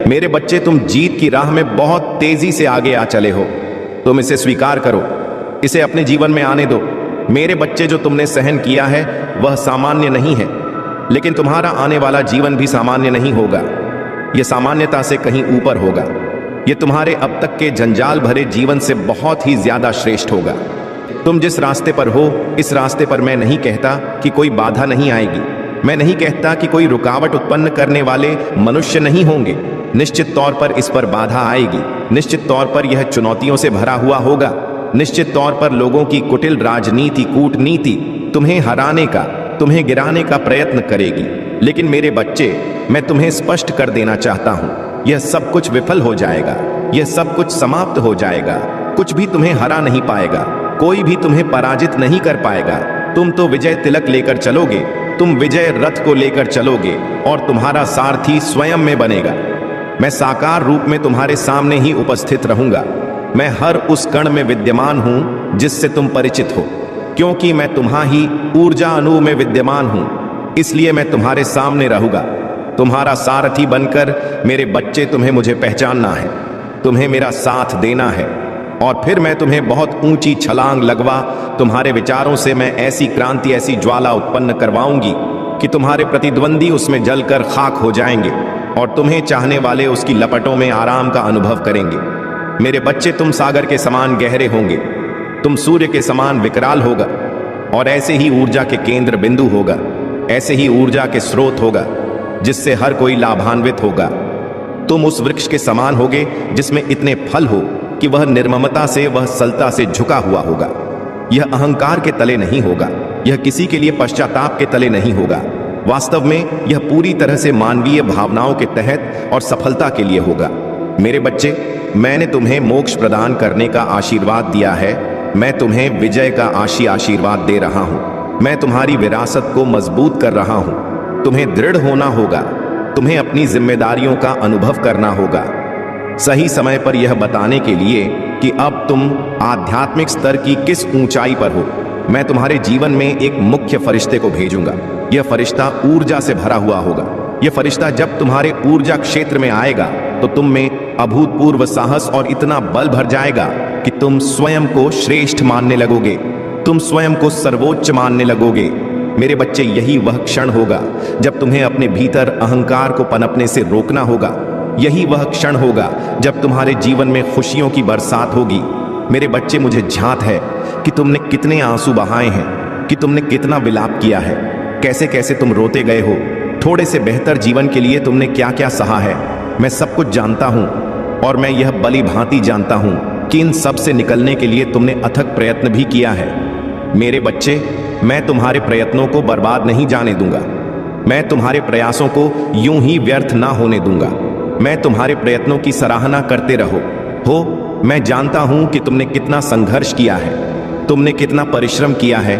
मेरे बच्चे, तुम जीत की राह में बहुत तेजी से आगे आ चले हो। तुम इसे स्वीकार करो, इसे अपने जीवन में आने दो। मेरे बच्चे, जो तुमने सहन किया है वह सामान्य नहीं है, लेकिन तुम्हारा आने वाला जीवन भी सामान्य नहीं होगा। यह सामान्यता से कहीं ऊपर होगा। यह तुम्हारे अब तक के जंजाल भरे जीवन से बहुत ही ज्यादा श्रेष्ठ होगा। तुम जिस रास्ते पर हो, इस रास्ते पर मैं नहीं कहता कि कोई बाधा नहीं आएगी। मैं नहीं कहता कि कोई रुकावट उत्पन्न करने वाले मनुष्य नहीं होंगे। निश्चित तौर पर इस पर बाधा आएगी। निश्चित तौर पर यह चुनौतियों से भरा हुआ होगा। निश्चित तौर पर लोगों की कुटिल राजनीति, कूटनीति तुम्हें हराने का, तुम्हें गिराने का प्रयत्न करेगी। लेकिन मेरे बच्चे, मैं तुम्हें स्पष्ट कर देना चाहता हूं, यह सब कुछ विफल हो जाएगा। यह सब कुछ समाप्त हो जाएगा। कुछ भी तुम्हें हरा नहीं पाएगा। कोई भी तुम्हें पराजित नहीं कर पाएगा। तुम तो विजय तिलक लेकर चलोगे। तुम विजय रथ को लेकर चलोगे और तुम्हारा सारथी स्वयं में बनेगा। मैं साकार रूप में तुम्हारे सामने ही उपस्थित रहूंगा। मैं हर उस कण में विद्यमान हूं जिससे तुम परिचित हो, क्योंकि मैं तुम्हारी ऊर्जा अणु में विद्यमान हूं। इसलिए मैं तुम्हारे सामने रहूंगा, तुम्हारा सारथी बनकर। मेरे बच्चे, तुम्हें मुझे पहचानना है, तुम्हें मेरा साथ देना है, और फिर मैं तुम्हें बहुत ऊंची छलांग लगवा तुम्हारे विचारों से मैं ऐसी क्रांति, ऐसी ज्वाला उत्पन्न करवाऊंगी कि तुम्हारे प्रतिद्वंदी उसमें जलकर खाक हो जाएंगे और तुम्हें चाहने वाले उसकी लपटों में आराम का अनुभव करेंगे। मेरे बच्चे, तुम सागर के समान गहरे होंगे, तुम सूर्य के समान विकराल होगा, और ऐसे ही ऊर्जा के केंद्र बिंदु होगा, ऐसे ही ऊर्जा के स्रोत होगा जिससे हर कोई लाभान्वित होगा। तुम उस वृक्ष के समान होगे जिसमें इतने फल हो कि वह निर्ममता से, वह सलता से झुका हुआ होगा। यह अहंकार के तले नहीं होगा, यह किसी के लिए पश्चाताप के तले नहीं होगा। वास्तव में यह पूरी तरह से मानवीय भावनाओं के तहत और सफलता के लिए होगा। मेरे बच्चे, मैंने तुम्हें मोक्ष प्रदान करने का आशीर्वाद दिया है। मैं तुम्हें विजय का आशीर्वाद दे रहा हूं। मैं तुम्हारी विरासत को मजबूत कर रहा हूं। तुम्हें दृढ़ होना होगा। तुम्हें अपनी जिम्मेदारियों का अनुभव करना होगा, सही समय पर यह बताने के लिए कि अब तुम आध्यात्मिक स्तर की किस ऊंचाई पर हो। मैं तुम्हारे जीवन में एक मुख्य फरिश्ते को भेजूंगा। यह फरिश्ता ऊर्जा से भरा हुआ होगा। यह फरिश्ता जब तुम्हारे ऊर्जा क्षेत्र में आएगा तो तुम में अभूतपूर्व साहस और इतना बल भर जाएगा कि तुम स्वयं को श्रेष्ठ मानने लगोगे। तुम स्वयं को सर्वोच्च मानने लगोगे। मेरे बच्चे, यही वह क्षण होगा जब तुम्हें अपने भीतर अहंकार को पनपने से रोकना होगा। यही वह क्षण होगा जब तुम्हारे जीवन में खुशियों की बरसात होगी। मेरे बच्चे, मुझे झांत है कि तुमने कितने आंसू बहाए हैं, कि तुमने कितना विलाप किया है, कैसे कैसे तुम रोते गए हो। थोड़े से बेहतर जीवन के लिए तुमने क्या क्या सहा है। मैं सब कुछ जानता हूं, और मैं यह भली भांति जानता हूं कि इन सब से निकलने के लिए तुमने अथक प्रयत्न भी किया है। मेरे बच्चे, मैं तुम्हारे प्रयत्नों को बर्बाद नहीं जाने दूंगा। मैं तुम्हारे प्रयासों को यूं ही व्यर्थ ना होने दूंगा। मैं तुम्हारे प्रयत्नों की सराहना करते रहो। मैं जानता हूं कि तुमने कितना संघर्ष किया है, तुमने कितना परिश्रम किया है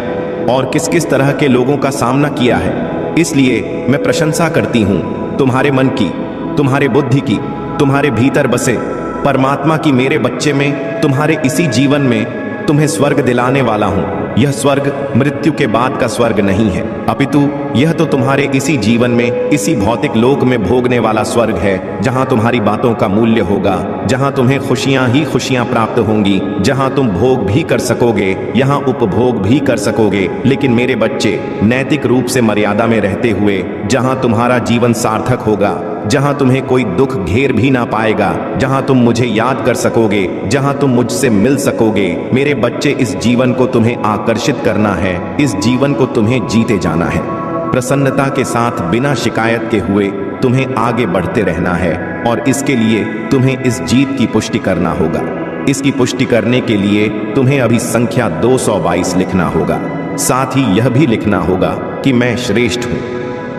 और किस किस तरह के लोगों का सामना किया है। इसलिए मैं प्रशंसा करती हूं तुम्हारे मन की, तुम्हारे बुद्धि की, तुम्हारे भीतर बसे परमात्मा की। मेरे बच्चे, में तुम्हारे इसी जीवन में तुम्हें स्वर्ग दिलाने वाला हूं। यह स्वर्ग मृत्यु के बाद का स्वर्ग नहीं है, अपितु यह तो तुम्हारे इसी जीवन में, इसी भौतिक लोक में भोगने वाला स्वर्ग है, जहां तुम्हारी बातों का मूल्य होगा, जहां तुम्हें खुशियां ही खुशियां प्राप्त होंगी, जहां तुम भोग भी कर सकोगे, यहां उपभोग भी कर सकोगे। लेकिन मेरे बच्चे, नैतिक रूप से मर्यादा में रहते हुए, जहां तुम्हारा जीवन सार्थक होगा, जहां तुम्हें कोई दुख घेर भी ना पाएगा, जहां तुम मुझे याद कर सकोगे, जहां तुम मुझसे मिल सकोगे। मेरे बच्चे, इस जीवन को तुम्हें आकर्षित करना है, इस जीवन को तुम्हें जीते जाना है। प्रसन्नता के साथ, बिना शिकायत के हुए तुम्हें आगे बढ़ते रहना है, और इसके लिए तुम्हें इस जीत की पुष्टि करना होगा। इसकी पुष्टि करने के लिए तुम्हें अभी संख्या 222 लिखना होगा। साथ ही यह भी लिखना होगा कि मैं श्रेष्ठ हूं,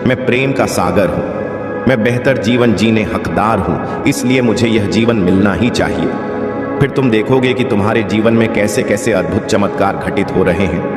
मैं प्रेम का सागर हूं, मैं बेहतर जीवन जीने हकदार हूं, इसलिए मुझे यह जीवन मिलना ही चाहिए। फिर तुम देखोगे कि तुम्हारे जीवन में कैसे कैसे अद्भुत चमत्कार घटित हो रहे हैं।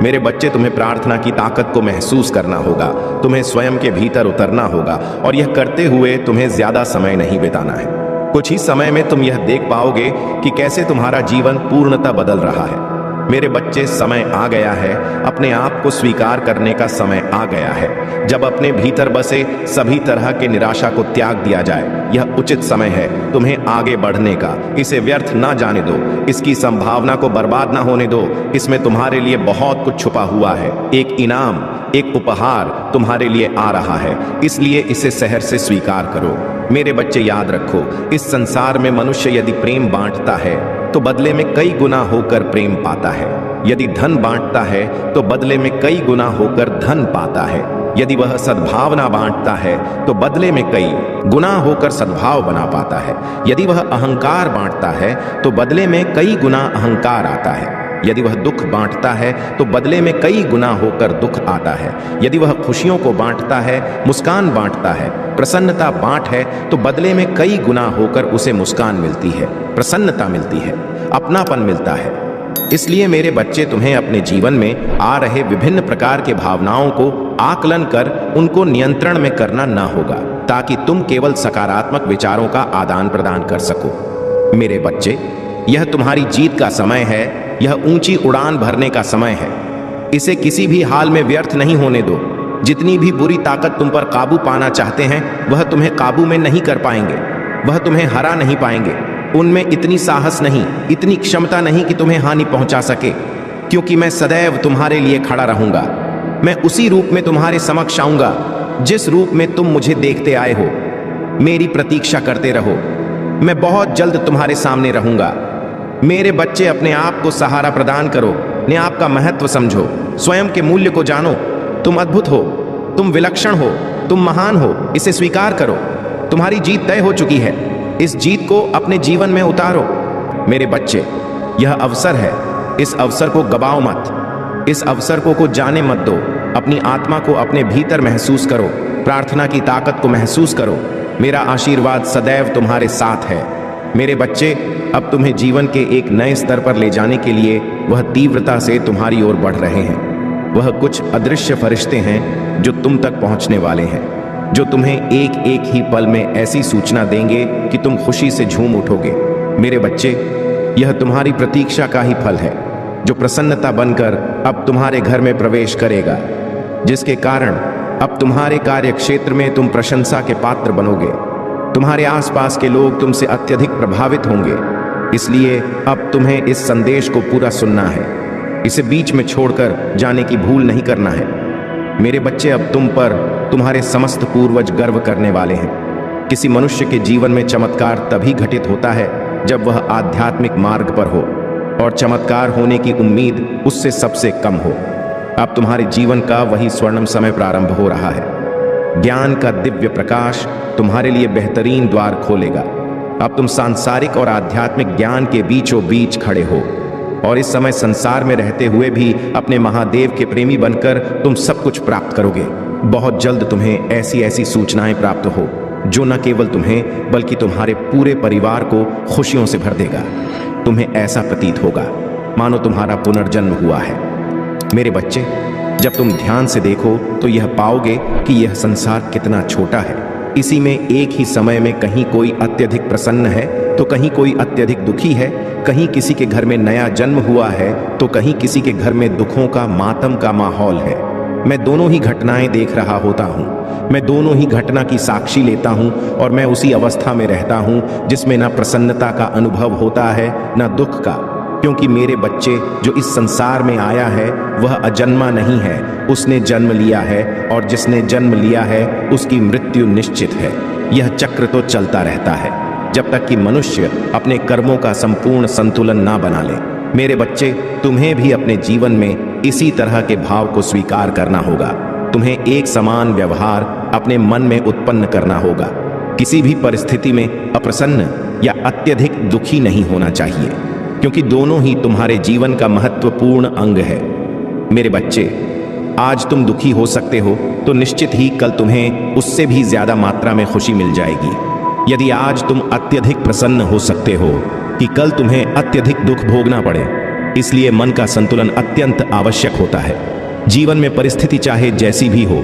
मेरे बच्चे, तुम्हें प्रार्थना की ताकत को महसूस करना होगा, तुम्हें स्वयं के भीतर उतरना होगा, और यह करते हुए तुम्हें ज्यादा समय नहीं बिताना है। कुछ ही समय में तुम यह देख पाओगे कि कैसे तुम्हारा जीवन पूर्णतः बदल रहा है। मेरे बच्चे, समय आ गया है, अपने आप को स्वीकार करने का समय आ गया है। जब अपने भीतर बसे सभी तरह के निराशा को त्याग दिया जाए, यह उचित समय है तुम्हें आगे बढ़ने का। इसे व्यर्थ ना जाने दो, इसकी संभावना को बर्बाद ना होने दो। इसमें तुम्हारे लिए बहुत कुछ छुपा हुआ है। एक इनाम, एक उपहार तुम्हारे लिए आ रहा है, इसलिए इसे सहर से स्वीकार करो। मेरे बच्चे, याद रखो, इस संसार में मनुष्य यदि प्रेम बांटता है तो बदले में कई गुना होकर प्रेम पाता है। यदि धन बांटता है तो बदले में कई गुना होकर धन पाता है। यदि वह सद्भावना बांटता है तो बदले में कई गुना होकर सद्भाव बना पाता है। यदि वह अहंकार बांटता है तो बदले में कई गुना अहंकार आता है। यदि वह दुख बांटता है तो बदले में कई गुना होकर दुख आता है। यदि वह खुशियों को बांटता है, मुस्कान बांटता है, प्रसन्नता बांट है, तो बदले में कई गुना होकर उसे मुस्कान मिलती है, प्रसन्नता मिलती है, अपनापन मिलता है। इसलिए मेरे बच्चे, तुम्हें अपने जीवन में आ रहे विभिन्न प्रकार के भावनाओं को आकलन कर उनको नियंत्रण में करना ना होगा, ताकि तुम केवल सकारात्मक विचारों का आदान प्रदान कर सको। मेरे बच्चे, यह तुम्हारी जीत का समय है, यह ऊंची उड़ान भरने का समय है। इसे किसी भी हाल में व्यर्थ नहीं होने दो। जितनी भी बुरी ताकत तुम पर काबू पाना चाहते हैं, वह तुम्हें काबू में नहीं कर पाएंगे, वह तुम्हें हरा नहीं पाएंगे। उनमें इतनी साहस नहीं, इतनी क्षमता नहीं कि तुम्हें हानि पहुंचा सके, क्योंकि मैं सदैव तुम्हारे लिए खड़ा रहूंगा। मैं उसी रूप में तुम्हारे समक्ष आऊंगा जिस रूप में तुम मुझे देखते आए हो। मेरी प्रतीक्षा करते रहो, मैं बहुत जल्द तुम्हारे सामने रहूंगा। मेरे बच्चे, अपने आप को सहारा प्रदान करो, अपने आप का महत्व समझो, स्वयं के मूल्य को जानो। तुम अद्भुत हो, तुम विलक्षण हो, तुम महान हो, इसे स्वीकार करो। तुम्हारी जीत तय हो चुकी है, इस जीत को अपने जीवन में उतारो। मेरे बच्चे, यह अवसर है, इस अवसर को गवाओ मत, इस अवसर को जाने मत दो। अपनी आत्मा को अपने भीतर महसूस करो, प्रार्थना की ताकत को महसूस करो। मेरा आशीर्वाद सदैव तुम्हारे साथ है। मेरे बच्चे, अब तुम्हें जीवन के एक नए स्तर पर ले जाने के लिए वह तीव्रता से तुम्हारी ओर बढ़ रहे हैं। वह कुछ अदृश्य फरिश्ते हैं जो तुम तक पहुंचने वाले हैं, जो तुम्हें एक एक ही पल में ऐसी सूचना देंगे कि तुम खुशी से झूम उठोगे। मेरे बच्चे, यह तुम्हारी प्रतीक्षा का ही फल है, जो प्रसन्नता बनकर अब तुम्हारे घर में प्रवेश करेगा, जिसके कारण अब तुम्हारे कार्य क्षेत्र में तुम प्रशंसा के पात्र बनोगे। तुम्हारे आसपास के लोग तुमसे अत्यधिक प्रभावित होंगे। इसलिए अब तुम्हें इस संदेश को पूरा सुनना है, इसे बीच में छोड़कर जाने की भूल नहीं करना है। मेरे बच्चे, अब तुम पर तुम्हारे समस्त पूर्वज गर्व करने वाले हैं। किसी मनुष्य के जीवन में चमत्कार तभी घटित होता है जब वह आध्यात्मिक मार्ग पर हो, और चमत्कार होने की उम्मीद उससे सबसे कम हो। अब तुम्हारे जीवन का वही स्वर्णिम समय प्रारंभ हो रहा है। ज्ञान का दिव्य प्रकाश तुम्हारे लिए बेहतरीन द्वार खोलेगा। अब तुम सांसारिक और आध्यात्मिक ज्ञान के बीचों बीच खड़े हो, और इस समय संसार में रहते हुए भी अपने महादेव के प्रेमी बनकर तुम सब कुछ प्राप्त करोगे। बहुत जल्द तुम्हें ऐसी ऐसी सूचनाएं प्राप्त हो जो न केवल तुम्हें बल्कि तुम्हारे पूरे परिवार को खुशियों से भर देगा। तुम्हें ऐसा प्रतीत होगा मानो तुम्हारा पुनर्जन्म हुआ है। मेरे बच्चे, जब तुम ध्यान से देखो तो यह पाओगे कि यह संसार कितना छोटा है। इसी में एक ही समय में कहीं कोई अत्यधिक प्रसन्न है तो कहीं कोई अत्यधिक दुखी है, कहीं किसी के घर में नया जन्म हुआ है तो कहीं किसी के घर में दुखों का, मातम का माहौल है। मैं दोनों ही घटनाएं देख रहा होता हूँ, मैं दोनों ही घटना की साक्षी लेता हूँ, और मैं उसी अवस्था में रहता हूँ जिसमें न प्रसन्नता का अनुभव होता है न दुख का, क्योंकि मेरे बच्चे, जो इस संसार में आया है वह अजन्मा नहीं है, उसने जन्म लिया है, और जिसने जन्म लिया है उसकी मृत्यु निश्चित है। यह चक्र तो चलता रहता है जब तक कि मनुष्य अपने कर्मों का संपूर्ण संतुलन ना बना ले। मेरे बच्चे, तुम्हें भी अपने जीवन में इसी तरह के भाव को स्वीकार करना होगा। तुम्हें एक समान व्यवहार अपने मन में उत्पन्न करना होगा। किसी भी परिस्थिति में अप्रसन्न या अत्यधिक दुखी नहीं होना चाहिए, क्योंकि दोनों ही तुम्हारे जीवन का महत्वपूर्ण अंग है। मेरे बच्चे, आज तुम दुखी हो सकते हो तो निश्चित ही कल तुम्हें उससे भी ज्यादा मात्रा में खुशी मिल जाएगी। यदि आज तुम अत्यधिक प्रसन्न हो सकते हो कि कल तुम्हें अत्यधिक दुख भोगना पड़े। इसलिए मन का संतुलन अत्यंत आवश्यक होता है। जीवन में परिस्थिति चाहे जैसी भी हो,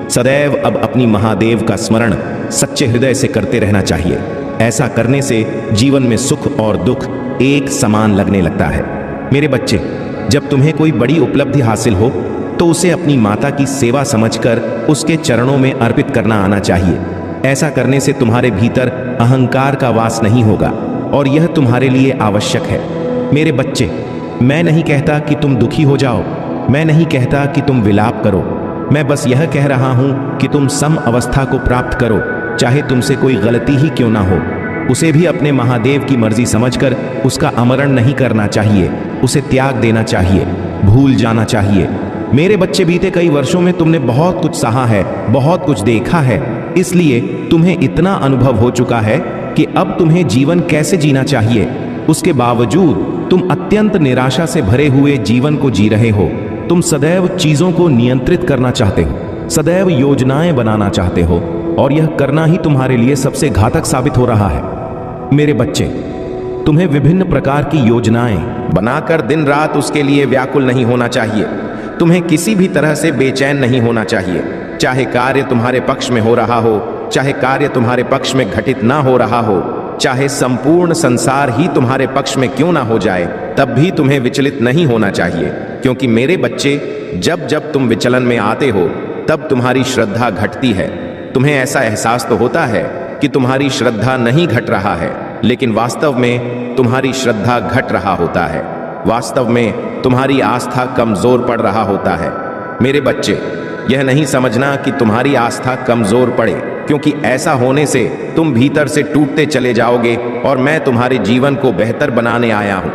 सदैव अब अपनी महादेव का स्मरण सच्चे हृदय से करते रहना चाहिए। ऐसा करने से जीवन में सुख और दुख एक समान लगने लगता है। मेरे बच्चे, जब तुम्हें कोई बड़ी उपलब्धि हासिल हो तो उसे अपनी माता की सेवा समझकर उसके चरणों में अर्पित करना आना चाहिए। ऐसा करने से तुम्हारे भीतर अहंकार का वास नहीं होगा और यह तुम्हारे लिए आवश्यक है। मेरे बच्चे, मैं नहीं कहता कि तुम दुखी हो जाओ, मैं नहीं कहता कि तुम विलाप करो, मैं बस यह कह रहा हूं कि तुम सम अवस्था को प्राप्त करो, चाहे तुमसे कोई गलती ही क्यों ना हो। उसे भी अपने महादेव की मर्जी समझकर उसका आमरण नहीं करना चाहिए, उसे त्याग देना चाहिए, भूल जाना चाहिए। मेरे बच्चे, बीते कई वर्षों में तुमने बहुत कुछ सहा है, बहुत कुछ देखा है, इसलिए तुम्हें इतना अनुभव हो चुका है कि अब तुम्हें जीवन कैसे जीना चाहिए। उसके बावजूद तुम अत्यंत निराशा से भरे हुए जीवन को जी रहे हो। तुम सदैव चीजों को नियंत्रित करना चाहते हो, सदैव योजनाएं बनाना चाहते हो और यह करना ही तुम्हारे लिए सबसे घातक साबित हो रहा है। मेरे बच्चे, तुम्हें विभिन्न प्रकार की योजनाएं बनाकर दिन रात उसके लिए व्याकुल नहीं होना चाहिए। तुम्हें किसी भी तरह से बेचैन नहीं होना चाहिए, चाहे कार्य तुम्हारे पक्ष में हो रहा हो, चाहे कार्य तुम्हारे पक्ष में घटित ना हो रहा हो, चाहे संपूर्ण संसार ही तुम्हारे पक्ष में क्यों ना हो जाए, तब भी तुम्हें विचलित नहीं होना चाहिए। क्योंकि मेरे बच्चे, जब जब तुम विचलन में आते हो तब तुम्हारी श्रद्धा घटती है। तुम्हें ऐसा एहसास तो होता है कि तुम्हारी श्रद्धा नहीं घट रहा है, लेकिन वास्तव में तुम्हारी श्रद्धा घट रहा होता है। वास्तव में तुम्हारी आस्था कमजोर पड़ रहा होता है। मेरे बच्चे, यह नहीं समझना कि तुम्हारी आस्था कमजोर पड़े, क्योंकि ऐसा होने से तुम भीतर से टूटते चले जाओगे और मैं तुम्हारे जीवन को बेहतर बनाने आया हूं।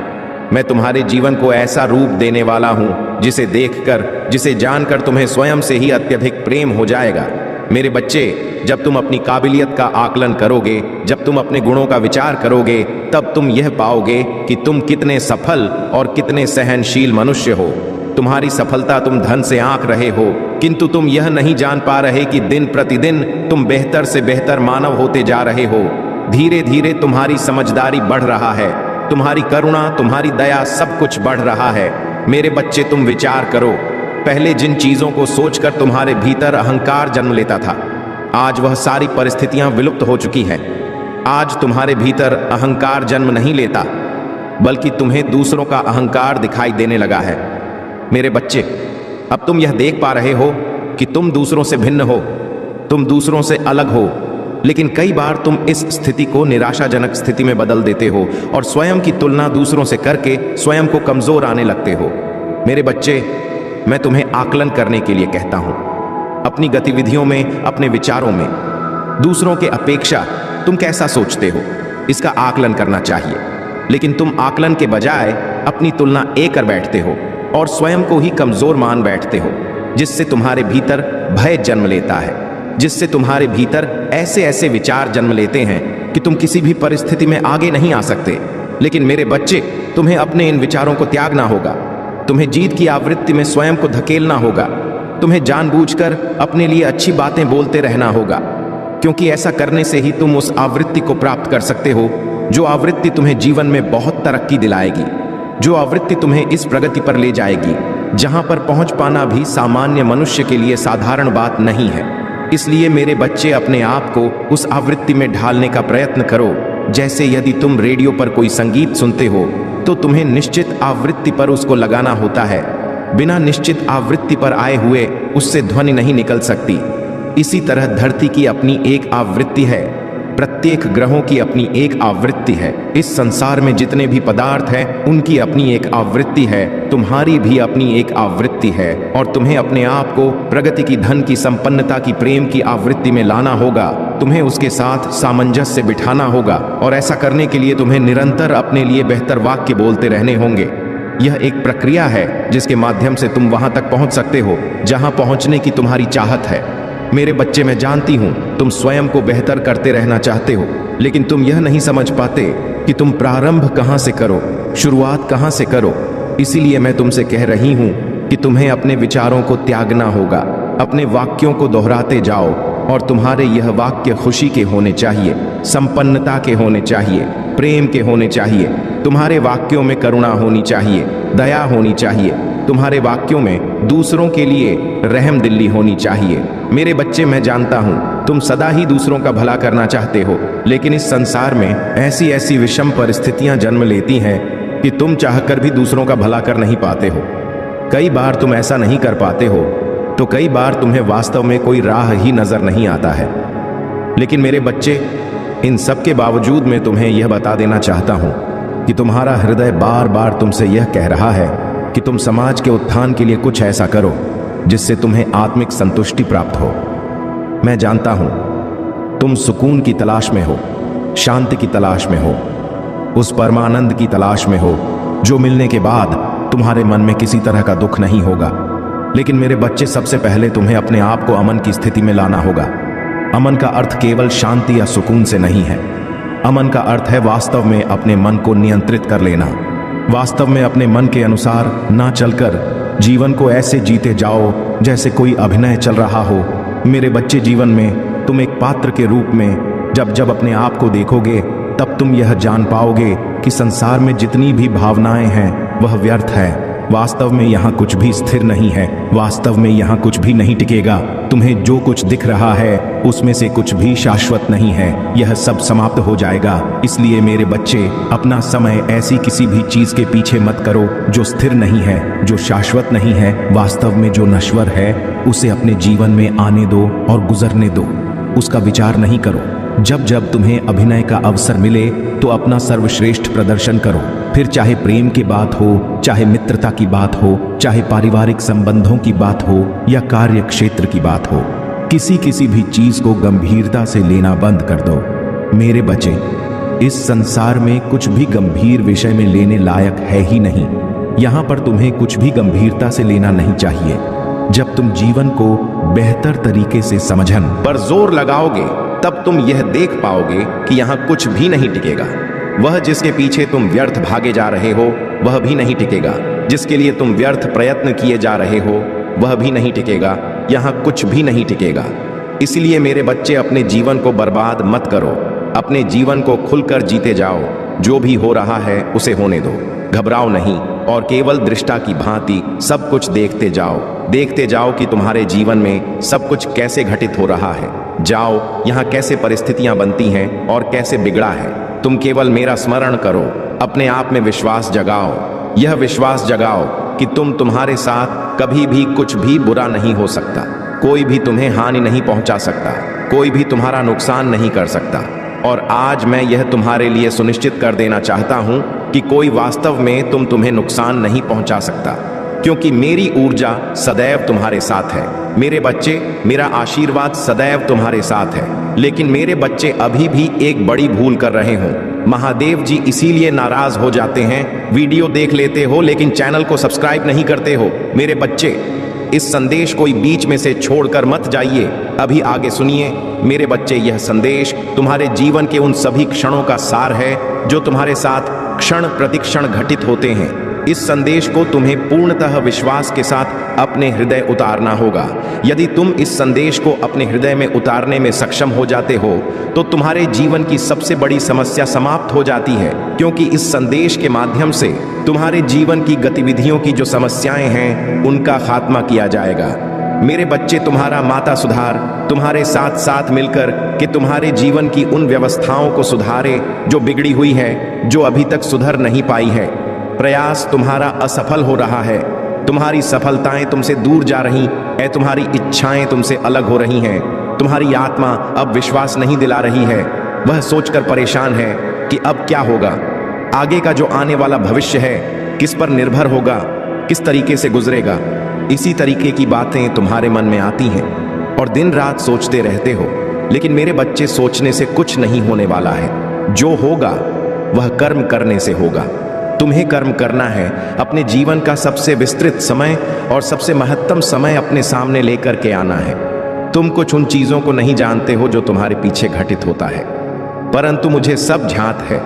मैं तुम्हारे जीवन को ऐसा रूप देने वाला हूं जिसे देखकर, जिसे जानकर तुम्हें स्वयं से ही अत्यधिक प्रेम हो जाएगा। मेरे बच्चे, जब तुम अपनी काबिलियत का आकलन करोगे, जब तुम अपने गुणों का विचार करोगे, तब तुम यह पाओगे कि तुम कितने सफल और कितने सहनशील मनुष्य हो। तुम्हारी सफलता तुम धन से आंक रहे हो, किंतु तुम यह नहीं जान पा रहे कि दिन प्रतिदिन तुम बेहतर से बेहतर मानव होते जा रहे हो। धीरे धीरे तुम्हारी समझदारी बढ़ रहा है, तुम्हारी करुणा, तुम्हारी दया, सब कुछ बढ़ रहा है। मेरे बच्चे, तुम विचार करो, पहले जिन चीजों को सोचकर तुम्हारे भीतर अहंकार जन्म लेता था, आज वह सारी परिस्थितियां विलुप्त हो चुकी हैं। आज तुम्हारे भीतर अहंकार जन्म नहीं लेता, बल्कि तुम्हें दूसरों का अहंकार दिखाई देने लगा है। मेरे बच्चे, अब तुम यह देख पा रहे हो कि तुम दूसरों से भिन्न हो, तुम दूसरों से अलग हो, लेकिन कई बार तुम इस स्थिति को निराशाजनक स्थिति में बदल देते हो और स्वयं की तुलना दूसरों से करके स्वयं को कमजोर आने लगते हो। मेरे बच्चे, मैं तुम्हें आकलन करने के लिए कहता हूं। अपनी गतिविधियों में, अपने विचारों में दूसरों के अपेक्षा तुम कैसा सोचते हो, इसका आकलन करना चाहिए। लेकिन तुम आकलन के बजाय अपनी तुलना कर बैठते हो और स्वयं को ही कमजोर मान बैठते हो, जिससे तुम्हारे भीतर भय जन्म लेता है, जिससे तुम्हारे भीतर ऐसे ऐसे विचार जन्म लेते हैं कि तुम किसी भी परिस्थिति में आगे नहीं आ सकते। लेकिन मेरे बच्चे, तुम्हें अपने इन विचारों को त्यागना होगा। तुम्हें जीत की आवृत्ति में स्वयं को धकेलना होगा। तुम्हें जानबूझकर अपने लिए अच्छी बातें बोलते रहना होगा, क्योंकि ऐसा करने से ही तुम उस आवृत्ति को प्राप्त कर सकते हो जो आवृत्ति तुम्हें जीवन में बहुत तरक्की दिलाएगी, जो आवृत्ति तुम्हें इस प्रगति पर ले जाएगी जहां पर पहुंच पाना भी सामान्य मनुष्य के लिए साधारण बात नहीं है। इसलिए मेरे बच्चे, अपने आप को उस आवृत्ति में ढालने का प्रयत्न करो। जैसे यदि तुम रेडियो पर कोई संगीत सुनते हो तो तुम्हें निश्चित आवृत्ति पर उसको लगाना होता है। बिना निश्चित आवृत्ति पर आए हुए उससे ध्वनि नहीं निकल सकती। इसी तरह धरती की अपनी एक आवृत्ति है, प्रत्येक ग्रहों की अपनी एक आवृत्ति है, इस संसार में जितने भी पदार्थ हैं उनकी अपनी एक आवृत्ति है, तुम्हारी भी अपनी एक आवृत्ति है। और तुम्हें अपने आप को प्रगति की, धन की, संपन्नता की, प्रेम की आवृत्ति में लाना होगा। तुम्हें उसके साथ सामंजस्य बिठाना होगा और ऐसा करने के लिए तुम्हें निरंतर अपने लिए बेहतर वाक्य बोलते रहने होंगे। यह एक प्रक्रिया है जिसके माध्यम से तुम वहां तक पहुंच सकते हो जहां पहुंचने की तुम्हारी चाहत है। मेरे बच्चे, मैं जानती हूं तुम स्वयं को बेहतर करते रहना चाहते हो, लेकिन तुम यह नहीं समझ पाते कि तुम प्रारंभ कहां से करो, शुरुआत कहां से करो। इसीलिए मैं तुमसे कह रही हूं कि तुम्हें अपने विचारों को त्यागना होगा, अपने वाक्यों को दोहराते जाओ और तुम्हारे यह वाक्य खुशी के होने चाहिए, संपन्नता के होने चाहिए, प्रेम के होने चाहिए। तुम्हारे वाक्यों में करुणा होनी चाहिए, दया होनी चाहिए। तुम्हारे वाक्यों में दूसरों के लिए रहमदिली होनी चाहिए। मेरे बच्चे, मैं जानता हूं तुम सदा ही दूसरों का भला करना चाहते हो, लेकिन इस संसार में ऐसी ऐसी विषम परिस्थितियां जन्म लेती हैं कि तुम चाहकर भी दूसरों का भला कर नहीं पाते हो। कई बार तुम ऐसा नहीं कर पाते हो तो कई बार तुम्हें वास्तव में कोई राह ही नजर नहीं आता है। लेकिन मेरे बच्चे, इन सब के बावजूद मैं तुम्हें यह बता देना चाहता हूं कि तुम्हारा हृदय बार बार तुमसे यह कह रहा है कि तुम समाज के उत्थान के लिए कुछ ऐसा करो जिससे तुम्हें आत्मिक संतुष्टि प्राप्त हो। मैं जानता हूं तुम सुकून की तलाश में हो, शांति की तलाश में हो, उस परमानंद की तलाश में हो जो मिलने के बाद तुम्हारे मन में किसी तरह का दुख नहीं होगा। लेकिन मेरे बच्चे, सबसे पहले तुम्हें अपने आप को अमन की स्थिति में लाना होगा। अमन का अर्थ केवल शांति या सुकून से नहीं है। अमन का अर्थ है वास्तव में अपने मन को नियंत्रित कर लेना। वास्तव में अपने मन के अनुसार ना चलकर जीवन को ऐसे जीते जाओ जैसे कोई अभिनय चल रहा हो। मेरे बच्चे, जीवन में तुम एक पात्र के रूप में जब अपने आप को देखोगे तब तुम यह जान पाओगे कि संसार में जितनी भी भावनाएं हैं वह व्यर्थ है। वास्तव में यहाँ कुछ भी स्थिर नहीं है। वास्तव में यहाँ कुछ भी नहीं टिकेगा। तुम्हें जो कुछ दिख रहा है उसमें से कुछ भी शाश्वत नहीं है। यह सब समाप्त हो जाएगा। इसलिए मेरे बच्चे, अपना समय ऐसी किसी भी चीज के पीछे मत करो जो स्थिर नहीं है, जो शाश्वत नहीं है। वास्तव में जो नश्वर है उसे अपने जीवन में आने दो और गुजरने दो। उसका विचार नहीं करो। जब जब तुम्हें अभिनय का अवसर मिले तो अपना सर्वश्रेष्ठ प्रदर्शन करो। फिर चाहे प्रेम की बात हो, चाहे मित्रता की बात हो, चाहे पारिवारिक संबंधों की बात हो या कार्य क्षेत्र की बात हो, किसी भी चीज को गंभीरता से लेना बंद कर दो। मेरे बच्चे, इस संसार में कुछ भी गंभीर विषय में लेने लायक है ही नहीं। यहाँ पर तुम्हें कुछ भी गंभीरता से लेना नहीं चाहिए। जब तुम जीवन को बेहतर तरीके से समझन पर जोर लगाओगे तब तुम यह देख पाओगे कि यहाँ कुछ भी नहीं टिकेगा। वह जिसके पीछे तुम व्यर्थ भागे जा रहे हो वह भी नहीं टिकेगा। जिसके लिए तुम व्यर्थ प्रयत्न किए जा रहे हो वह भी नहीं टिकेगा। यहाँ कुछ भी नहीं टिकेगा। इसलिए मेरे बच्चे, अपने जीवन को बर्बाद मत करो। अपने जीवन को खुलकर जीते जाओ। जो भी हो रहा है उसे होने दो। घबराओ नहीं और केवल दृष्टा की भांति सब कुछ देखते जाओ। देखते जाओ कि तुम्हारे जीवन में सब कुछ कैसे घटित हो रहा है। जाओ, यहाँ कैसे परिस्थितियां बनती हैं और कैसे बिगड़ा है। तुम केवल मेरा स्मरण करो। अपने आप में विश्वास जगाओ। यह विश्वास जगाओ कि तुम्हारे साथ कभी भी कुछ भी बुरा नहीं हो सकता। कोई भी तुम्हें हानि नहीं पहुंचा सकता। कोई भी तुम्हारा नुकसान नहीं कर सकता। और आज मैं यह तुम्हारे लिए सुनिश्चित कर देना चाहता हूं कि कोई वास्तव में तुम्हें नुकसान नहीं पहुंचा सकता, क्योंकि मेरी ऊर्जा सदैव तुम्हारे साथ है। मेरे बच्चे, मेरा आशीर्वाद सदैव तुम्हारे साथ है। लेकिन मेरे बच्चे अभी भी एक बड़ी भूल कर रहे हो। महादेव जी इसीलिए नाराज हो जाते हैं। वीडियो देख लेते हो लेकिन चैनल को सब्सक्राइब नहीं करते हो। मेरे बच्चे, इस संदेश को बीच में से छोड़कर मत जाइए। अभी आगे सुनिए। मेरे बच्चे, यह संदेश तुम्हारे जीवन के उन सभी क्षणों का सार है जो तुम्हारे साथ क्षण प्रतिक्षण घटित होते हैं। इस संदेश को तुम्हें पूर्णतः विश्वास के साथ अपने हृदय उतारना होगा। यदि तुम इस संदेश को अपने हृदय में उतारने में सक्षम हो जाते हो तो तुम्हारे जीवन की सबसे बड़ी समस्या समाप्त हो जाती है, क्योंकि इस संदेश के माध्यम से तुम्हारे जीवन की गतिविधियों की जो समस्याएं हैं उनका खात्मा किया जाएगा। मेरे बच्चे, तुम्हारा माता सुधार तुम्हारे साथ साथ मिलकर कि तुम्हारे जीवन की उन व्यवस्थाओं को सुधारे जो बिगड़ी हुई है, जो अभी तक सुधर नहीं पाई है। प्रयास तुम्हारा असफल हो रहा है। तुम्हारी सफलताएं तुमसे दूर जा रही है। तुम्हारी इच्छाएं तुमसे अलग हो रही हैं। तुम्हारी आत्मा अब विश्वास नहीं दिला रही है। वह सोचकर परेशान है कि अब क्या होगा। आगे का जो आने वाला भविष्य है किस पर निर्भर होगा, किस तरीके से गुजरेगा। इसी तरीके की बातें तुम्हारे मन में आती हैं और दिन रात सोचते रहते हो। लेकिन मेरे बच्चे, सोचने से कुछ नहीं होने वाला है। जो होगा वह कर्म करने से होगा। तुम्हें कर्म करना है। अपने जीवन का सबसे विस्तृत समय और सबसे महत्तम समय अपने सामने लेकर के आना है। तुम कुछ उन चीजों को नहीं जानते हो जो तुम्हारे पीछे घटित होता है, परंतु मुझे सब ज्ञात है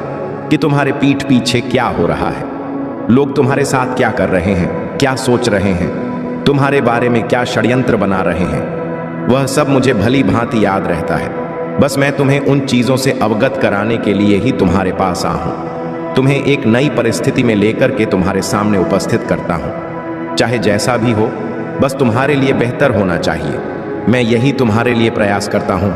कि तुम्हारे पीठ पीछे क्या हो रहा है। लोग तुम्हारे साथ क्या कर रहे हैं, क्या सोच रहे हैं, तुम्हारे बारे में क्या षड्यंत्र बना रहे हैं, वह सब मुझे भली भांति याद रहता है। बस मैं तुम्हें उन चीजों से अवगत कराने के लिए ही तुम्हारे पास आया हूं। तुम्हें एक नई परिस्थिति में लेकर के तुम्हारे सामने उपस्थित करता हूं। चाहे जैसा भी हो, बस तुम्हारे लिए बेहतर होना चाहिए। मैं यही तुम्हारे लिए प्रयास करता हूं।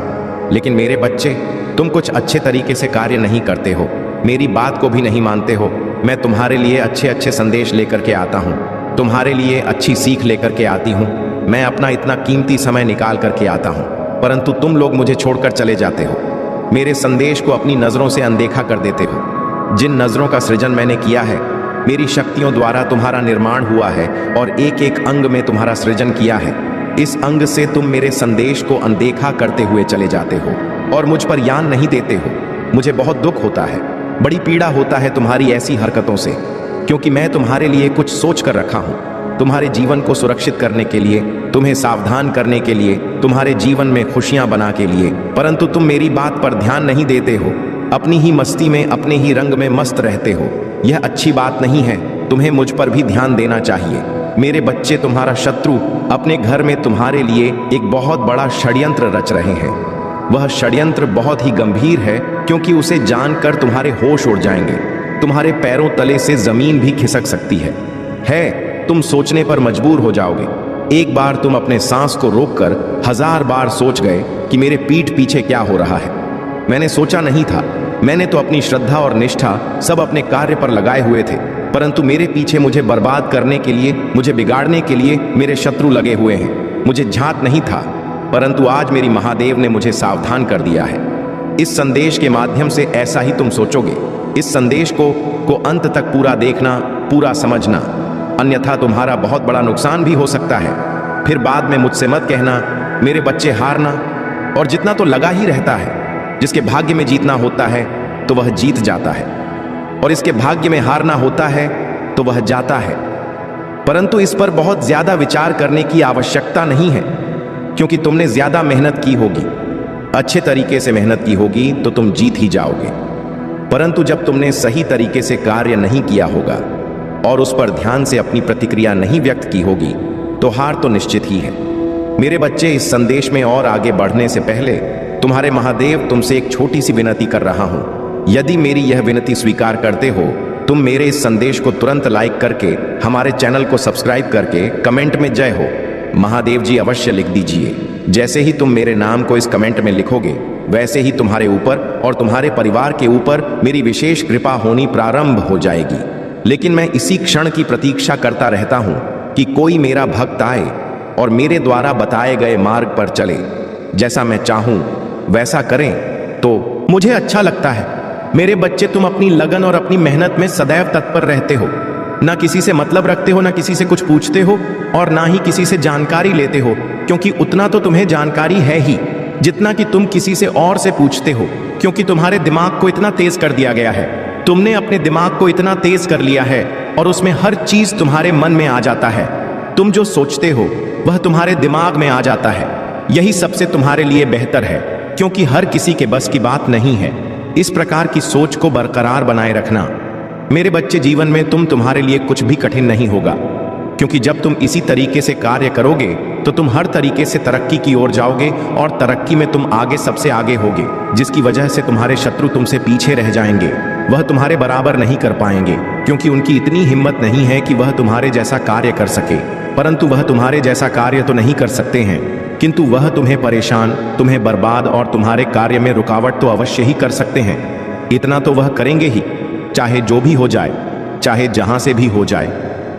लेकिन मेरे बच्चे, तुम कुछ अच्छे तरीके से कार्य नहीं करते हो, मेरी बात को भी नहीं मानते हो। मैं तुम्हारे लिए अच्छे अच्छे संदेश लेकर के आता हूँ, तुम्हारे लिए अच्छी सीख लेकर के आती हूँ। मैं अपना इतना कीमती समय निकाल करके आता हूँ, परंतु तुम लोग मुझे छोड़कर चले जाते हो। मेरे संदेश को अपनी नज़रों से अनदेखा कर देते हो। जिन नज़रों का सृजन मैंने किया है, मेरी शक्तियों द्वारा तुम्हारा निर्माण हुआ है और एक एक अंग में तुम्हारा सृजन किया है, इस अंग से तुम मेरे संदेश को अनदेखा करते हुए चले जाते हो और मुझ पर ज्ञान नहीं देते हो। मुझे बहुत दुख होता है, बड़ी पीड़ा होता है तुम्हारी ऐसी हरकतों से, क्योंकि मैं तुम्हारे लिए कुछ सोच कर रखा हूँ, तुम्हारे जीवन को सुरक्षित करने के लिए, तुम्हें सावधान करने के लिए, तुम्हारे जीवन में खुशियां बना के लिए, परंतु तुम मेरी बात पर ध्यान नहीं देते हो। अपनी ही मस्ती में, अपने ही रंग में मस्त रहते हो। यह अच्छी बात नहीं है, तुम्हें मुझ पर भी ध्यान देना चाहिए। मेरे बच्चे, तुम्हारा शत्रु अपने घर में तुम्हारे लिए एक बहुत बड़ा षड्यंत्र रच रहे हैं। वह षड्यंत्र बहुत ही गंभीर है, क्योंकि उसे जानकर तुम्हारे होश उड़ जाएंगे। तुम्हारे पैरों तले से जमीन भी खिसक सकती है। तुम सोचने पर मजबूर हो जाओगे। एक बार तुम अपने सांस को रोककर 1000 बार सोच गए कि मेरे पीठ पीछे क्या हो रहा है। मैंने सोचा नहीं था, मैंने तो अपनी श्रद्धा और निष्ठा सब अपने कार्य पर लगाए हुए थे, परंतु मेरे पीछे मुझे बर्बाद करने के लिए, मुझे बिगाड़ने के लिए मेरे शत्रु लगे हुए हैं। मुझे झांक नहीं था, परंतु आज मेरी महादेव ने मुझे सावधान कर दिया है। इस संदेश के माध्यम से ऐसा ही तुम सोचोगे। इस संदेश को अंत तक पूरा देखना, पूरा समझना, अन्यथा तुम्हारा बहुत बड़ा नुकसान भी हो सकता है। फिर बाद में मुझसे मत कहना मेरे बच्चे हारना, और जितना तो लगा ही रहता है। जिसके भाग्य में जीतना होता है तो वह जीत जाता है, और इसके भाग्य में हारना होता है तो वह जाता है। परंतु इस पर बहुत ज्यादा विचार करने की आवश्यकता नहीं है, क्योंकि तुमने ज्यादा मेहनत की होगी, अच्छे तरीके से मेहनत की होगी तो तुम जीत ही जाओगे। परंतु जब तुमने सही तरीके से कार्य नहीं किया होगा और उस पर ध्यान से अपनी प्रतिक्रिया नहीं व्यक्त की होगी, तो हार तो निश्चित ही है। मेरे बच्चे, इस संदेश में और आगे बढ़ने से पहले तुम्हारे महादेव तुमसे एक छोटी सी विनती कर रहा हूं। यदि मेरी यह विनती स्वीकार करते हो, तुम मेरे इस संदेश को तुरंत लाइक करके, हमारे चैनल को सब्सक्राइब करके कमेंट में जय हो महादेव जी अवश्य लिख दीजिए। जैसे ही तुम मेरे नाम को इस कमेंट में लिखोगे, वैसे ही तुम्हारे ऊपर और तुम्हारे परिवार के ऊपर मेरी विशेष कृपा होनी प्रारंभ हो जाएगी। लेकिन मैं इसी क्षण की प्रतीक्षा करता रहता हूं कि कोई मेरा भक्त आए और मेरे द्वारा बताए गए मार्ग पर चले। जैसा मैं चाहूं वैसा करें तो मुझे अच्छा लगता है। मेरे बच्चे, तुम अपनी लगन और अपनी मेहनत में सदैव तत्पर रहते हो। ना किसी से मतलब रखते हो, ना किसी से कुछ पूछते हो, और ना ही किसी से जानकारी लेते हो, क्योंकि उतना तो तुम्हें जानकारी है ही जितना कि तुम किसी से और से पूछते हो, क्योंकि तुम्हारे दिमाग को इतना तेज कर दिया गया है। तुमने अपने दिमाग को इतना तेज कर लिया है और उसमें हर चीज तुम्हारे मन में आ जाता है। तुम जो सोचते हो वह तुम्हारे दिमाग में आ जाता है। यही सबसे तुम्हारे लिए बेहतर है, क्योंकि हर किसी के बस की बात नहीं है। इस प्रकार की सोच को बरकरार बनाए रखना। मेरे बच्चे, जीवन में तुम्हारे लिए कुछ भी कठिन नहीं होगा, क्योंकि जब तुम इसी तरीके से कार्य करोगे तो तुम हर तरीके से तरक्की की ओर जाओगे, और तरक्की में तुम आगे सबसे आगे होगे, जिसकी वजह से तुम्हारे शत्रु तुमसे पीछे रह जाएंगे। वह तुम्हारे बराबर नहीं कर पाएंगे, क्योंकि उनकी इतनी हिम्मत नहीं है कि वह तुम्हारे जैसा कार्य कर सके। परंतु वह तुम्हारे जैसा कार्य तो नहीं कर सकते हैं, किंतु वह तुम्हें परेशान, तुम्हें बर्बाद और तुम्हारे कार्य में रुकावट तो अवश्य ही कर सकते हैं। इतना तो वह करेंगे ही, चाहे जो भी हो जाए, चाहे जहां से भी हो जाए।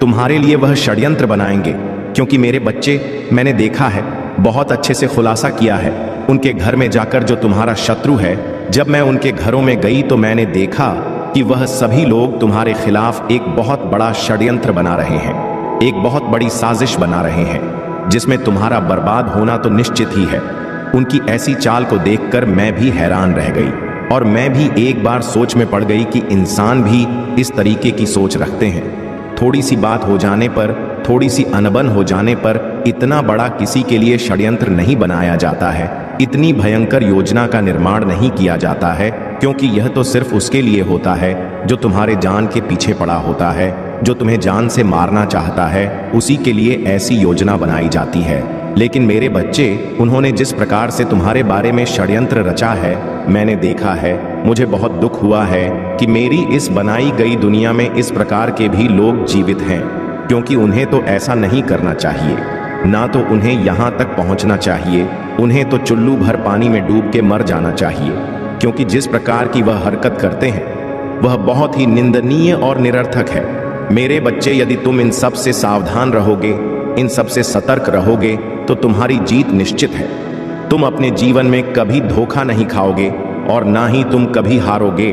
तुम्हारे लिए वह षड्यंत्र बनाएंगे, क्योंकि मेरे बच्चे, मैंने देखा है, बहुत अच्छे से खुलासा किया है। उनके घर में जाकर जो तुम्हारा शत्रु है, जब मैं उनके घरों में गई तो मैंने देखा कि वह सभी लोग तुम्हारे खिलाफ एक बहुत बड़ा षड्यंत्र बना रहे हैं, एक बहुत बड़ी साजिश बना रहे हैं, जिसमें तुम्हारा बर्बाद होना तो निश्चित ही है। उनकी ऐसी चाल को देखकर मैं भी हैरान रह गई, और मैं भी एक बार सोच में पड़ गई कि इंसान भी इस तरीके की सोच रखते हैं। थोड़ी सी बात हो जाने पर, थोड़ी सी अनबन हो जाने पर इतना बड़ा किसी के लिए षड्यंत्र नहीं बनाया जाता है, इतनी भयंकर योजना का निर्माण नहीं किया जाता है, क्योंकि यह तो सिर्फ उसके लिए होता है जो तुम्हारे जान के पीछे पड़ा होता है, जो तुम्हें जान से मारना चाहता है, उसी के लिए ऐसी योजना बनाई जाती है। लेकिन मेरे बच्चे, उन्होंने जिस प्रकार से तुम्हारे बारे में षड्यंत्र रचा है, मैंने देखा है। मुझे बहुत दुख हुआ है कि मेरी इस बनाई गई दुनिया में इस प्रकार के भी लोग जीवित हैं, क्योंकि उन्हें तो ऐसा नहीं करना चाहिए, ना तो उन्हें यहाँ तक पहुँचना चाहिए। उन्हें तो चुल्लू भर पानी में डूब के मर जाना चाहिए, क्योंकि जिस प्रकार की वह हरकत करते हैं वह बहुत ही निंदनीय और निरर्थक है। मेरे बच्चे, यदि तुम इन सब से सावधान रहोगे, इन सब से सतर्क रहोगे, तो तुम्हारी जीत निश्चित है। तुम अपने जीवन में कभी धोखा नहीं खाओगे और ना ही तुम कभी हारोगे,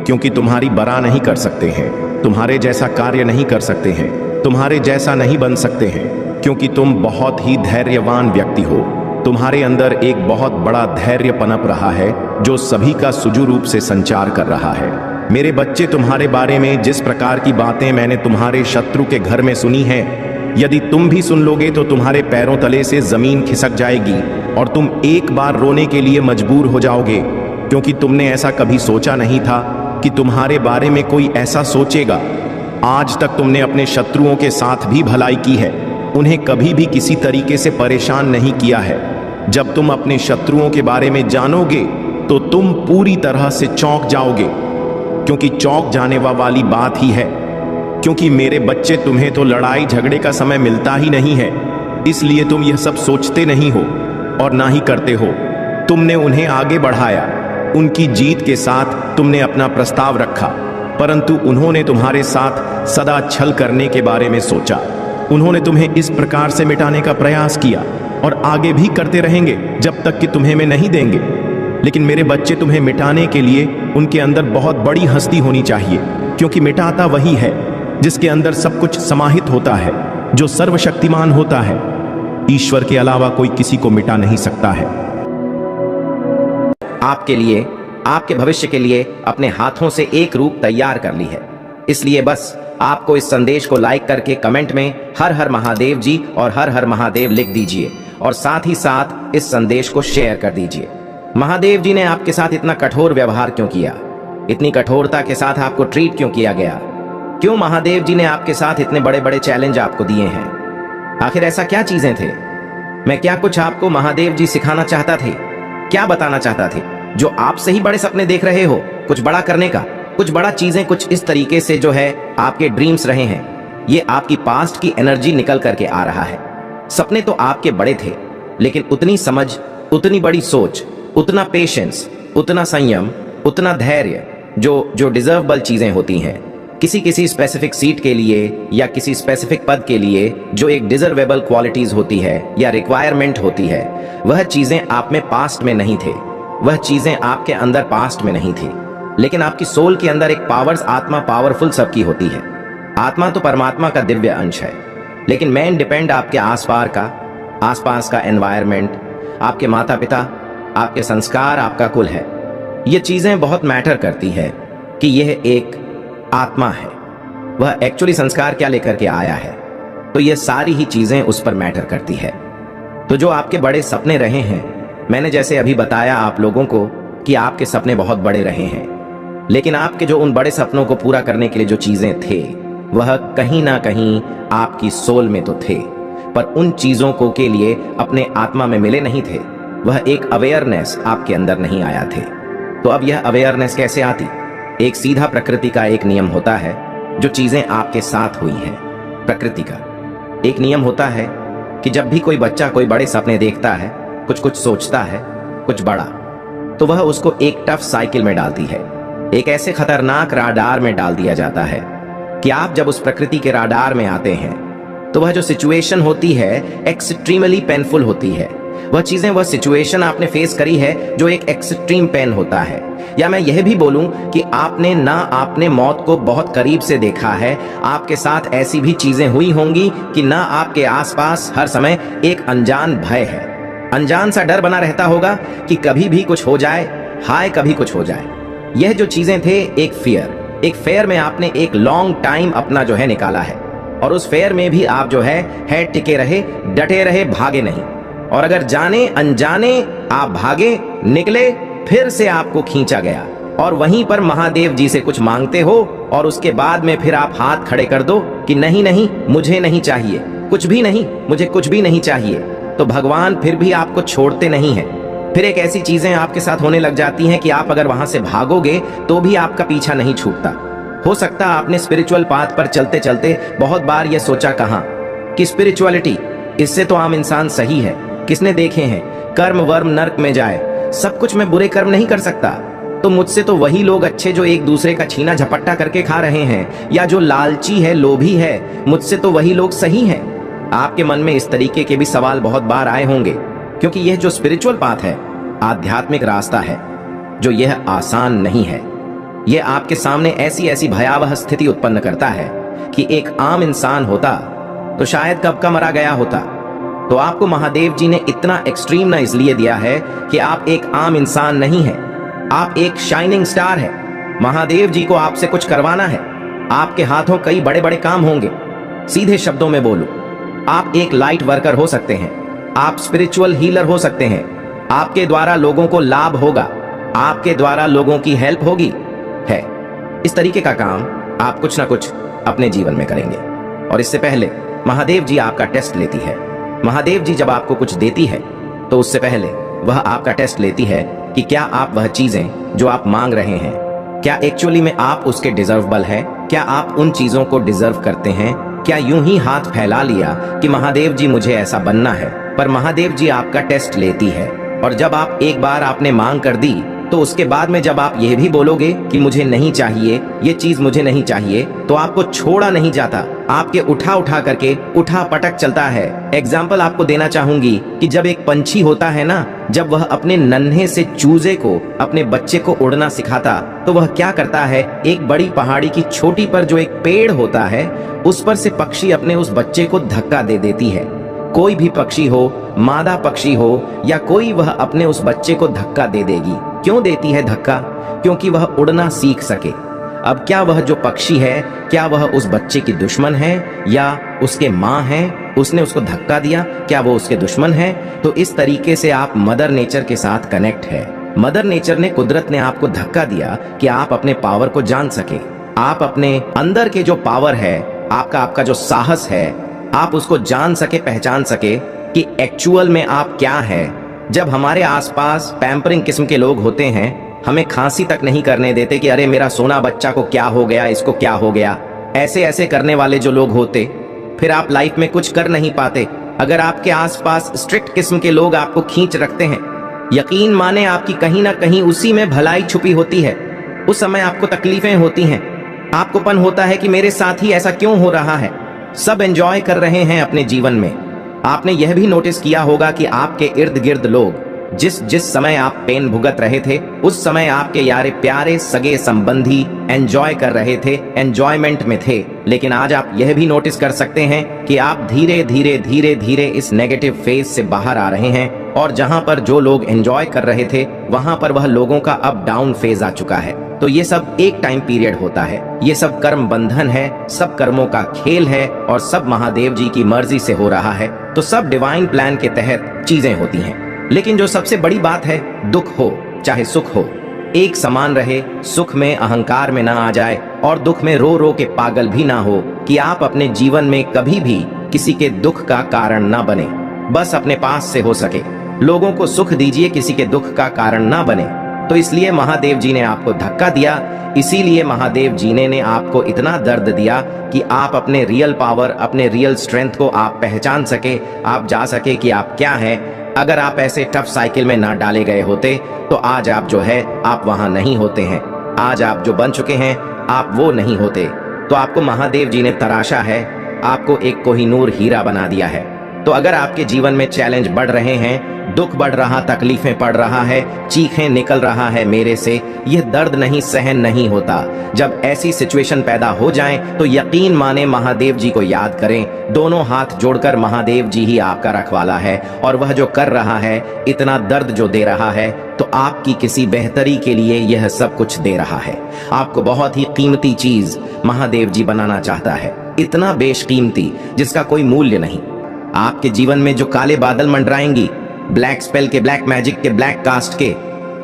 क्योंकि तुम्हारी बरा नहीं कर सकते हैं, तुम्हारे जैसा कार्य नहीं कर सकते हैं, तुम्हारे जैसा नहीं बन सकते हैं, क्योंकि तुम बहुत ही धैर्यवान व्यक्ति हो। तुम्हारे अंदर एक बहुत बड़ा धैर्य पनप रहा है जो सभी का सुचारू रूप से संचार कर रहा है। मेरे बच्चे, तुम्हारे बारे में जिस प्रकार की बातें मैंने तुम्हारे शत्रु के घर में सुनी हैं, यदि तुम भी सुन लोगे तो तुम्हारे पैरों तले से जमीन खिसक जाएगी और तुम एक बार रोने के लिए मजबूर हो जाओगे, क्योंकि तुमने ऐसा कभी सोचा नहीं था कि तुम्हारे बारे में कोई ऐसा सोचेगा। आज तक तुमने अपने शत्रुओं के साथ भी भलाई की है, उन्हें कभी भी किसी तरीके से परेशान नहीं किया है। जब तुम अपने शत्रुओं के बारे में जानोगे तो तुम पूरी तरह से चौंक जाओगे, क्योंकि चौंक जाने वाली बात ही है, क्योंकि मेरे बच्चे, तुम्हें तो लड़ाई झगड़े का समय मिलता ही नहीं है, इसलिए तुम यह सब सोचते नहीं हो और ना ही करते हो। तुमने उन्हें आगे बढ़ाया, उनकी जीत के साथ तुमने अपना प्रस्ताव रखा, परंतु उन्होंने तुम्हारे साथ सदा छल करने के बारे में सोचा। उन्होंने तुम्हें इस प्रकार से मिटाने का प्रयास किया और आगे भी करते रहेंगे जब तक कि तुम्हें मैं नहीं देंगे। लेकिन मेरे बच्चे, तुम्हें मिटाने के लिए उनके अंदर बहुत बड़ी हस्ती होनी चाहिए, क्योंकि मिटाता वही है जिसके अंदर सब कुछ समाहित होता है, जो सर्वशक्तिमान होता है। ईश्वर के अलावा कोई किसी को मिटा नहीं सकता है। आपके लिए, आपके भविष्य के लिए अपने हाथों से एक रूप तैयार कर ली है। इसलिए बस आपको इस संदेश को लाइक करके कमेंट में हर हर महादेव जी और हर हर महादेव लिख दीजिए और साथ ही साथ इस संदेश को शेयर कर दीजिए। महादेव जी ने आपके साथ इतना कठोर व्यवहार क्यों किया? इतनी कठोरता के साथ आपको ट्रीट क्यों किया गया? क्यों महादेव जी ने आपके साथ इतने बड़े बड़े चैलेंज आपको दिए हैं? आखिर ऐसा क्या चीजें थे? मैं क्या कुछ आपको महादेव जी सिखाना चाहता थे? क्या बताना चाहता थे जो आपसे ही बड़े सपने देख रहे हो, कुछ बड़ा करने का, कुछ बड़ा चीजें कुछ इस तरीके से जो है आपके ड्रीम्स रहे हैं? ये आपकी पास्ट की एनर्जी निकल करके आ रहा है। सपने तो आपके बड़े थे, लेकिन उतनी समझ, उतनी बड़ी सोच, उतना पेशेंस, उतना संयम, उतना धैर्य जो डिजर्वेबल चीजें होती हैं किसी किसी स्पेसिफिक सीट के लिए या किसी स्पेसिफिक पद के लिए, जो एक डिजर्वेबल क्वालिटीज होती है या रिक्वायरमेंट होती है, वह चीजें आप में पास्ट में नहीं थे, वह चीजें आपके अंदर पास्ट में नहीं थी। लेकिन आपकी सोल के अंदर एक पावर्स, आत्मा पावरफुल सबकी होती है। आत्मा तो परमात्मा का दिव्य अंश है, लेकिन मैन डिपेंड आपके आसपास का एनवायरनमेंट, आपके माता पिता, आपके संस्कार, आपका कुल है। ये चीजें बहुत मैटर करती है कि यह एक आत्मा है, वह एक्चुअली संस्कार क्या लेकर के आया है। तो ये सारी ही चीजें उस पर मैटर करती है। तो जो आपके बड़े सपने रहे हैं, मैंने जैसे अभी बताया आप लोगों को कि आपके सपने बहुत बड़े रहे हैं, लेकिन आपके जो उन बड़े सपनों को पूरा करने के लिए जो चीजें थे, वह कहीं ना कहीं आपकी सोल में तो थे, पर उन चीजों को के लिए अपने आत्मा में मिले नहीं थे। वह एक अवेयरनेस आपके अंदर नहीं आया थे। तो अब यह अवेयरनेस कैसे आती? एक सीधा प्रकृति का एक नियम होता है, जो चीजें आपके साथ हुई हैं। प्रकृति का एक नियम होता है कि जब भी कोई बच्चा कोई बड़े सपने देखता है, कुछ सोचता है, कुछ बड़ा, तो वह उसको एक टफ साइकिल में डालती है, एक ऐसे खतरनाक राडार में डाल दिया जाता है कि आप जब उस प्रकृति के राडार में आते हैं तो वह जो सिचुएशन होती है एक्सट्रीमली पेनफुल होती है। वह चीजें, वह सिचुएशन आपने फेस करी है जो एक एक्सट्रीम पेन होता है। या मैं यह भी बोलूं कि आपने मौत को बहुत करीब से देखा है, आपके साथ ऐसी भी चीजें हुई होंगी कि ना आपके आसपास हर समय एक अनजान भय है, अनजान सा डर बना रहता होगा कि कभी भी कुछ हो जाए, हाय कभी कुछ हो जाए। यह जो चीजें थे एक फेयर में आपने एक लॉन्ग टाइम अपना जो है निकाला है, और उस फेयर में भी आप जो है टिके रहे, डटे रहे, भागे नहीं। और अगर जाने अनजाने आप भागे, निकले, फिर से आपको खींचा गया और वहीं पर महादेव जी से कुछ मांगते हो और उसके बाद में फिर आप हाथ खड़े कर दो कि नहीं नहीं, मुझे नहीं चाहिए, कुछ भी नहीं, मुझे कुछ भी नहीं चाहिए, तो भगवान फिर भी आपको छोड़ते नहीं है। फिर एक ऐसी चीजें आपके साथ होने लग जाती हैं कि आप अगर वहां से भागोगे तो भी आपका पीछा नहीं छूटता। हो सकता है आपने स्पिरिचुअल पाथ पर चलते चलते बहुत बार यह सोचा कहां कि स्पिरिचुअलिटी, इससे तो आम इंसान सही है, किसने देखे हैं कर्म वर्म नर्क में जाए, सब कुछ मैं बुरे कर्म नहीं कर सकता, तो मुझसे तो वही लोग अच्छे जो एक दूसरे का छीना झपट्टा करके खा रहे हैं, या जो लालची है, लोभी है, मुझसे तो वही लोग सही हैं। आपके मन में इस तरीके के भी सवाल बहुत बार आए होंगे, क्योंकि यह जो स्पिरिचुअल पाथ है, आध्यात्मिक रास्ता है, जो यह आसान नहीं है। यह आपके सामने ऐसी ऐसी भयावह स्थिति उत्पन्न करता है कि एक आम इंसान होता तो शायद कब का मरा गया होता। तो आपको महादेव जी ने इतना एक्सट्रीम ना इसलिए दिया है कि आप एक आम इंसान नहीं है, आप एक शाइनिंग स्टार है। महादेव जी को आपसे कुछ करवाना है, आपके हाथों कई बड़े बड़े काम होंगे। सीधे शब्दों में बोलूं, आप एक लाइट वर्कर हो सकते हैं, आप स्पिरिचुअल हीलर हो सकते हैं, आपके द्वारा लोगों को लाभ होगा, आपके द्वारा लोगों की हेल्प होगी है। इस तरीके का काम आप कुछ ना कुछ अपने जीवन में करेंगे। और इससे पहले महादेव जी आपका टेस्ट लेती है। महादेव जी जब आपको कुछ देती है तो उससे पहले वह आपका टेस्ट लेती है कि क्या आप वह चीजें जो आप मांग रहे हैं, क्या एक्चुअली में आप उसके डिजर्वेबल है, क्या आप उन चीजों को डिजर्व करते हैं। क्या यूं ही हाथ फैला लिया कि महादेव जी मुझे ऐसा बनना है, पर महादेव जी आपका टेस्ट लेती है। और जब आप एक बार आपने मांग कर दी तो उसके बाद में जब आप यह भी बोलोगे कि मुझे नहीं चाहिए, ये चीज मुझे नहीं चाहिए, तो आपको छोड़ा नहीं जाता, आपके उठा उठा करके उठा पटक चलता है। एग्जाम्पल आपको देना चाहूंगी कि जब एक पंछी होता है ना, जब वह अपने नन्हे से चूजे को, अपने बच्चे को उड़ना सिखाता, तो वह क्या करता है, एक बड़ी पहाड़ी की चोटी पर जो एक पेड़ होता है उस पर से पक्षी अपने उस बच्चे को धक्का दे देती है। कोई भी पक्षी हो, मादा पक्षी हो या कोई, वह अपने उस बच्चे को धक्का दे देगी। क्यों देती है धक्का? क्योंकि वह उड़ना सीख सके। अब क्या वह जो पक्षी है, क्या वह उस बच्चे की दुश्मन है या उसके माँ है? उसने उसको धक्का दिया, क्या वो उसके दुश्मन है? तो इस तरीके से आप मदर नेचर के साथ कनेक्ट है। मदर नेचर ने, कुदरत ने आपको धक्का दिया कि आप अपने पावर को जान सके, आप अपने अंदर के जो पावर है, आपका जो साहस है, आप उसको जान सके, पहचान सके कि एक्चुअल में आप क्या है। जब हमारे आसपास पैम्परिंग किस्म के लोग होते हैं, हमें खांसी तक नहीं करने देते कि अरे मेरा सोना बच्चा को क्या हो गया, इसको क्या हो गया, ऐसे ऐसे करने वाले जो लोग होते, फिर आप लाइफ में कुछ कर नहीं पाते। अगर आपके आसपास स्ट्रिक्ट किस्म के लोग आपको खींच रखते हैं, यकीन माने आपकी कहीं ना कहीं उसी में भलाई छुपी होती है। उस समय आपको तकलीफें होती हैं, आपकोपन होता है कि मेरे साथ ही ऐसा क्यों हो रहा है। सब एंजॉय कर रहे हैं अपने जीवन में। आपने यह भी नोटिस किया होगा कि आपके इर्द गिर्द लोग, जिस समय आप पेन भुगत रहे थे, उस समय आपके यारे प्यारे सगे संबंधी एंजॉय कर रहे थे, एंजॉयमेंट में थे। लेकिन आज आप यह भी नोटिस कर सकते हैं कि आप धीरे धीरे धीरे धीरे इस नेगेटिव फेज से बाहर आ रहे हैं, और जहां पर जो लोग एंजॉय कर रहे थे वहां पर वह लोगों का अप डाउन फेज आ चुका है। तो ये सब एक टाइम पीरियड होता है, ये सब कर्म बंधन है, सब कर्मों का खेल है, और सब महादेव जी की मर्जी से हो रहा है। तो सब डिवाइन प्लान के तहत चीजें होती हैं। लेकिन जो सबसे बड़ी बात है, दुख हो चाहे सुख हो, एक समान रहे। सुख में अहंकार में ना आ जाए और दुख में रो रो के पागल भी ना हो कि आप अपने जीवन में कभी भी किसी के दुख का कारण ना बने। बस अपने पास से हो सके लोगों को सुख दीजिए, किसी के दुख का कारण ना बने। तो इसलिए महादेव जी ने आपको धक्का दिया, इसीलिए महादेव जी ने आपको इतना दर्द दिया कि आप अपने रियल पावर, अपने रियल स्ट्रेंथ को आप पहचान सके, आप जा सके कि आप क्या है। अगर आप ऐसे टफ साइकिल में ना डाले गए होते तो आज आप जो है आप वहां नहीं होते हैं। आज आप जो बन चुके हैं आप वो नहीं होते। तो आपको महादेव जी ने तराशा है, आपको एक कोहिनूर हीरा बना दिया है। तो अगर आपके जीवन में चैलेंज बढ़ रहे हैं, दुख बढ़ रहा, तकलीफें पड़ रहा है, चीखें निकल रहा है मेरे से, यह दर्द नहीं सहन नहीं होता। जब ऐसी सिचुएशन पैदा हो जाए तो यकीन माने महादेव जी को याद करें, दोनों हाथ जोड़कर महादेव जी ही आपका रखवाला है, और वह जो कर रहा है, इतना दर्द जो दे रहा है, तो आपकी किसी बेहतरी के लिए यह सब कुछ दे रहा है। आपको बहुत ही कीमती चीज महादेव जी बनाना चाहता है, इतना बेशकीमती जिसका कोई मूल्य नहीं। आपके जीवन में जो काले बादल मंडराएंगी, ब्लैक स्पेल के, ब्लैक मैजिक के, ब्लैक कास्ट के,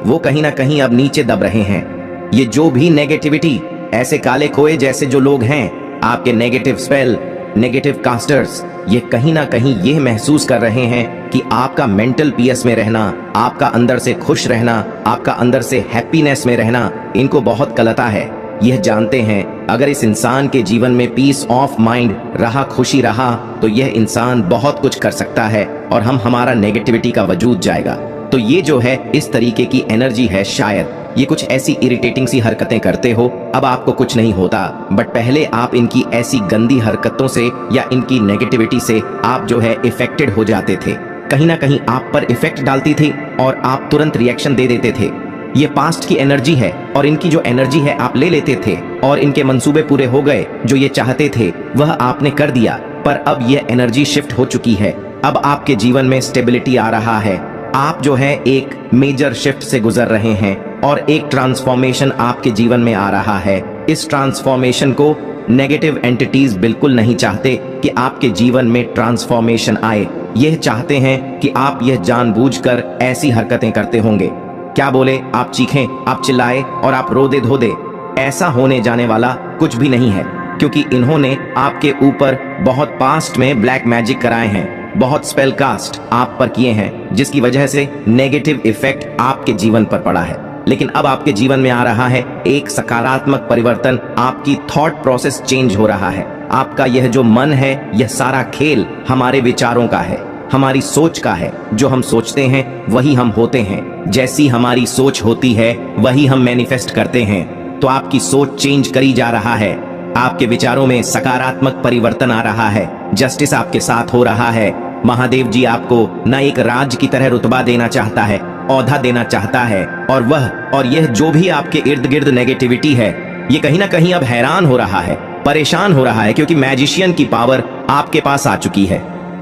वो कहीं ना कहीं अब नीचे दब रहे हैं। ये जो भी नेगेटिविटी, ऐसे काले खोए जैसे जो लोग हैं, आपके नेगेटिव स्पेल, नेगेटिव कास्टर्स, ये कहीं ना कहीं ये महसूस कर रहे हैं कि आपका मेंटल पीस में रहना, आपका अंदर से खुश रहना, आपका अंदर से हैप्पीनेस में रहना, इनको बहुत कलता है। यह जानते हैं अगर इस इंसान के जीवन में पीस ऑफ माइंड रहा, खुशी रहा, तो यह इंसान बहुत कुछ कर सकता है और हमारा नेगेटिविटी का वजूद जाएगा। तो ये जो है इस तरीके की एनर्जी है, शायद ये कुछ ऐसी इरिटेटिंग सी हरकतें करते हो, अब आपको कुछ नहीं होता, बट पहले आप इनकी ऐसी गंदी हरकतों से या इनकी नेगेटिविटी से आप जो है इफेक्टेड हो जाते थे, कहीं ना कहीं आप पर इफेक्ट डालती थी और आप तुरंत रिएक्शन दे देते थे। ये पास्ट की एनर्जी है और इनकी जो एनर्जी है आप ले लेते थे और इनके मंसूबे पूरे हो गए, जो ये चाहते थे वह आपने कर दिया, पर अब यह एनर्जी शिफ्ट हो चुकी है। अब आपके जीवन में स्टेबिलिटी आ रहा है, आप जो है एक मेजर शिफ्ट से गुजर रहे हैं और एक ट्रांसफॉर्मेशन आपके जीवन में आ रहा है। इस ट्रांसफॉर्मेशन को नेगेटिव एंटिटीज बिल्कुल नहीं चाहते कि आपके जीवन में ट्रांसफॉर्मेशन आए। यह चाहते हैं कि आप यह जानबूझकर ऐसी हरकतें करते होंगे। क्या बोले, आप चीखें, आप चिल्लाए और आप रो दे धो दे, ऐसा होने जाने वाला कुछ भी नहीं है, क्योंकि इन्होंने आपके ऊपर बहुत पास्ट में ब्लैक मैजिक कराए हैं, बहुत स्पेल कास्ट आप पर किए हैं, जिसकी वजह से नेगेटिव इफेक्ट आपके जीवन पर पड़ा है। लेकिन अब आपके जीवन में आ रहा है एक सकारात्मक परिवर्तन, आपकी थॉट प्रोसेस चेंज हो रहा है। आपका यह जो मन है, यह सारा खेल हमारे विचारों का है, हमारी सोच का है। जो हम सोचते हैं वही हम होते हैं, जैसी हमारी सोच होती है वही हम मैनिफेस्ट करते हैं। तो आपकी सोच चेंज करी जा रहा है, आपके विचारों में सकारात्मक परिवर्तन आ रहा है, जस्टिस आपके साथ हो रहा है। महादेव जी आपको न एक राज की तरह रुतबा देना चाहता है, औधा देना चाहता है, और यह जो भी आपके इर्द गिर्द नेगेटिविटी है, ये कहीं ना कहीं अब हैरान हो रहा है, परेशान हो रहा है, क्योंकि मैजिशियन की पावर आपके पास आ चुकी है।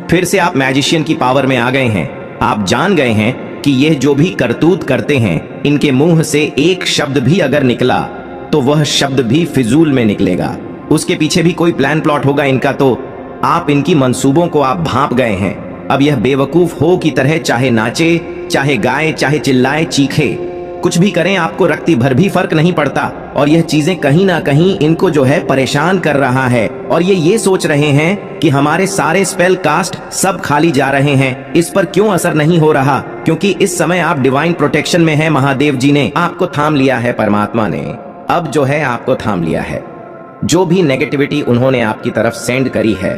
फिर से आप मैजिशियन की पावर में आ गए हैं। आप जान गए हैं कि यह जो भी करतूत करते हैं, इनके मुंह से एक शब्द भी अगर निकला तो वह शब्द भी फिजूल में निकलेगा, उसके पीछे भी कोई प्लान प्लॉट होगा इनका। तो आप इनकी मंसूबों को आप भांप गए हैं। अब यह बेवकूफ हो की तरह चाहे नाचे, चाहे गाए, चाहे चिल्लाए, चीखे, कुछ भी करें, आपको रत्ती भर भी फर्क नहीं पड़ता। और यह चीजें कहीं ना कहीं इनको जो है परेशान कर रहा है, और ये सोच रहे हैं कि हमारे सारे स्पेल कास्ट सब खाली जा रहे हैं, इस पर क्यों असर नहीं हो रहा, क्योंकि इस समय आप डिवाइन प्रोटेक्शन में हैं। महादेव जी ने आपको थाम लिया है, परमात्मा ने अब जो है आपको थाम लिया है। जो भी नेगेटिविटी उन्होंने आपकी तरफ सेंड करी है,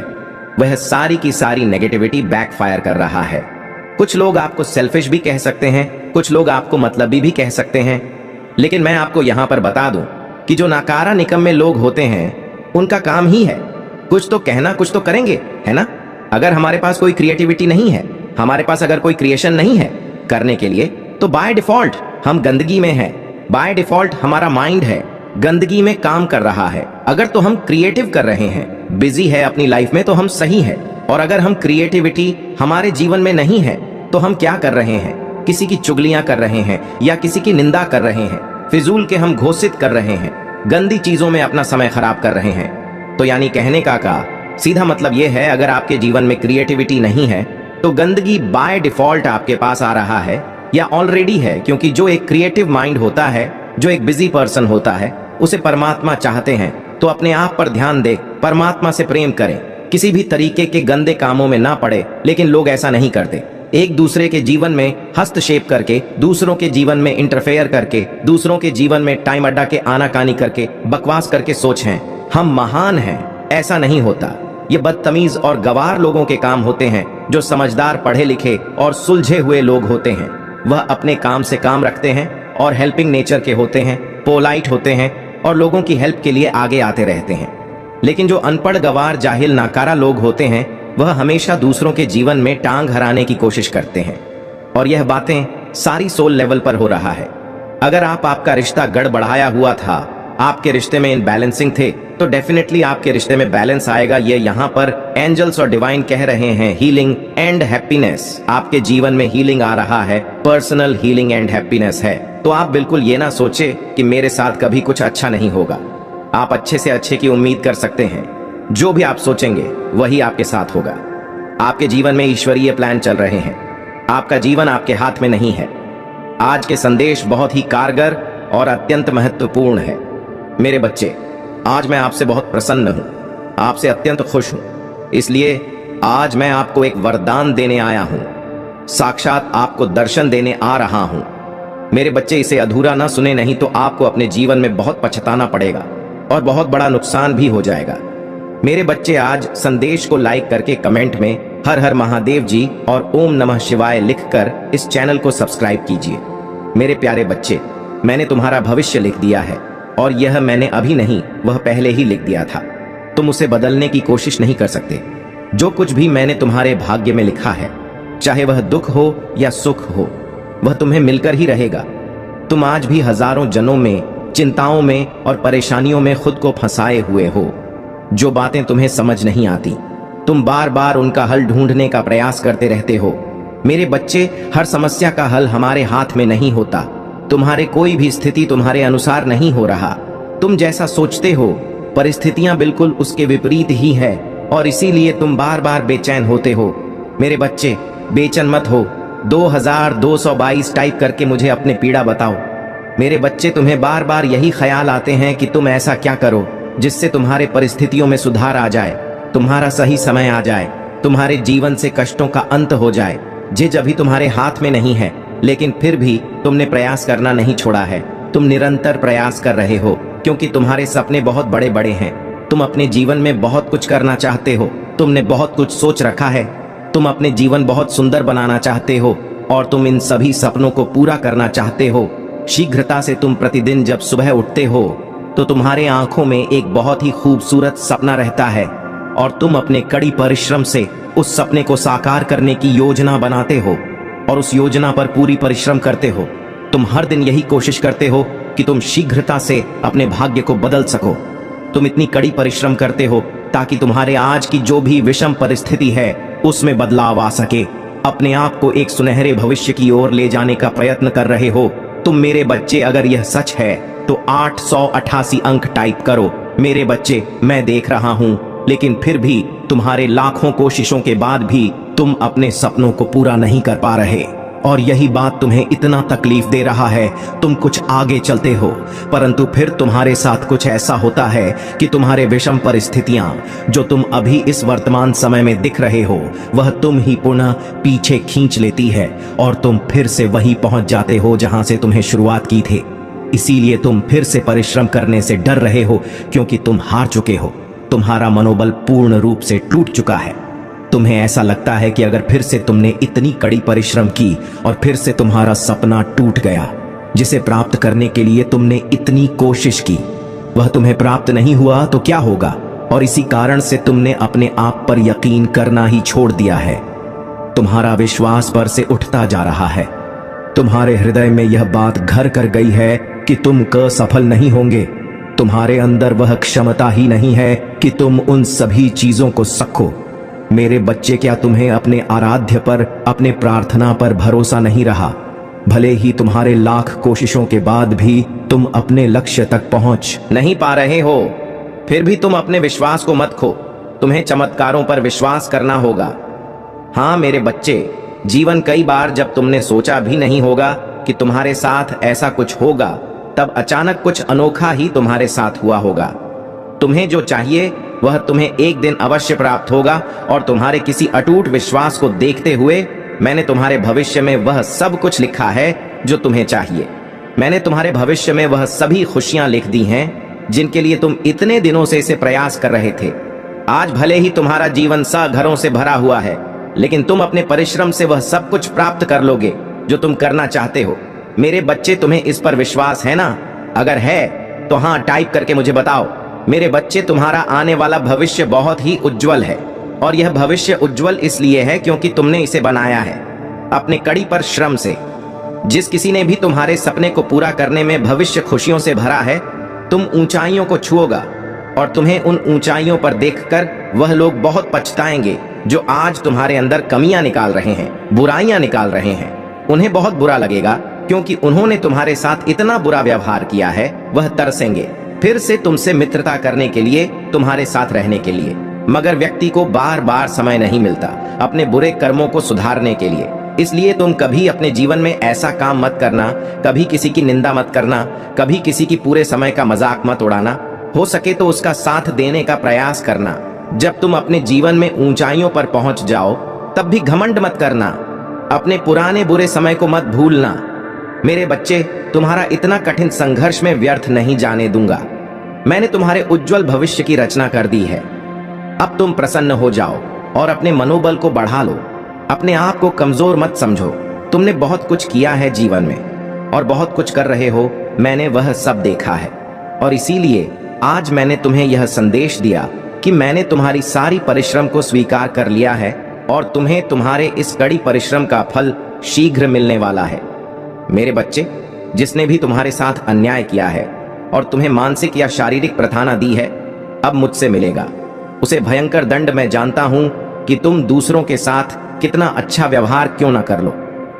वह सारी की सारी नेगेटिविटी बैकफायर कर रहा है। कुछ लोग आपको सेल्फिश भी कह सकते हैं, कुछ लोग आपको मतलबी भी कह सकते हैं, लेकिन मैं आपको यहां पर बता दूं कि जो नाकारा निकम्मे लोग होते हैं, उनका काम ही है कुछ तो कहना, कुछ तो करेंगे, है ना। अगर हमारे पास कोई क्रिएटिविटी नहीं है, हमारे पास अगर कोई क्रिएशन नहीं है करने के लिए, तो बाय डिफॉल्ट हम गंदगी में हैं। बाय डिफॉल्ट हमारा माइंड है गंदगी में काम कर रहा है। अगर तो हम क्रिएटिव कर रहे हैं, बिजी है अपनी लाइफ में, तो हम सही है। और अगर हम क्रिएटिविटी हमारे जीवन में नहीं है, तो हम क्या कर रहे हैं, किसी की चुगलियां कर रहे हैं या किसी की निंदा कर रहे हैं, फिजूल के हम घोषित कर रहे हैं, गंदी चीजों में अपना समय खराब कर रहे हैं। तो यानी कहने का सीधा मतलब यह है, अगर आपके जीवन में क्रिएटिविटी नहीं है, तो गंदगी बाय डिफॉल्ट आपके पास आ रहा है या ऑलरेडी है। क्योंकि जो एक क्रिएटिव माइंड होता है, जो एक बिजी पर्सन होता है, उसे परमात्मा चाहते हैं, तो अपने आप पर ध्यान दे, परमात्मा से प्रेम करें, किसी भी तरीके के गंदे कामों में ना पड़े। लेकिन लोग ऐसा नहीं करते, एक दूसरे के जीवन में हस्तक्षेप करके, दूसरों के जीवन में इंटरफेयर करके, दूसरों के जीवन में टाइम अड्डा के आनाकानी करके, बकवास करके सोच हैं हम महान हैं। ऐसा नहीं होता। ये बदतमीज और गवार लोगों के काम होते हैं। जो समझदार, पढ़े लिखे और सुलझे हुए लोग होते हैं, वह अपने काम से काम रखते हैं और हेल्पिंग नेचर के होते हैं, पोलाइट होते हैं और लोगों की हेल्प के लिए आगे आते रहते हैं। लेकिन जो अनपढ़, गवार, जाहिल, नाकारा लोग होते हैं, वह हमेशा दूसरों के जीवन में टांग हराने की कोशिश करते हैं। और यह बातें सारी सोल लेवल पर हो रहा है। अगर आपका रिश्ता गड़बड़ाया हुआ था, आपके रिश्ते में इनबैलेंसिंग थे, तो डेफिनेटली आपके रिश्ते में बैलेंस आएगा। ये यहाँ पर एंजल्स और डिवाइन कह रहे हैं, हीलिंग एंड हैप्पीनेस। आपके जीवन में हीलिंग आ रहा है, पर्सनल हीलिंग एंड हैप्पीनेस है। तो आप बिल्कुल ये ना सोचे कि मेरे साथ कभी कुछ अच्छा नहीं होगा। आप अच्छे से अच्छे की उम्मीद कर सकते हैं। जो भी आप सोचेंगे वही आपके साथ होगा। आपके जीवन में ईश्वरीय प्लान चल रहे हैं। आपका जीवन आपके हाथ में नहीं है। आज के संदेश बहुत ही कारगर और अत्यंत महत्वपूर्ण है। मेरे बच्चे, आज मैं आपसे बहुत प्रसन्न हूं, आपसे अत्यंत खुश हूं। इसलिए आज मैं आपको एक वरदान देने आया हूं, साक्षात आपको दर्शन देने आ रहा हूं। मेरे बच्चे, इसे अधूरा ना सुने, नहीं तो आपको अपने जीवन में बहुत पछताना पड़ेगा और बहुत बड़ा नुकसान भी हो जाएगा। मेरे बच्चे, आज संदेश को लाइक करके कमेंट में हर हर महादेव जी और ओम नमः शिवाय लिखकर इस चैनल को सब्सक्राइब कीजिए। मेरे प्यारे बच्चे, मैंने तुम्हारा भविष्य लिख दिया है, और यह मैंने अभी नहीं, वह पहले ही लिख दिया था। तुम उसे बदलने की कोशिश नहीं कर सकते। जो कुछ भी मैंने तुम्हारे भाग्य में लिखा है, चाहे वह दुख हो या सुख हो, वह तुम्हें मिलकर ही रहेगा। तुम आज भी हजारों जनों में, चिंताओं में और परेशानियों में खुद को फंसाए हुए हो। जो बातें तुम्हें समझ नहीं आती, तुम बार बार उनका हल ढूंढने का प्रयास करते रहते हो। मेरे बच्चे, हर समस्या का हल हमारे हाथ में नहीं होता। तुम्हारे कोई भी स्थिति तुम्हारे अनुसार नहीं हो रहा। तुम जैसा सोचते हो, परिस्थितियां बिल्कुल उसके विपरीत ही है, और इसीलिए तुम बार बार बेचैन होते हो। मेरे बच्चे, बेचैन मत हो। 2222 टाइप करके मुझे अपने पीड़ा बताओ। मेरे बच्चे, तुम्हें बार बार यही ख्याल आते हैं कि तुम ऐसा क्या करो जिससे तुम्हारे परिस्थितियों में सुधार आ जाए, तुम्हारा सही समय आ जाए, तुम्हारे जीवन से कष्टों का अंत हो जाए। जिज अभी तुम्हारे हाथ में नहीं है, लेकिन फिर भी तुमने प्रयास करना नहीं छोड़ा है। तुम निरंतर प्रयास कर रहे हो, क्योंकि तुम्हारे सपने बहुत बड़े बड़े हैं। तुम अपने जीवन में बहुत कुछ करना चाहते हो। तुमने बहुत कुछ सोच रखा है। तुम अपने जीवन बहुत सुंदर बनाना चाहते हो, और तुम इन सभी सपनों को पूरा करना चाहते हो। शीघ्रता से तुम प्रतिदिन जब सुबह उठते हो, तो तुम्हारे आंखों में एक बहुत ही खूबसूरत सपना रहता है, और तुम अपने कड़ी परिश्रम से उस सपने को साकार करने की योजना बनाते हो, और उस योजना पर पूरी परिश्रम करते हो। तुम हर दिन यही कोशिश करते हो कि तुम शीघ्रता से अपने भाग्य को बदल सको। तुम इतनी कड़ी परिश्रम करते हो ताकि तुम्हारे आज की जो भी विषम परिस्थिति है, उसमें बदलाव आ सके। अपने आप को एक सुनहरे भविष्य की ओर ले जाने का प्रयत्न कर रहे हो तुम। मेरे बच्चे, अगर यह सच है तो 888 अंक टाइप करो। मेरे बच्चे, मैं देख रहा हूं, लेकिन फिर भी तुम्हारे लाखों कोशिशों के बाद भी तुम अपने सपनों को पूरा नहीं कर पा रहे, और यही बात तुम्हें इतना तकलीफ दे रहा है। तुम कुछ आगे चलते हो, परंतु फिर तुम्हारे साथ कुछ ऐसा होता है कि तुम्हारे विषम परिस्थितियां, जो तुम अभी इस वर्तमान समय में दिख रहे हो, वह तुम ही पुनः पीछे खींच लेती है, और तुम फिर से वहीं पहुंच जाते हो जहां से तुम्हें शुरुआत की थी। इसीलिए तुम फिर से परिश्रम करने से डर रहे हो, क्योंकि तुम हार चुके हो। तुम्हारा मनोबल पूर्ण रूप से टूट चुका है। तुम्हें ऐसा लगता है कि अगर फिर से तुमने इतनी कड़ी परिश्रम की और फिर से तुम्हारा सपना टूट गया, जिसे प्राप्त करने के लिए तुमने इतनी कोशिश की, वह तुम्हें प्राप्त नहीं हुआ तो क्या होगा? और इसी कारण से तुमने अपने आप पर यकीन करना ही छोड़ दिया है। तुम्हारा विश्वास पर से उठता जा रहा है। तुम्हारे हृदय में यह बात घर कर गई है कि तुम असफल नहीं होंगे। तुम्हारे अंदर वह क्षमता ही नहीं है कि तुम उन सभी चीजों को सखो। मेरे बच्चे, क्या तुम्हें अपने आराध्य पर, अपने प्रार्थना पर भरोसा नहीं रहा? भले ही तुम्हारे लाख कोशिशों के बाद भी तुम अपने लक्ष्य तक पहुंच नहीं पा रहे हो, फिर भी तुम अपने विश्वास को मत खो। तुम्हें चमत्कारों पर विश्वास करना होगा। हाँ मेरे बच्चे, जीवन कई बार जब तुमने सोचा भी नहीं होगा कि तुम्हारे साथ ऐसा कुछ होगा, तब अचानक कुछ अनोखा ही तुम्हारे साथ हुआ होगा। तुम्हें जो चाहिए वह तुम्हें एक दिन अवश्य प्राप्त होगा, और तुम्हारे किसी अटूट विश्वास को देखते हुए मैंने तुम्हारे भविष्य में वह सब कुछ लिखा है जो तुम्हें चाहिए। मैंने तुम्हारे भविष्य में वह सभी खुशियां लिख दी हैं जिनके लिए तुम इतने दिनों से इसे प्रयास कर रहे थे। आज भले ही तुम्हारा जीवन घरों से भरा हुआ है, लेकिन तुम अपने परिश्रम से वह सब कुछ प्राप्त कर लोगे जो तुम करना चाहते हो। मेरे बच्चे, तुम्हें इस पर विश्वास है ना? अगर है तो हाँ टाइप करके मुझे बताओ। मेरे बच्चे, तुम्हारा आने वाला भविष्य बहुत ही उज्जवल है, और यह भविष्य उज्जवल इसलिए है क्योंकि तुमने इसे बनाया है अपने कड़ी परिश्रम से। जिस किसी ने भी तुम्हारे सपने को पूरा करने में भविष्य खुशियों से भरा है, तुम ऊंचाइयों को छुओगा, और तुम्हें उन ऊंचाइयों पर देखकर वह लोग बहुत पछताएंगे जो आज तुम्हारे अंदर कमियां निकाल रहे हैं, बुराइयां निकाल रहे हैं। उन्हें बहुत बुरा लगेगा, क्योंकि उन्होंने तुम्हारे साथ इतना बुरा व्यवहार किया है। वह तरसेंगे फिर से तुमसे मित्रता करने के लिए, तुम्हारे साथ रहने के लिए। मगर व्यक्ति को बार बार समय नहीं मिलता अपने बुरे कर्मों को सुधारने के लिए। इसलिए तुम कभी अपने जीवन में ऐसा काम मत करना, कभी किसी की निंदा मत करना, कभी किसी की पूरे समय का मजाक मत उड़ाना। हो सके तो उसका साथ देने का प्रयास करना। जब तुम अपने जीवन में ऊंचाइयों पर पहुंच जाओ, तब भी घमंड मत करना। अपने पुराने बुरे समय को मत भूलना। मेरे बच्चे, तुम्हारा इतना कठिन संघर्ष में व्यर्थ नहीं जाने दूंगा। मैंने तुम्हारे उज्जवल भविष्य की रचना कर दी है। अब तुम प्रसन्न हो जाओ और अपने मनोबल को बढ़ा लो। अपने आप को कमजोर मत समझो। तुमने बहुत कुछ किया है जीवन में और बहुत कुछ कर रहे हो, मैंने वह सब देखा है, और इसीलिए आज मैंने तुम्हें यह संदेश दिया कि मैंने तुम्हारी सारी परिश्रम को स्वीकार कर लिया है और तुम्हें तुम्हारे इस कड़ी परिश्रम का फल शीघ्र मिलने वाला है। मेरे बच्चे, जिसने भी तुम्हारे साथ अन्याय किया है और तुम्हें मानसिक या शारीरिक प्रताड़ना दी है, अब मुझसे मिलेगा। उसे भयंकर दंड मैं जानता हूं कि तुम दूसरों के साथ कितना अच्छा व्यवहार क्यों ना कर लो,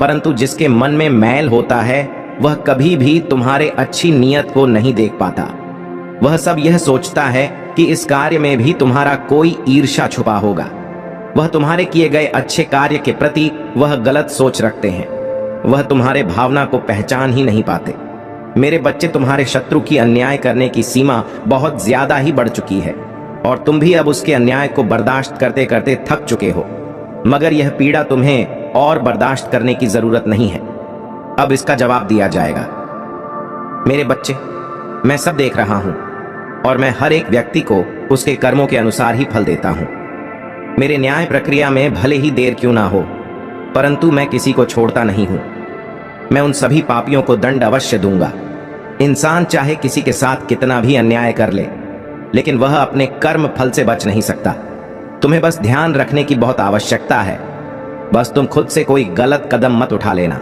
परंतु जिसके मन में मैल होता है वह कभी भी तुम्हारे अच्छी नीयत को नहीं देख पाता। वह सब यह सोचता है कि इस कार्य में भी तुम्हारा कोई ईर्ष्या छुपा होगा। वह तुम्हारे किए गए अच्छे कार्य के प्रति वह गलत सोच रखते हैं। वह तुम्हारे भावना को पहचान ही नहीं पाते। मेरे बच्चे, तुम्हारे शत्रु की अन्याय करने की सीमा बहुत ज्यादा ही बढ़ चुकी है और तुम भी अब उसके अन्याय को बर्दाश्त करते करते थक चुके हो। मगर यह पीड़ा तुम्हें और बर्दाश्त करने की जरूरत नहीं है। अब इसका जवाब दिया जाएगा। मेरे बच्चे, मैं सब देख रहा हूं और मैं हर एक व्यक्ति को उसके कर्मों के अनुसार ही फल देता हूं। मेरे न्याय प्रक्रिया में भले ही देर क्यों ना हो, परंतु मैं किसी को छोड़ता नहीं हूं। मैं उन सभी पापियों को दंड अवश्य दूंगा। इंसान चाहे किसी के साथ कितना भी अन्याय कर ले, लेकिन वह अपने कर्म फल से बच नहीं सकता। तुम्हें बस ध्यान रखने की बहुत आवश्यकता है। बस तुम खुद से कोई गलत कदम मत उठा लेना।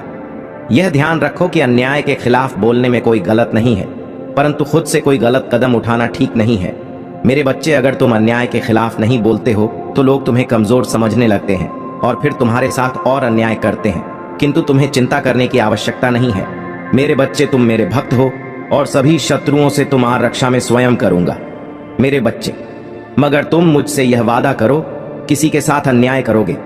यह ध्यान रखो कि अन्याय के खिलाफ बोलने में कोई गलत नहीं है, परंतु खुद से कोई गलत कदम उठाना ठीक नहीं है। मेरे बच्चे, अगर तुम अन्याय के खिलाफ नहीं बोलते हो तो लोग तुम्हें कमजोर समझने लगते हैं और फिर तुम्हारे साथ और अन्याय करते हैं, किंतु तुम्हें चिंता करने की आवश्यकता नहीं है। मेरे बच्चे, तुम मेरे भक्त हो और सभी शत्रुओं से तुम्हारी रक्षा में स्वयं करूंगा। मेरे बच्चे, मगर तुम मुझसे यह वादा करो, किसी के साथ अन्याय करोगे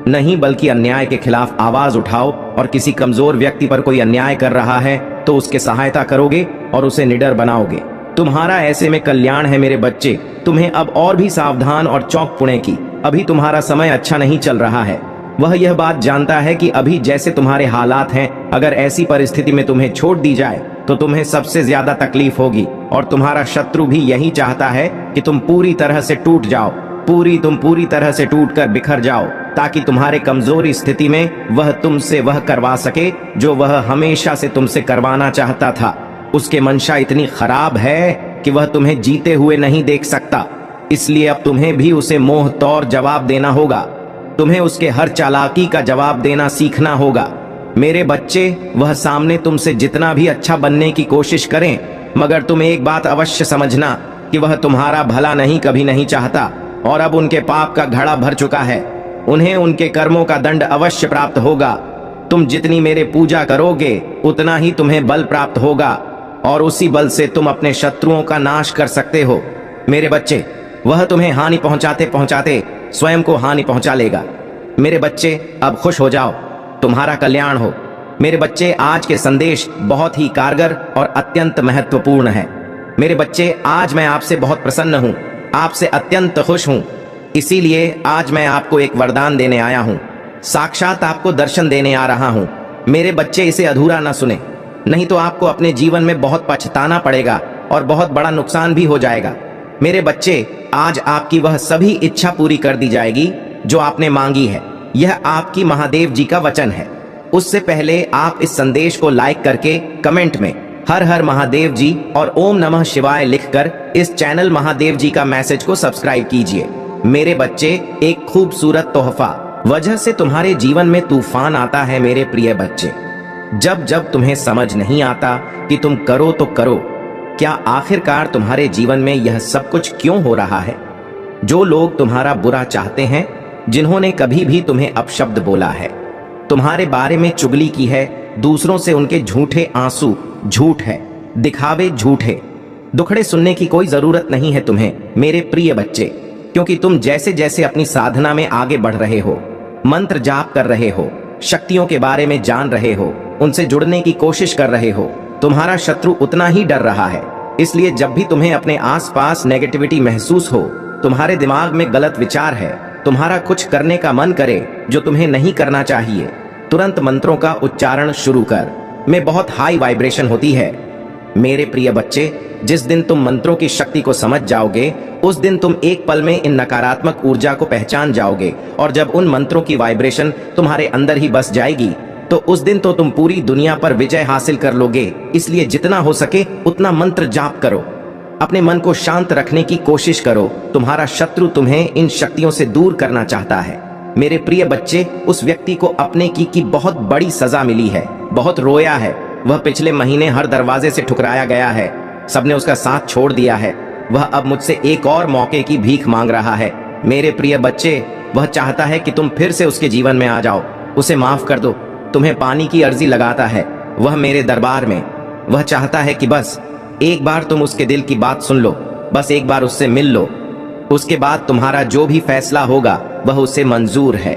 नहीं, बल्कि अन्याय के खिलाफ आवाज उठाओ और किसी कमजोर व्यक्ति पर कोई अन्याय कर रहा है तो उसके सहायता करोगे और उसे निडर बनाओगे। तुम्हारा ऐसे में कल्याण है। मेरे बच्चे, तुम्हें अब और भी सावधान और चौक पुणे की। अभी तुम्हारा समय अच्छा नहीं चल रहा है। वह यह बात जानता है कि अभी जैसे तुम्हारे हालात हैं, अगर ऐसी परिस्थिति में तुम्हें छोड़ दी जाए तो तुम्हें सबसे ज्यादा तकलीफ होगी, और तुम्हारा शत्रु भी यही चाहता है कि तुम पूरी तरह से टूट जाओ, तुम पूरी तरह से टूटकर बिखर जाओ, ताकि तुम्हारे कमजोरी स्थिति में वह तुमसे वह करवा सके जो वह हमेशा से तुमसे करवाना चाहता था। उसके मंशा इतनी खराब है कि वह तुम्हें जीते हुए नहीं देख सकता। इसलिए अब तुम्हें भी उसे मोह तौर जवाब देना होगा। तुम्हें उसके हर चालाकी का जवाब देना सीखना होगा। मेरे बच्चे, वह सामने तुमसे जितना भी अच्छा बनने की कोशिश करें, मगर तुम एक बात अवश्य समझना कि वह तुम्हारा भला नहीं, कभी नहीं चाहता, और अब उनके पाप का घड़ा भर चुका है। उन्हें उनके कर्मों का दंड अवश्य प्राप्त होगा। तुम जितनी मेरे पूजा करोगे उतना ही तुम्हें बल प्राप्त होगा, और उसी बल से तुम अपने शत्रुओं का नाश कर सकते हो। मेरे बच्चे, वह तुम्हें हानि पहुंचाते पहुंचाते स्वयं को हानि पहुंचा लेगा। मेरे बच्चे, अब खुश हो जाओ, तुम्हारा कल्याण हो। मेरे बच्चे, आज के संदेश बहुत ही कारगर और अत्यंत महत्वपूर्ण है। मेरे बच्चे, आज मैं आपसे बहुत प्रसन्न हूं, आपसे अत्यंत खुश हूं। इसीलिए आज मैं आपको एक वरदान देने आया हूं, साक्षात आपको दर्शन देने आ रहा हूं। मेरे बच्चे, इसे अधूरा ना सुने, नहीं तो आपको अपने जीवन में बहुत पछताना पड़ेगा और बहुत बड़ा नुकसान भी हो जाएगा। मेरे बच्चे, आज आपकी वह सभी इच्छा पूरी कर दी जाएगी जो आपने मांगी है। यह आपकी महादेव जी का वचन है। उससे पहले आप इस संदेश को लाइक करके कमेंट में हर हर महादेव जी और ओम नमः शिवाय लिखकर इस चैनल महादेव जी का मैसेज को सब्सक्राइब कीजिए। मेरे बच्चे, एक खूबसूरत तोहफा वजह से तुम्हारे जीवन में तूफान आता है। मेरे प्रिय बच्चे, जब जब तुम्हें समझ नहीं आता कि तुम करो तो करो, क्या आखिरकार तुम्हारे जीवन में यह सब कुछ क्यों हो रहा है? जो लोग तुम्हारा बुरा चाहते हैं, जिन्होंने कभी भी तुम्हें अपशब्द बोला है, तुम्हारे बारे में चुगली की है, दूसरों से उनके झूठे आंसू झूठ है, दिखावे झूठे, दुखड़े सुनने की कोई जरूरत नहीं है तुम्हें मेरे प्रिय बच्चे, क्योंकि तुम जैसे जैसे अपनी साधना में आगे बढ़ रहे हो, मंत्र जाप कर रहे हो, शक्तियों के बारे में जान रहे हो, उनसे जुड़ने की कोशिश कर रहे हो, तुम्हारा शत्रु उतना ही डर रहा है। इसलिए जब भी तुम्हें अपने आसपास नेगेटिविटी महसूस हो, तुम्हारे दिमाग में गलत विचार है, तुम्हारा कुछ करने का मन करे जो तुम्हें नहीं करना चाहिए, तुरंत मंत्रों का उच्चारण शुरू कर। में बहुत हाई वाइब्रेशन होती है। मेरे प्रिय बच्चे, जिस दिन तुम मंत्रों की शक्ति को समझ जाओगे, उस दिन तुम एक पल में इन नकारात्मक ऊर्जा को पहचान जाओगे, और जब उन मंत्रों की वाइब्रेशन तुम्हारे अंदर ही बस जाएगी, तो उस दिन तो तुम पूरी दुनिया पर विजय हासिल कर लोगे। इसलिए जितना हो सके उतना मंत्र जाप करो, अपने मन को शांत रखने की कोशिश करो। तुम्हारा शत्रु तुम्हें इन शक्तियों से दूर करना चाहता है। मेरे प्रिय बच्चे, उस व्यक्ति को अपने की बहुत बड़ी सजा मिली है, बहुत रोया है। वह पिछले महीने हर दरवाजे से ठुकराया गया है, सबने उसका साथ छोड़ दिया है। वह अब मुझसे एक और मौके की भीख मांग रहा है। मेरे प्रिय बच्चे, वह चाहता है कि तुम फिर से उसके जीवन में आ जाओ, उसे माफ कर दो। तुम्हें पानी की अर्जी लगाता है वह मेरे दरबार में। वह चाहता है कि बस एक बार तुम उसके दिल की बात सुन लो, बस एक बार उससे मिल लो। उसके बाद तुम्हारा जो भी फैसला होगा वह उसे मंजूर है।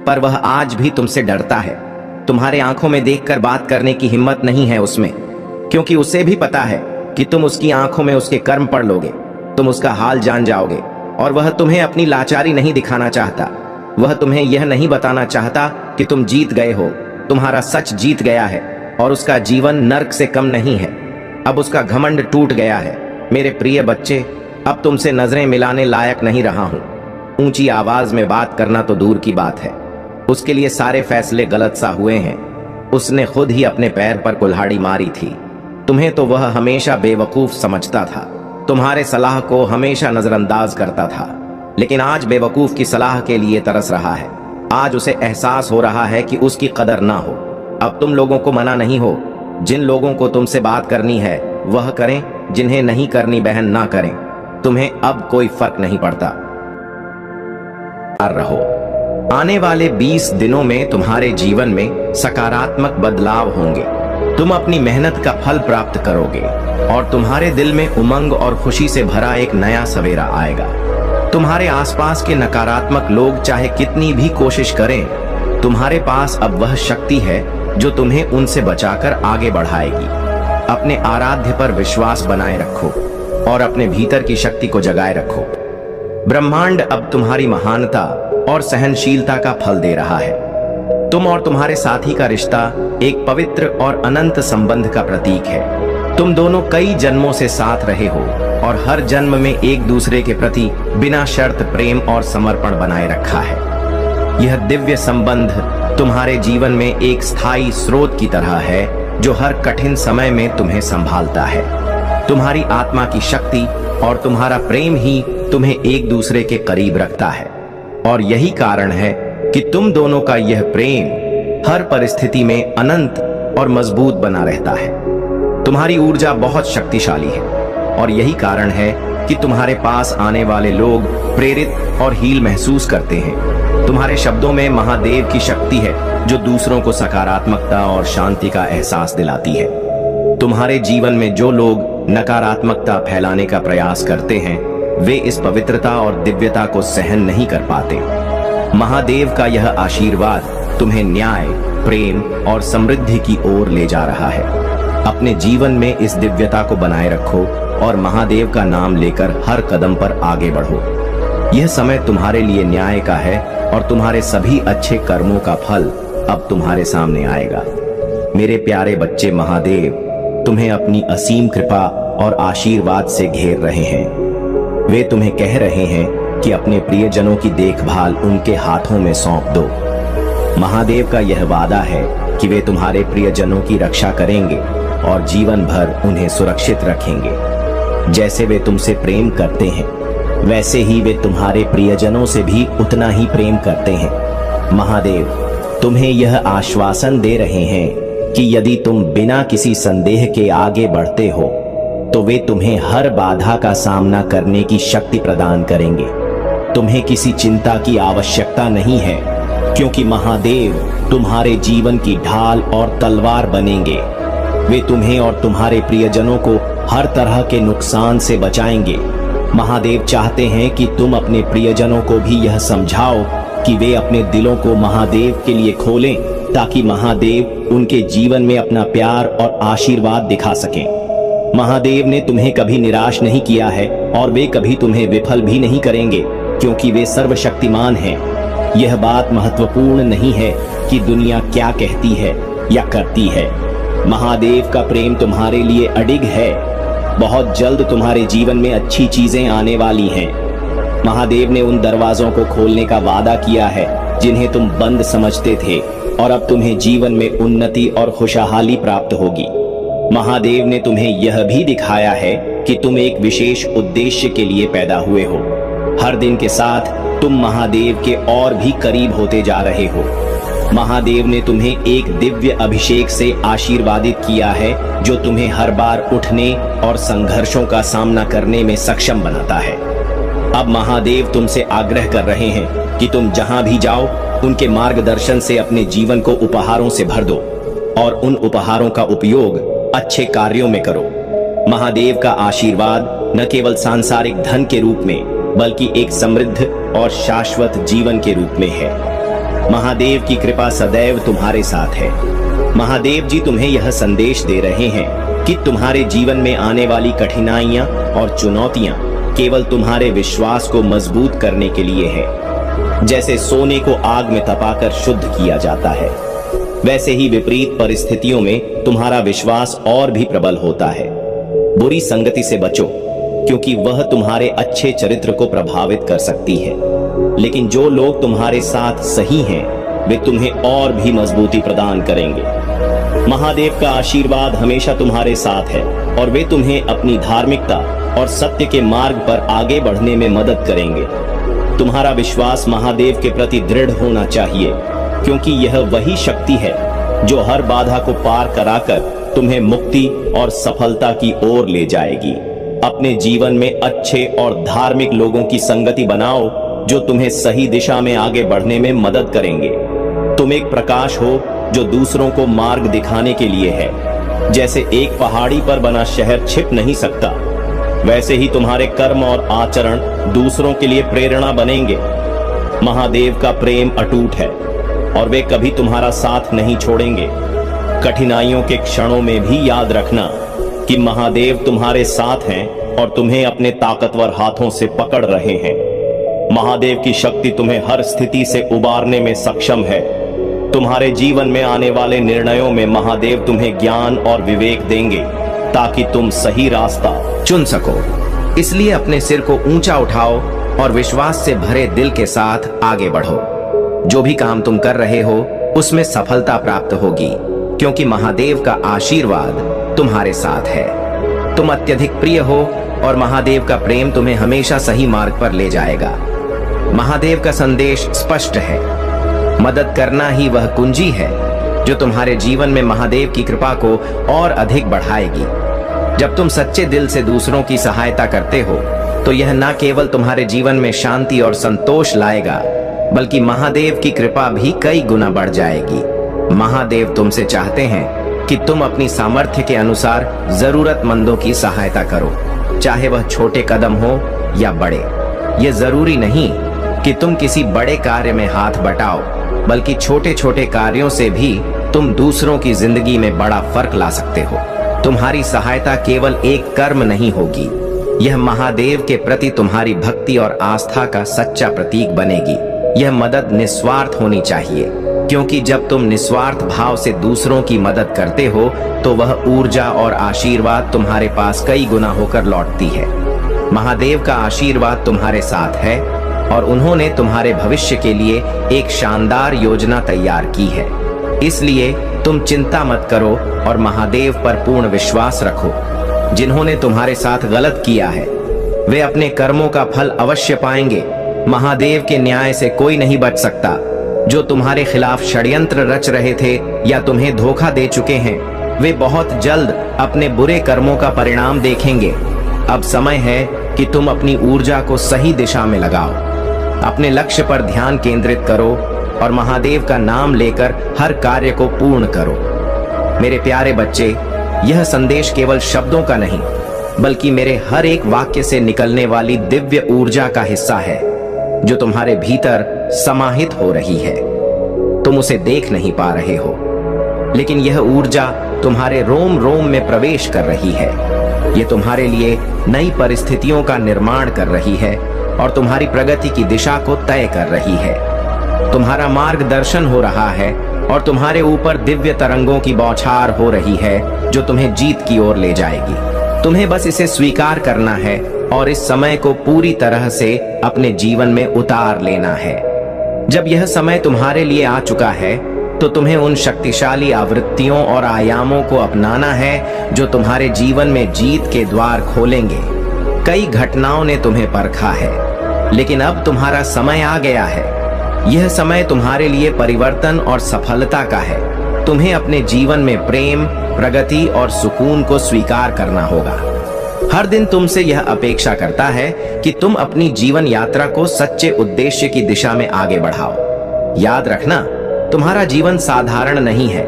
पर वह आज भी तुमसे डरता है। तुम्हारे आंखों में देखकर बात करने की हिम्मत नहीं है उसमें, क्योंकि उसे भी पता है कि तुम उसकी आंखों में उसके कर्म पढ़ लोगे, तुम उसका हाल जान जाओगे। और वह तुम्हें अपनी लाचारी नहीं दिखाना चाहता। वह तुम्हें यह नहीं बताना चाहता कि तुम जीत गए हो। तुम्हारा सच जीत गया है और उसका जीवन नर्क से कम नहीं है। अब उसका घमंड टूट गया है। मेरे प्रिय बच्चे, अब तुमसे नजरें मिलाने लायक नहीं रहा हूं। ऊंची आवाज में बात करना तो दूर की बात है, उसके लिए सारे फैसले गलत सा हुए हैं। उसने खुद ही अपने पैर पर कुल्हाड़ी मारी थी। तुम्हें तो वह हमेशा बेवकूफ समझता था, तुम्हारे सलाह को हमेशा नजरअंदाज करता था। लेकिन आज बेवकूफ की सलाह के लिए तरस रहा है। आज उसे एहसास हो रहा है कि उसकी कदर ना हो। अब तुम लोगों को मना नहीं हो। जिन लोगों को तुमसे बात करनी है वह करें, जिन्हें नहीं करनी बहन ना करें। तुम्हें अब कोई फर्क नहीं पड़ता। रहो, आने वाले 20 दिनों में तुम्हारे जीवन में सकारात्मक बदलाव होंगे। तुम अपनी मेहनत का फल प्राप्त करोगे और तुम्हारे दिल में उमंग और खुशी से भरा एक नया सवेरा आएगा। तुम्हारे आसपास के नकारात्मक लोग चाहे कितनी भी कोशिश करें, तुम्हारे पास अब वह शक्ति है जो तुम्हें उनसे बचाकर आगे बढ़ाएगी। अपने आराध्य पर विश्वास बनाए रखो और अपने भीतर की शक्ति को जगाए रखो। ब्रह्मांड अब तुम्हारी महानता और सहनशीलता का फल दे रहा है। तुम और तुम्हारे साथी का रिश्ता एक पवित्र और अनंत संबंध का प्रतीक है। तुम दोनों कई जन्मों से साथ रहे हो और हर जन्म में एक दूसरे के प्रति बिना शर्त प्रेम और समर्पण बनाए रखा है। यह दिव्य संबंध तुम्हारे जीवन में एक स्थायी स्रोत की तरह है जो हर कठिन समय में तुम्हें संभालता है। तुम्हारी आत्मा की शक्ति और तुम्हारा प्रेम ही तुम्हें एक दूसरे के करीब रखता है। और यही कारण है कि तुम दोनों का यह प्रेम हर परिस्थिति में अनंत और मजबूत बना रहता है। तुम्हारी ऊर्जा बहुत शक्तिशाली है और यही कारण है कि तुम्हारे पास आने वाले लोग प्रेरित और हील महसूस करते हैं। तुम्हारे शब्दों में महादेव की शक्ति है जो दूसरों को सकारात्मकता और शांति का एहसास दिलाती है। तुम्हारे जीवन में जो लोग नकारात्मकता फैलाने का प्रयास करते हैं वे इस पवित्रता और दिव्यता को सहन नहीं कर पाते। महादेव का यह आशीर्वाद तुम्हें न्याय, प्रेम और समृद्धि की ओर ले जा रहा है। अपने जीवन में इस दिव्यता को बनाए रखो और महादेव का नाम लेकर हर कदम पर आगे बढ़ो। यह समय तुम्हारे लिए न्याय का है और तुम्हारे सभी अच्छे कर्मों का फल अब तुम्हारे सामने आएगा। मेरे प्यारे बच्चे, महादेव तुम्हें अपनी असीम कृपा और आशीर्वाद से घेर रहे हैं। वे तुम्हें कह रहे हैं कि अपने प्रियजनों की देखभाल उनके हाथों में सौंप दो। महादेव का यह वादा है कि वे तुम्हारे प्रियजनों की रक्षा करेंगे और जीवन भर उन्हें सुरक्षित रखेंगे। जैसे वे तुमसे प्रेम करते हैं वैसे ही वे तुम्हारे प्रियजनों से भी उतना ही प्रेम करते हैं। महादेव तुम्हें यह आश्वासन दे रहे हैं कि यदि तुम बिना किसी संदेह के आगे बढ़ते हो तो वे तुम्हें हर बाधा का सामना करने की शक्ति प्रदान करेंगे। तुम्हें किसी चिंता की आवश्यकता नहीं है, क्योंकि महादेव तुम्हारे जीवन की ढाल और तलवार बनेंगे। वे तुम्हें और तुम्हारे प्रियजनों को हर तरह के नुकसान से बचाएंगे। महादेव चाहते हैं कि तुम अपने प्रियजनों को भी यह समझाओ कि वे अपने दिलों को महादेव के लिए खोलें, ताकि महादेव उनके जीवन में अपना प्यार और आशीर्वाद दिखा सकें। महादेव ने तुम्हें कभी निराश नहीं किया है और वे कभी तुम्हें विफल भी नहीं करेंगे, क्योंकि वे सर्वशक्तिमान हैं। यह बात महत्वपूर्ण नहीं है कि दुनिया क्या कहती है या करती है। महादेव का प्रेम तुम्हारे लिए अडिग है। बहुत जल्द तुम्हारे जीवन में अच्छी चीजें आने वाली हैं। महादेव ने उन दरवाजों को खोलने का वादा किया है जिन्हें तुम बंद समझते थे। और अब तुम्हें जीवन में उन्नति और खुशहाली प्राप्त होगी। महादेव ने तुम्हें यह भी दिखाया है कि तुम एक विशेष उद्देश्य के लिए पैदा हुए हो। हर दिन के साथ तुम महादेव के और भी करीब होते जा रहे हो। महादेव ने तुम्हें एक दिव्य अभिषेक से आशीर्वादित किया है जो तुम्हें हर बार उठने और संघर्षों का सामना करने में सक्षम बनाता है। अब महादेव तुमसे आग्रह कर रहे हैं कि तुम जहां भी जाओ उनके मार्गदर्शन से अपने जीवन को उपहारों से भर दो और उन उपहारों का उपयोग अच्छे कार्यों में करो। महादेव का आशीर्वाद न केवल सांसारिक धन के रूप में बल्कि एक समृद्ध और शाश्वत जीवन के रूप में है। महादेव की कृपा सदैव तुम्हारे साथ है। महादेव जी तुम्हें यह संदेश दे रहे हैं कि तुम्हारे जीवन में आने वाली कठिनाइयां और चुनौतियां केवल तुम्हारे विश्वास को मजबूत करने के लिए है। जैसे सोने को आग में तपाकर शुद्ध किया जाता है, वैसे ही विपरीत परिस्थितियों में तुम्हारा विश्वास और भी प्रबल होता है। बुरी संगति से बचो, क्योंकि वह तुम्हारे अच्छे चरित्र को प्रभावित कर सकती है, लेकिन जो लोग तुम्हारे साथ सही हैं, वे तुम्हें और भी मजबूती प्रदान करेंगे। महादेव का आशीर्वाद हमेशा तुम्हारे साथ है और वे तुम्हें अपनी धार्मिकता और सत्य के मार्ग पर आगे बढ़ने में मदद करेंगे। तुम्हारा विश्वास महादेव के प्रति दृढ़ होना चाहिए, क्योंकि यह वही शक्ति है जो हर बाधा को पार कराकर तुम्हें मुक्ति और सफलता की ओर ले जाएगी। अपने जीवन में अच्छे और धार्मिक लोगों की संगति बनाओ जो तुम्हें सही दिशा में आगे बढ़ने में मदद करेंगे। तुम एक प्रकाश हो जो दूसरों को मार्ग दिखाने के लिए है। जैसे एक पहाड़ी पर बना शहर छिप नहीं सकता, वैसे ही तुम्हारे कर्म और आचरण दूसरों के लिए प्रेरणा बनेंगे। महादेव का प्रेम अटूट है और वे कभी तुम्हारा साथ नहीं छोड़ेंगे। कठिनाइयों के क्षणों में भी याद रखना कि महादेव तुम्हारे साथ हैं और तुम्हें अपने ताकतवर हाथों से पकड़ रहे हैं। महादेव की शक्ति तुम्हें हर स्थिति से उबारने में सक्षम है। तुम्हारे जीवन में आने वाले निर्णयों में महादेव तुम्हें ज्ञान और विवेक देंगे ताकि तुम सही रास्ता चुन सको। इसलिए अपने सिर को ऊंचा उठाओ और विश्वास से भरे दिल के साथ आगे बढ़ो। जो भी काम तुम कर रहे हो उसमें सफलता प्राप्त होगी, क्योंकि महादेव का आशीर्वाद तुम्हारे साथ है। तुम अत्यधिक प्रिय हो और महादेव का प्रेम तुम्हें हमेशा सही मार्ग पर ले जाएगा। महादेव का संदेश स्पष्ट है, मदद करना ही वह कुंजी है जो तुम्हारे जीवन में महादेव की कृपा को और अधिक बढ़ाएगी। जब तुम सच्चे दिल से दूसरों की सहायता करते हो तो यह न केवल तुम्हारे जीवन में शांति और संतोष लाएगा, बल्कि महादेव की कृपा भी कई गुना बढ़ जाएगी। महादेव तुमसे चाहते हैं कि तुम अपनी सामर्थ्य के अनुसार जरूरतमंदों की सहायता करो, चाहे वह छोटे कदम हो या बड़े। यह जरूरी नहीं कि तुम किसी बड़े कार्य में हाथ बटाओ, बल्कि छोटे छोटे कार्यों से भी तुम दूसरों की जिंदगी में बड़ा फर्क ला सकते हो। तुम्हारी सहायता केवल एक कर्म नहीं होगी, यह महादेव के प्रति तुम्हारी भक्ति और आस्था का सच्चा प्रतीक बनेगी। यह मदद निस्वार्थ होनी चाहिए, क्योंकि जब तुम निस्वार्थ भाव से दूसरों की मदद करते हो तो वह ऊर्जा और आशीर्वाद तुम्हारे पास कई गुना होकर लौटती है। महादेव का आशीर्वाद तुम्हारे साथ है और उन्होंने तुम्हारे भविष्य के लिए एक शानदार योजना तैयार की है। इसलिए तुम चिंता मत करो और महादेव पर पूर्ण विश्वास रखो। जिन्होंने तुम्हारे साथ गलत किया है वे अपने कर्मों का फल अवश्य पाएंगे। महादेव के न्याय से कोई नहीं बच सकता। जो तुम्हारे खिलाफ षड्यंत्र रच रहे थे या तुम्हें धोखा दे चुके हैं, वे बहुत जल्द अपने बुरे कर्मों का परिणाम देखेंगे। अब समय है कि तुम अपनी ऊर्जा को सही दिशा में लगाओ, अपने लक्ष्य पर ध्यान केंद्रित करो और महादेव का नाम लेकर हर कार्य को पूर्ण करो। मेरे प्यारे बच्चे, यह संदेश केवल शब्दों का नहीं, बल्कि मेरे हर एक वाक्य से निकलने वाली दिव्य ऊर्जा का हिस्सा है, जो तुम्हारे भीतर समाहित हो रही है। तुम उसे देख नहीं पा रहे हो, लेकिन यह ऊर्जा तुम्हारे रोम रोम में प्रवेश कर रही है। यह तुम्हारे लिए नई परिस्थितियों का निर्माण कर रही है और तुम्हारी प्रगति की दिशा को तय कर रही है। तुम्हारा मार्गदर्शन हो रहा है और तुम्हारे ऊपर दिव्य तरंगों की बौछार हो रही है, जो तुम्हें जीत की ओर ले जाएगी। तुम्हें बस इसे स्वीकार करना है और इस समय को पूरी तरह से अपने जीवन में उतार लेना है। जब यह समय तुम्हारे लिए आ चुका है, तो तुम्हें उन शक्तिशाली आवृत्तियों और आयामों को अपनाना है जो तुम्हारे जीवन में जीत के द्वार खोलेंगे। कई घटनाओं ने तुम्हें परखा है, लेकिन अब तुम्हारा समय आ गया है। यह समय तुम्हारे लिए परिवर्तन और सफलता का है। तुम्हें अपने जीवन में प्रेम, प्रगति और सुकून को स्वीकार करना होगा। हर दिन तुमसे यह अपेक्षा करता है कि तुम अपनी जीवन यात्रा को सच्चे उद्देश्य की दिशा में आगे बढ़ाओ। याद रखना, तुम्हारा जीवन साधारण नहीं है।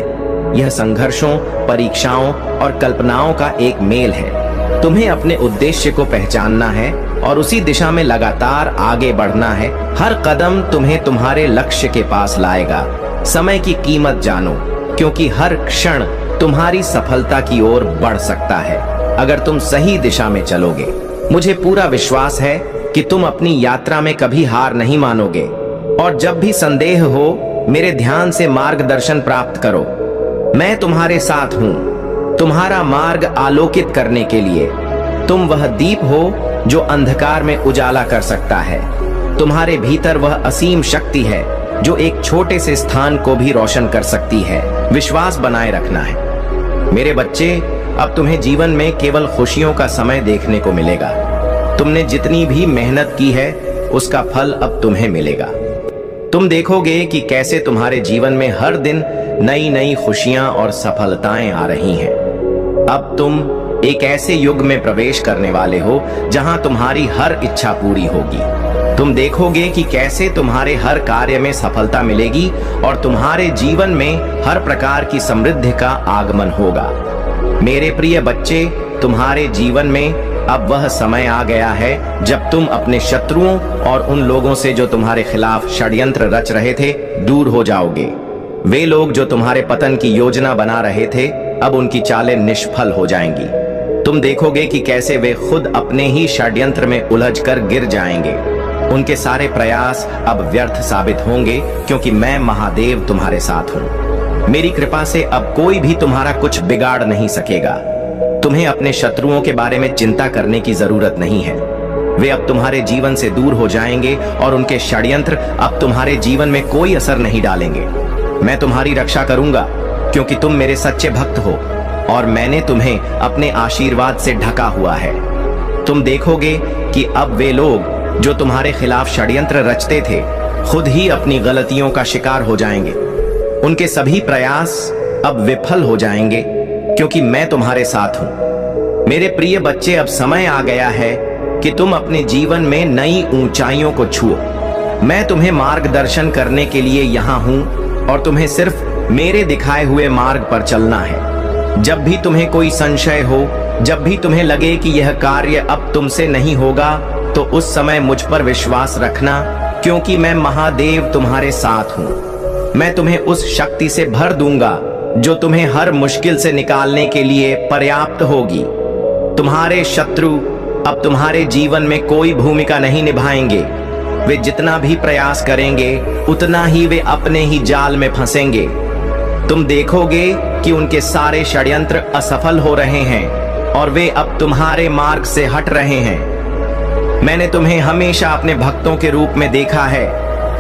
यह संघर्षों, परीक्षाओं और कल्पनाओं का एक मेल है। तुम्हें अपने उद्देश्य को पहचानना है और उसी दिशा में लगातार आगे बढ़ना है। हर कदम तुम्हें तुम्हारे लक्ष्य के पास लाएगा। समय की कीमत जानो, क्योंकि हर क्षण तुम्हारी सफलता की ओर बढ़ सकता है अगर तुम सही दिशा में चलोगे। मुझे पूरा विश्वास है कि तुम अपनी यात्रा में कभी हार नहीं मानोगे, और जब भी संदेह हो, मेरे ध्यान से मार्गदर्शन प्राप्त करो। मैं तुम्हारे साथ हूं, तुम्हारा मार्ग आलोकित करने के लिए। तुम वह दीप हो जो अंधकार में उजाला कर सकता है। तुम्हारे भीतर वह असीम शक्ति है जो एक छोटे से स्थान को भी रोशन कर सकती है। विश्वास बनाए रखना है। मेरे बच्चे, अब तुम्हें जीवन में केवल खुशियों का समय देखने को मिलेगा। तुमने जितनी भी मेहनत की है, उसका फल अब तुम्हें मिलेगा। तुम देखोगे कि कैसे तुम्हारे जीवन में हर दिन नई नई खुशियां और सफलताएं आ रही हैं। अब तुम एक ऐसे युग में प्रवेश करने वाले हो जहां तुम्हारी हर इच्छा पूरी होगी। तुम देखोगे कि कैसे तुम्हारे हर कार्य में सफलता मिलेगी और तुम्हारे जीवन में हर प्रकार की समृद्धि का आगमन होगा। मेरे प्रिय बच्चे, तुम्हारे जीवन में अब वह समय आ गया है जब तुम अपने शत्रुओं और उन लोगों से जो तुम्हारे खिलाफ षड्यंत्र रच रहे थे, दूर हो जाओगे। वे लोग जो तुम्हारे पतन की योजना बना रहे थे, अब उनकी चालें निष्फल हो जाएंगी। तुम देखोगे कि कैसे वे खुद अपने ही षड्यंत्र में उलझकर गिर जाएंगे। उनके सारे प्रयास अब व्यर्थ साबित होंगे, क्योंकि मैं महादेव तुम्हारे साथ हूं। मेरी कृपा से अब कोई भी तुम्हारा कुछ बिगाड़ नहीं सकेगा। तुम्हें अपने शत्रुओं के बारे में चिंता करने की जरूरत नहीं है। वे अब तुम्हारे जीवन से दूर हो जाएंगे और उनके षड्यंत्र अब तुम्हारे जीवन में कोई असर नहीं डालेंगे। मैं तुम्हारी रक्षा करूंगा, क्योंकि तुम मेरे सच्चे भक्त हो और मैंने तुम्हें अपने आशीर्वाद से ढका हुआ है। तुम देखोगे कि अब वे लोग जो तुम्हारे खिलाफ षड्यंत्र रचते थे, खुद ही अपनी गलतियों का शिकार हो जाएंगे। उनके सभी प्रयास अब विफल हो जाएंगे, क्योंकि मैं तुम्हारे साथ हूं। मेरे प्रिय बच्चे, अब समय आ गया है कि तुम अपने जीवन में नई ऊंचाइयों को छुओ। मैं तुम्हें मार्गदर्शन करने के लिए यहाँ हूं और तुम्हें सिर्फ मेरे दिखाए हुए मार्ग पर चलना है। जब भी तुम्हें कोई संशय हो, जब भी तुम्हें लगे कि यह कार्य अब तुमसे नहीं होगा, तो उस समय मुझ पर विश्वास रखना, क्योंकि मैं महादेव तुम्हारे साथ हूं। मैं तुम्हें उस शक्ति से भर दूंगा जो तुम्हें हर मुश्किल से निकालने के लिए पर्याप्त होगी। तुम्हारे शत्रु अब तुम्हारे जीवन में कोई भूमिका नहीं निभाएंगे। वे जितना भी प्रयास करेंगे, उतना ही वे अपने ही जाल में फंसेंगे। तुम देखोगे कि उनके सारे षड्यंत्र असफल हो रहे हैं और वे अब तुम्हारे मार्ग से हट रहे हैं। मैंने तुम्हें हमेशा अपने भक्तों के रूप में देखा है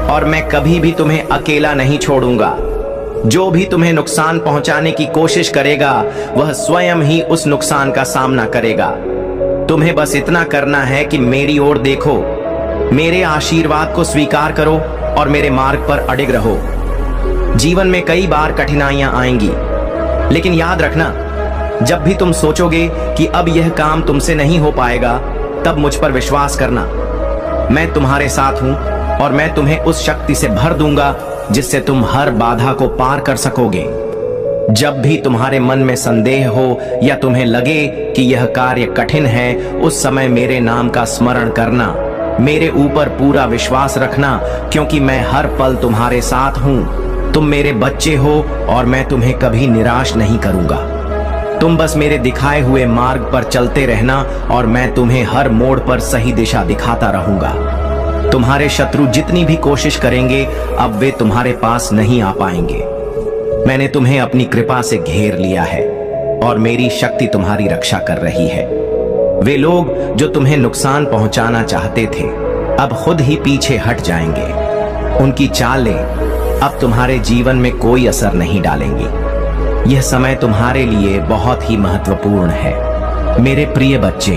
और मैं कभी भी तुम्हें अकेला नहीं छोड़ूंगा। जो भी तुम्हें नुकसान पहुंचाने की कोशिश करेगा, वह स्वयं ही उस नुकसान का सामना करेगा। तुम्हें बस इतना करना है कि मेरी ओर देखो, मेरे आशीर्वाद को स्वीकार करो और मेरे मार्ग पर अडिग रहो। जीवन में कई बार कठिनाइयां आएंगी, लेकिन याद रखना, जब भी तुम सोचोगे कि अब यह काम तुमसे नहीं हो पाएगा, तब मुझ पर विश्वास करना। मैं तुम्हारे साथ हूं और मैं तुम्हें उस शक्ति से भर दूंगा जिससे तुम हर बाधा को पार कर सकोगे। जब भी तुम्हारे मन में संदेह हो या तुम्हें लगे कि यह कार्य कठिन है, उस समय मेरे नाम का स्मरण करना, मेरे ऊपर पूरा विश्वास रखना, क्योंकि मैं हर पल तुम्हारे साथ हूं। तुम मेरे बच्चे हो और मैं तुम्हें कभी निराश नहीं करूंगा। तुम बस मेरे दिखाए हुए मार्ग पर चलते रहना और मैं तुम्हें हर मोड़ पर सही दिशा दिखाता रहूंगा। तुम्हारे शत्रु जितनी भी कोशिश करेंगे, अब वे तुम्हारे पास नहीं आ पाएंगे। मैंने तुम्हें अपनी कृपा से घेर लिया है और मेरी शक्ति तुम्हारी रक्षा कर रही है। वे लोग जो तुम्हें नुकसान पहुंचाना चाहते थे, अब खुद ही पीछे हट जाएंगे। उनकी चालें अब तुम्हारे जीवन में कोई असर नहीं डालेंगी। यह समय तुम्हारे लिए बहुत ही महत्वपूर्ण है। मेरे प्रिय बच्चे,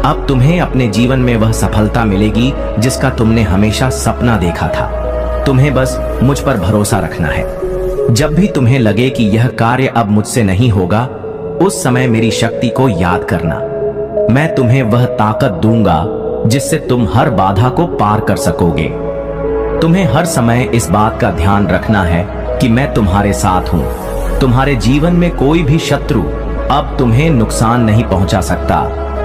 अब तुम्हें अपने जीवन में वह सफलता मिलेगी जिसका तुमने हमेशा सपना देखा था। तुम्हें बस मुझ पर भरोसा रखना है। जब भी तुम्हें लगे कि यह कार्य अब मुझसे नहीं होगा, उस समय मेरी शक्ति को याद करना। मैं तुम्हें वह ताकत दूंगा जिससे तुम हर बाधा को पार कर सकोगे। तुम्हें हर समय इस बात का ध्यान रखना है कि मैं तुम्हारे साथ हूं। तुम्हारे जीवन में कोई भी शत्रु अब तुम्हें नुकसान नहीं पहुंचा सकता,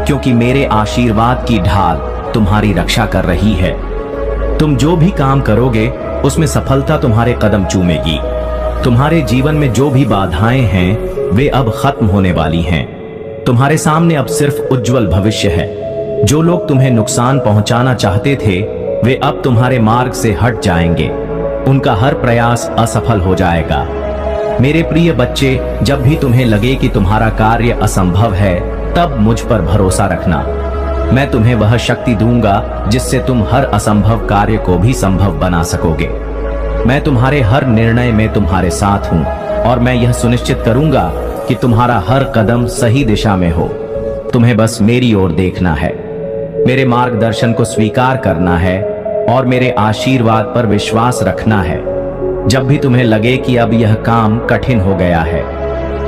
क्योंकि मेरे आशीर्वाद की ढाल तुम्हारी रक्षा कर रही है। तुम जो भी काम करोगे उसमें सफलता तुम्हारे कदम चूमेगी। तुम्हारे जीवन में जो भी बाधाएं हैं वे अब खत्म होने वाली हैं। तुम्हारे सामने अब सिर्फ उज्जवल भविष्य है। जो लोग तुम्हें नुकसान पहुंचाना चाहते थे वे अब तुम्हारे मार्ग से हट जाएंगे। उनका हर प्रयास असफल हो जाएगा। मेरे प्रिय बच्चे, जब भी तुम्हें लगे कि तुम्हारा कार्य असंभव है, तब मुझ पर भरोसा रखना। मैं तुम्हें वह शक्ति दूंगा जिससे तुम हर असंभव कार्य को भी संभव बना सकोगे। मैं तुम्हारे हर निर्णय में तुम्हारे साथ हूं और मैं यह सुनिश्चित करूंगा कि तुम्हारा हर कदम सही दिशा में हो। तुम्हें बस मेरी ओर देखना है, मेरे मार्गदर्शन को स्वीकार करना है और मेरे आशीर्वाद पर विश्वास रखना है। जब भी तुम्हें लगे कि अब यह काम कठिन हो गया है,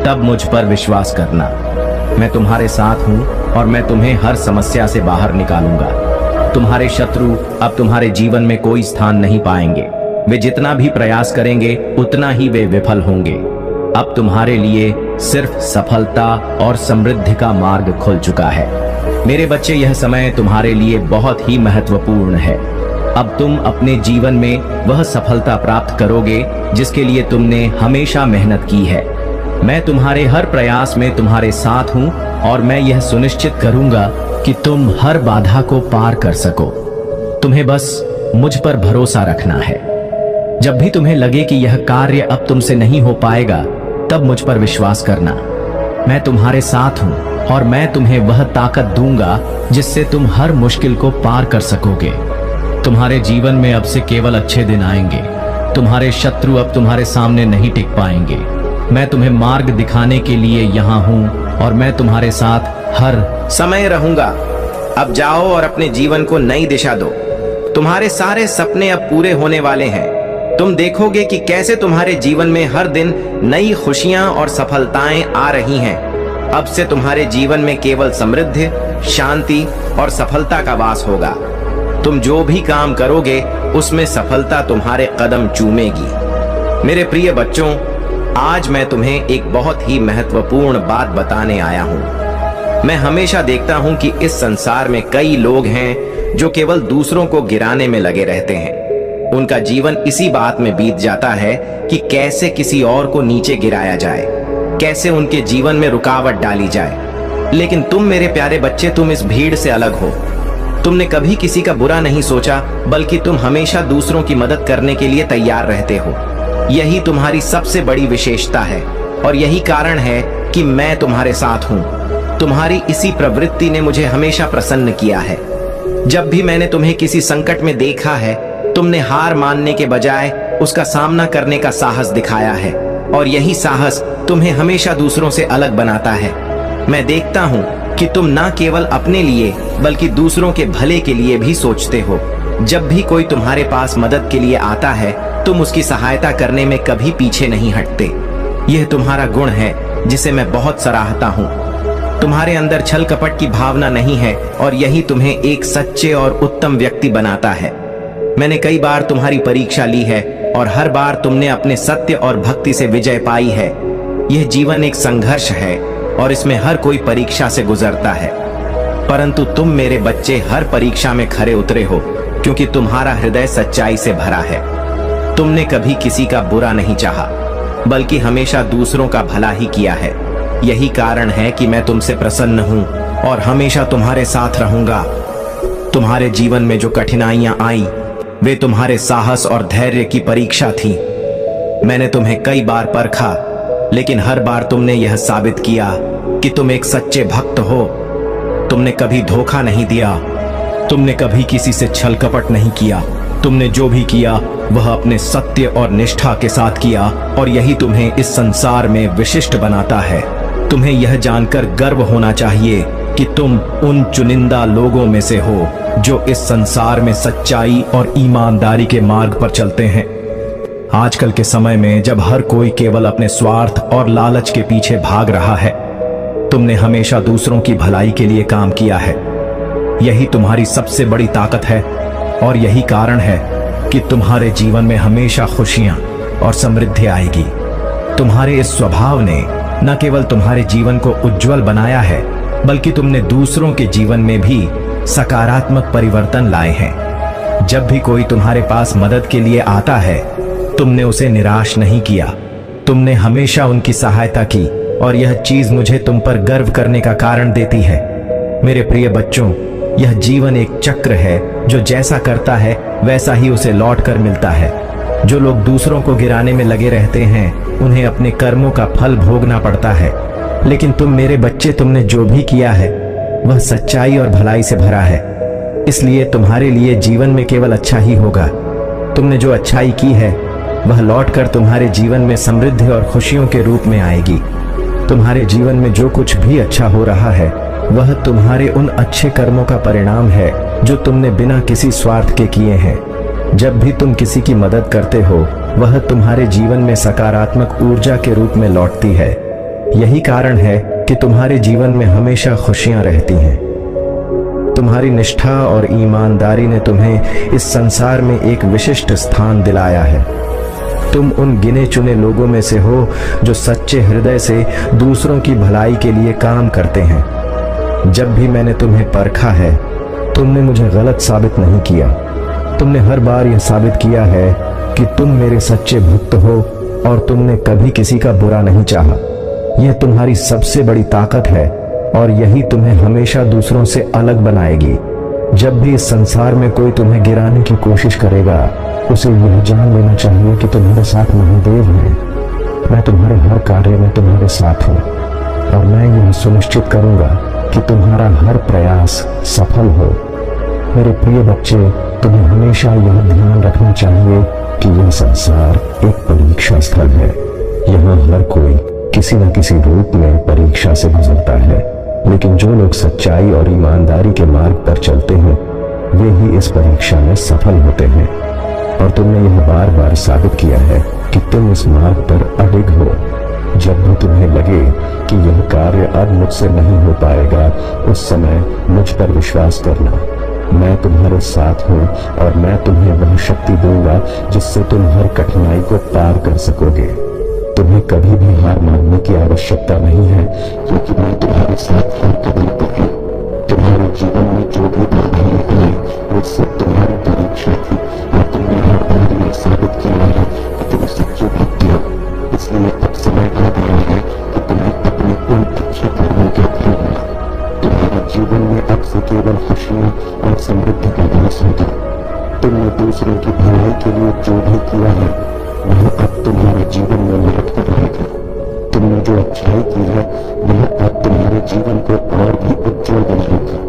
तब मुझ पर विश्वास करना। मैं तुम्हारे साथ हूं और मैं तुम्हें हर समस्या से बाहर निकालूंगा। तुम्हारे शत्रु अब तुम्हारे जीवन में कोई स्थान नहीं पाएंगे। वे जितना भी प्रयास करेंगे उतना ही वे विफल होंगे। अब तुम्हारे लिए सिर्फ सफलता और समृद्धि का मार्ग खुल चुका है। मेरे बच्चे, यह समय तुम्हारे लिए बहुत ही महत्वपूर्ण है। अब तुम अपने जीवन में वह सफलता प्राप्त करोगे जिसके लिए तुमने हमेशा मेहनत की है। मैं तुम्हारे हर प्रयास में तुम्हारे साथ हूं और मैं यह सुनिश्चित करूंगा कि तुम हर बाधा को पार कर सको। तुम्हें बस मुझ पर भरोसा रखना है। जब भी तुम्हें लगे कि यह कार्य अब तुमसे नहीं हो पाएगा, तब मुझ पर विश्वास करना। मैं तुम्हारे साथ हूं और मैं तुम्हें वह ताकत दूंगा जिससे तुम हर मुश्किल को पार कर सकोगे। तुम्हारे जीवन में अब से केवल अच्छे दिन आएंगे। तुम्हारे शत्रु अब तुम्हारे सामने नहीं टिक पाएंगे। मैं तुम्हें मार्ग दिखाने के लिए यहाँ हूँ और मैं तुम्हारे साथ हर समय रहूंगा। अब जाओ और अपने जीवन को नई दिशा दो। तुम्हारे सारे सपने अब पूरे होने वाले हैं। तुम देखोगे कि कैसे तुम्हारे जीवन में हर दिन नई खुशियां और सफलताएं आ रही हैं। अब से तुम्हारे जीवन में केवल समृद्धि, शांति और सफलता का वास होगा। तुम जो भी काम करोगे उसमें सफलता तुम्हारे कदम चूमेगी। मेरे प्रिय बच्चों, आज मैं तुम्हें एक बहुत ही महत्वपूर्ण बात बताने आया हूं। मैं हमेशा देखता हूं कि इस संसार में कई लोग हैं जो केवल दूसरों को गिराने में लगे रहते हैं। उनका जीवन इसी बात में बीत जाता है कि कैसे किसी और को नीचे गिराया जाए, कैसे उनके जीवन में रुकावट डाली जाए। लेकिन तुम मेरे प्यारे बच्चे, तुम इस भीड़ से अलग हो। तुमने कभी किसी का बुरा नहीं सोचा, बल्कि तुम हमेशा दूसरों की मदद करने के लिए तैयार रहते हो। यही तुम्हारी सबसे बड़ी विशेषता है और यही कारण है कि मैं तुम्हारे साथ हूँ। तुम्हारी इसी प्रवृत्ति ने मुझे हमेशा प्रसन्न किया है। जब भी मैंने तुम्हें किसी संकट में देखा है, तुमने हार मानने के बजाय उसका सामना करने का साहस दिखाया है और यही साहस तुम्हें हमेशा दूसरों से अलग बनाता है। मैं देखता हूँ कि तुम ना केवल अपने लिए बल्कि दूसरों के भले के लिए भी सोचते हो। जब भी कोई तुम्हारे पास मदद के लिए आता है, तुम उसकी सहायता करने में कभी पीछे नहीं हटते। यह तुम्हारा गुण है जिसे मैं बहुत सराहता हूँ। तुम्हारे अंदर छल कपट की भावना नहीं है और यही तुम्हें एक सच्चे और उत्तम व्यक्ति बनाता है। मैंने कई बार तुम्हारी परीक्षा ली है और हर बार तुमने अपने सत्य और भक्ति से विजय पाई है। यह जीवन एक संघर्ष है और इसमें हर कोई परीक्षा से गुजरता है, परंतु तुम मेरे बच्चे हर परीक्षा में खरे उतरे हो, क्योंकि तुम्हारा हृदय सच्चाई से भरा है। तुमने कभी किसी का बुरा नहीं चाहा, बल्कि हमेशा दूसरों का भला ही किया है। यही कारण है कि मैं तुमसे प्रसन्न हूं और हमेशा तुम्हारे साथ रहूंगा। तुम्हारे जीवन में जो कठिनाइयां आई, वे तुम्हारे साहस और धैर्य की परीक्षा थी। मैंने तुम्हें कई बार परखा, लेकिन हर बार तुमने यह साबित किया कि तुम एक सच्चे भक्त हो। तुमने कभी धोखा नहीं दिया, तुमने कभी किसी से छल कपट नहीं किया तुमने जो भी किया वह अपने सत्य और निष्ठा के साथ किया, और यही तुम्हें इस संसार में विशिष्ट बनाता है। तुम्हें यह जानकर गर्व होना चाहिए कि तुम उन चुनिंदा लोगों में से हो जो इस संसार में सच्चाई और ईमानदारी के मार्ग पर चलते हैं। आजकल के समय में जब हर कोई केवल अपने स्वार्थ और लालच के पीछे भाग रहा है, तुमने हमेशा दूसरों की भलाई के लिए काम किया है। यही तुम्हारी सबसे बड़ी ताकत है, और यही कारण है कि तुम्हारे जीवन में हमेशा खुशियां और समृद्धि आएगी। तुम्हारे इस स्वभाव ने न केवल तुम्हारे जीवन को उज्जवल बनाया है, बल्कि तुमने दूसरों के जीवन में भी सकारात्मक परिवर्तन लाए हैं। जब भी कोई तुम्हारे पास मदद के लिए आता है, तुमने उसे निराश नहीं किया। तुमने हमेशा उनकी सहायता की, और यह चीज मुझे तुम पर गर्व करने का कारण देती है। मेरे प्रिय बच्चों, यह जीवन एक चक्र है जो जैसा करता है वैसा ही उसे लौट कर मिलता है। जो लोग दूसरों को गिराने में लगे रहते हैं, उन्हें अपने कर्मों का फल भोगना पड़ता है। लेकिन तुम मेरे बच्चे, तुमने जो भी किया है वह सच्चाई और भलाई से भरा है। इसलिए तुम्हारे लिए जीवन में केवल अच्छा ही होगा। तुमने जो अच्छाई की है वह लौटकर तुम्हारे जीवन में समृद्धि और खुशियों के रूप में आएगी। तुम्हारे जीवन में जो कुछ भी अच्छा हो रहा है वह तुम्हारे उन अच्छे कर्मों का परिणाम है जो तुमने बिना किसी स्वार्थ के किए हैं। जब भी तुम किसी की मदद करते हो, वह तुम्हारे जीवन में सकारात्मक ऊर्जा के रूप में लौटती है। यही कारण है कि तुम्हारे जीवन में हमेशा खुशियां रहती हैं। तुम्हारी निष्ठा और ईमानदारी ने तुम्हें इस संसार में एक विशिष्ट स्थान दिलाया है। तुम उन गिने चुने लोगों में से हो जो सच्चे हृदय से दूसरों की भलाई के लिए काम करते हैं। जब भी मैंने तुम्हें परखा है, तुमने मुझे गलत साबित नहीं किया। तुमने हर बार यह साबित किया है कि तुम मेरे सच्चे भक्त हो, और तुमने कभी किसी का बुरा नहीं चाहा। यह तुम्हारी सबसे बड़ी ताकत है, और यही तुम्हें हमेशा दूसरों से अलग बनाएगी। जब भी इस संसार में कोई तुम्हें गिराने की कोशिश करेगा, उसे यह जान लेना चाहिए कि तुम्हारे साथ महादेव हैं। मैं तुम्हारे हर कार्य में तुम्हारे साथ हूँ, और मैं यह सुनिश्चित करूंगा कि तुम्हारा हर प्रयास सफल हो। मेरे प्रिय बच्चे, तुम्हें हमेशा यह ध्यान रखना चाहिए कि यह संसार एक परीक्षा स्थल है। यहाँ हर कोई किसी न किसी रूप में परीक्षा से गुजरता है, लेकिन जो लोग सच्चाई और ईमानदारी के मार्ग पर चलते हैं, वे ही इस परीक्षा में सफल होते हैं। और तुमने यह बार बार साबित किया है कि तुम इस मार्ग पर अडिग हो। जब भी तुम्हें लगे कि यह कार्य अब मुझसे नहीं हो पाएगा, उस समय मुझ पर विश्वास करना। मैं तुम्हारे साथ हूँ, और मैं तुम्हें वह शक्ति दूंगा जिससे तुम हर कठिनाई को पार कर सकोगे। तुम्हें कभी भी हार मानने की आवश्यकता नहीं है, क्योंकि मैं तुम्हारे साथ हर कदम पर हूँ। तुम्हारे जीवन में जो भी बाधाएं आई, वो सब तुम्हारी परीक्षा थी, और तुमने हर बार यह साबित किया है कि तुम सच्चे भक्त हो। इसलिए अब समय आ गया है कि तुम्हें अपने उन अच्छे कर्मों के फल मिले। तुम्हारे जीवन में अब से केवल खुशियां और समृद्धि का वास होगा। तुमने दूसरों की भलाई के लिए जो भी किया है, वह अब तुम्हारे जीवन में लौट कर रहेगा। तुमने जो अच्छाई की है, वह अब तुम्हारे जीवन को और भी उज्जवल बनाएगा।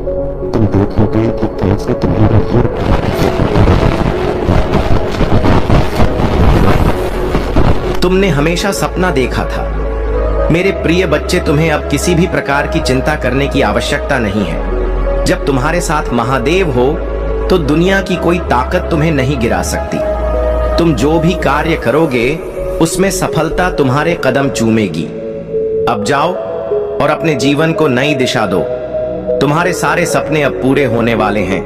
तुम देखोगे कि कैसे तुम्हारा हर तुमने हमेशा सपना देखा था। मेरे प्रिय बच्चे, तुम्हें अब किसी भी प्रकार की चिंता करने की आवश्यकता नहीं है। जब तुम्हारे साथ महादेव हो, तो दुनिया की कोई ताकत तुम्हें नहीं गिरा सकती। तुम जो भी कार्य करोगे, उसमें सफलता तुम्हारे कदम चूमेगी। अब जाओ और अपने जीवन को नई दिशा दो। तुम्हारे सारे सपने अब पूरे होने वाले हैं।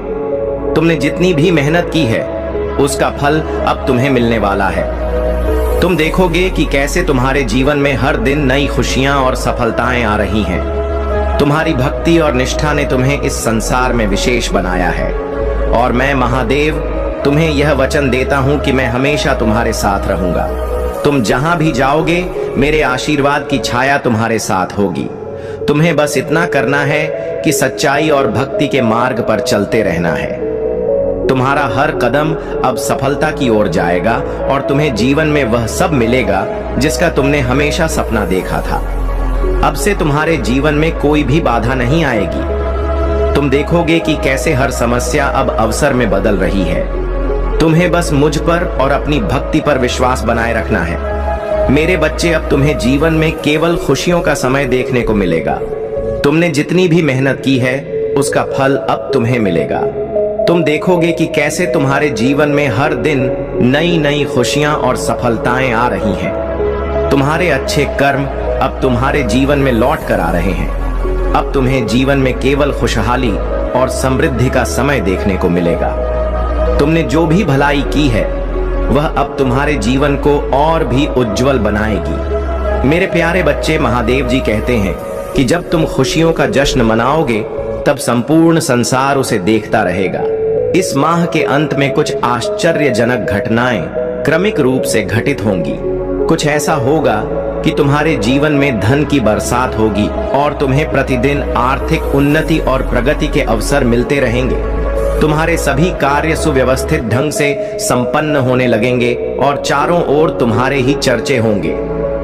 तुमने जितनी भी मेहनत की है, उसका फल अब तुम्हें मिलने वाला है। तुम देखोगे कि कैसे तुम्हारे जीवन में हर दिन नई खुशियां और सफलताएं आ रही हैं। तुम्हारी भक्ति और निष्ठा ने तुम्हें इस संसार में विशेष बनाया है, और मैं महादेव तुम्हें यह वचन देता हूं कि मैं हमेशा तुम्हारे साथ रहूंगा। तुम जहां भी जाओगे, मेरे आशीर्वाद की छाया तुम्हारे साथ होगी। तुम्हें बस इतना करना है कि सच्चाई और भक्ति के मार्ग पर चलते रहना है। तुम्हारा हर कदम अब सफलता की ओर जाएगा, और तुम्हें जीवन में वह सब मिलेगा जिसका तुमने हमेशा सपना देखा था। अब से तुम्हारे जीवन में कोई भी बाधा नहीं आएगी। तुम देखोगे कि कैसे हर समस्या अब अवसर में बदल रही है। तुम्हें बस मुझ पर और अपनी भक्ति पर विश्वास बनाए रखना है। मेरे बच्चे, अब तुम्हें जीवन में केवल खुशियों का समय देखने को मिलेगा। तुमने जितनी भी मेहनत की है उसका फल अब तुम्हें मिलेगा। तुम देखोगे कि कैसे तुम्हारे जीवन में हर दिन नई नई खुशियां और सफलताएं आ रही हैं। तुम्हारे अच्छे कर्म अब तुम्हारे जीवन में लौट कर आ रहे हैं। अब तुम्हें जीवन में केवल खुशहाली और समृद्धि का समय देखने को मिलेगा। तुमने जो भी भलाई की है वह अब तुम्हारे जीवन को और भी उज्जवल बनाएगी। मेरे प्यारे बच्चे, महादेव जी कहते हैं कि जब तुम खुशियों का जश्न मनाओगे तब संपूर्ण संसार उसे देखता रहेगा। इस माह के अंत में कुछ आश्चर्यजनक घटनाएं क्रमिक रूप से घटित होंगी। कुछ ऐसा होगा कि तुम्हारे जीवन में धन की बरसात होगी और तुम्हें प्रतिदिन आर्थिक उन्नति और प्रगति के अवसर मिलते रहेंगे। तुम्हारे सभी कार्य सुव्यवस्थित ढंग से संपन्न होने लगेंगे और चारों ओर तुम्हारे ही चर्चे होंगे।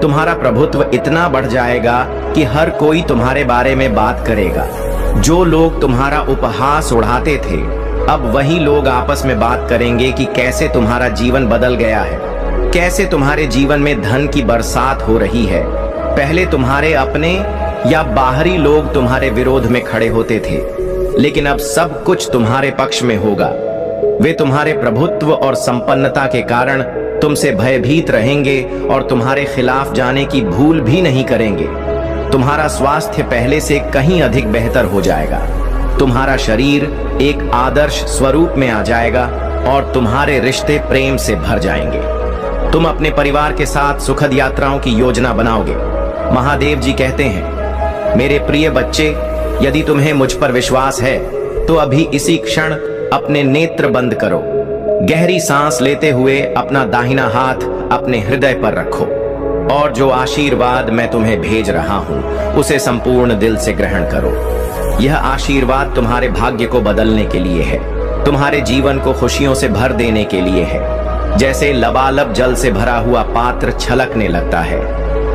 तुम्हारा प्रभुत्व इतना बढ़ जाएगा कि हर कोई तुम्हारे बारे में बात करेगा। जो लोग तुम्हारा उपहास उड़ाते थे, अब वही लोग आपस में बात करेंगे कि कैसे तुम्हारा जीवन बदल गया है, कैसे तुम्हारे जीवन में धन की बरसात हो रही है। पहले तुम्हारे अपने या बाहरी लोग तुम्हारे विरोध में खड़े होते थे, लेकिन अब सब कुछ तुम्हारे पक्ष में होगा। वे तुम्हारे प्रभुत्व और संपन्नता के कारण तुमसे भयभीत रहेंगे और तुम्हारे खिलाफ जाने की भूल भी नहीं करेंगे। तुम्हारा स्वास्थ्य पहले से कहीं अधिक बेहतर हो जाएगा। तुम्हारा शरीर एक आदर्श स्वरूप में आ जाएगा और तुम्हारे रिश्ते प्रेम से भर जाएंगे। तुम अपने परिवार के साथ सुखद यात्राओं की योजना बनाओगे। महादेव जी कहते हैं, मेरे प्रिय बच्चे, यदि तुम्हें मुझ पर विश्वास है तो अभी इसी क्षण अपने नेत्र बंद करो। गहरी सांस लेते हुए अपना दाहिना हाथ अपने हृदय पर रखो और जो आशीर्वाद मैं तुम्हें भेज रहा हूं उसे संपूर्ण दिल से ग्रहण करो। यह आशीर्वाद तुम्हारे भाग्य को बदलने के लिए है, तुम्हारे जीवन को खुशियों से भर देने के लिए है। जैसे लबालब जल से भरा हुआ पात्र छलकने लगता है,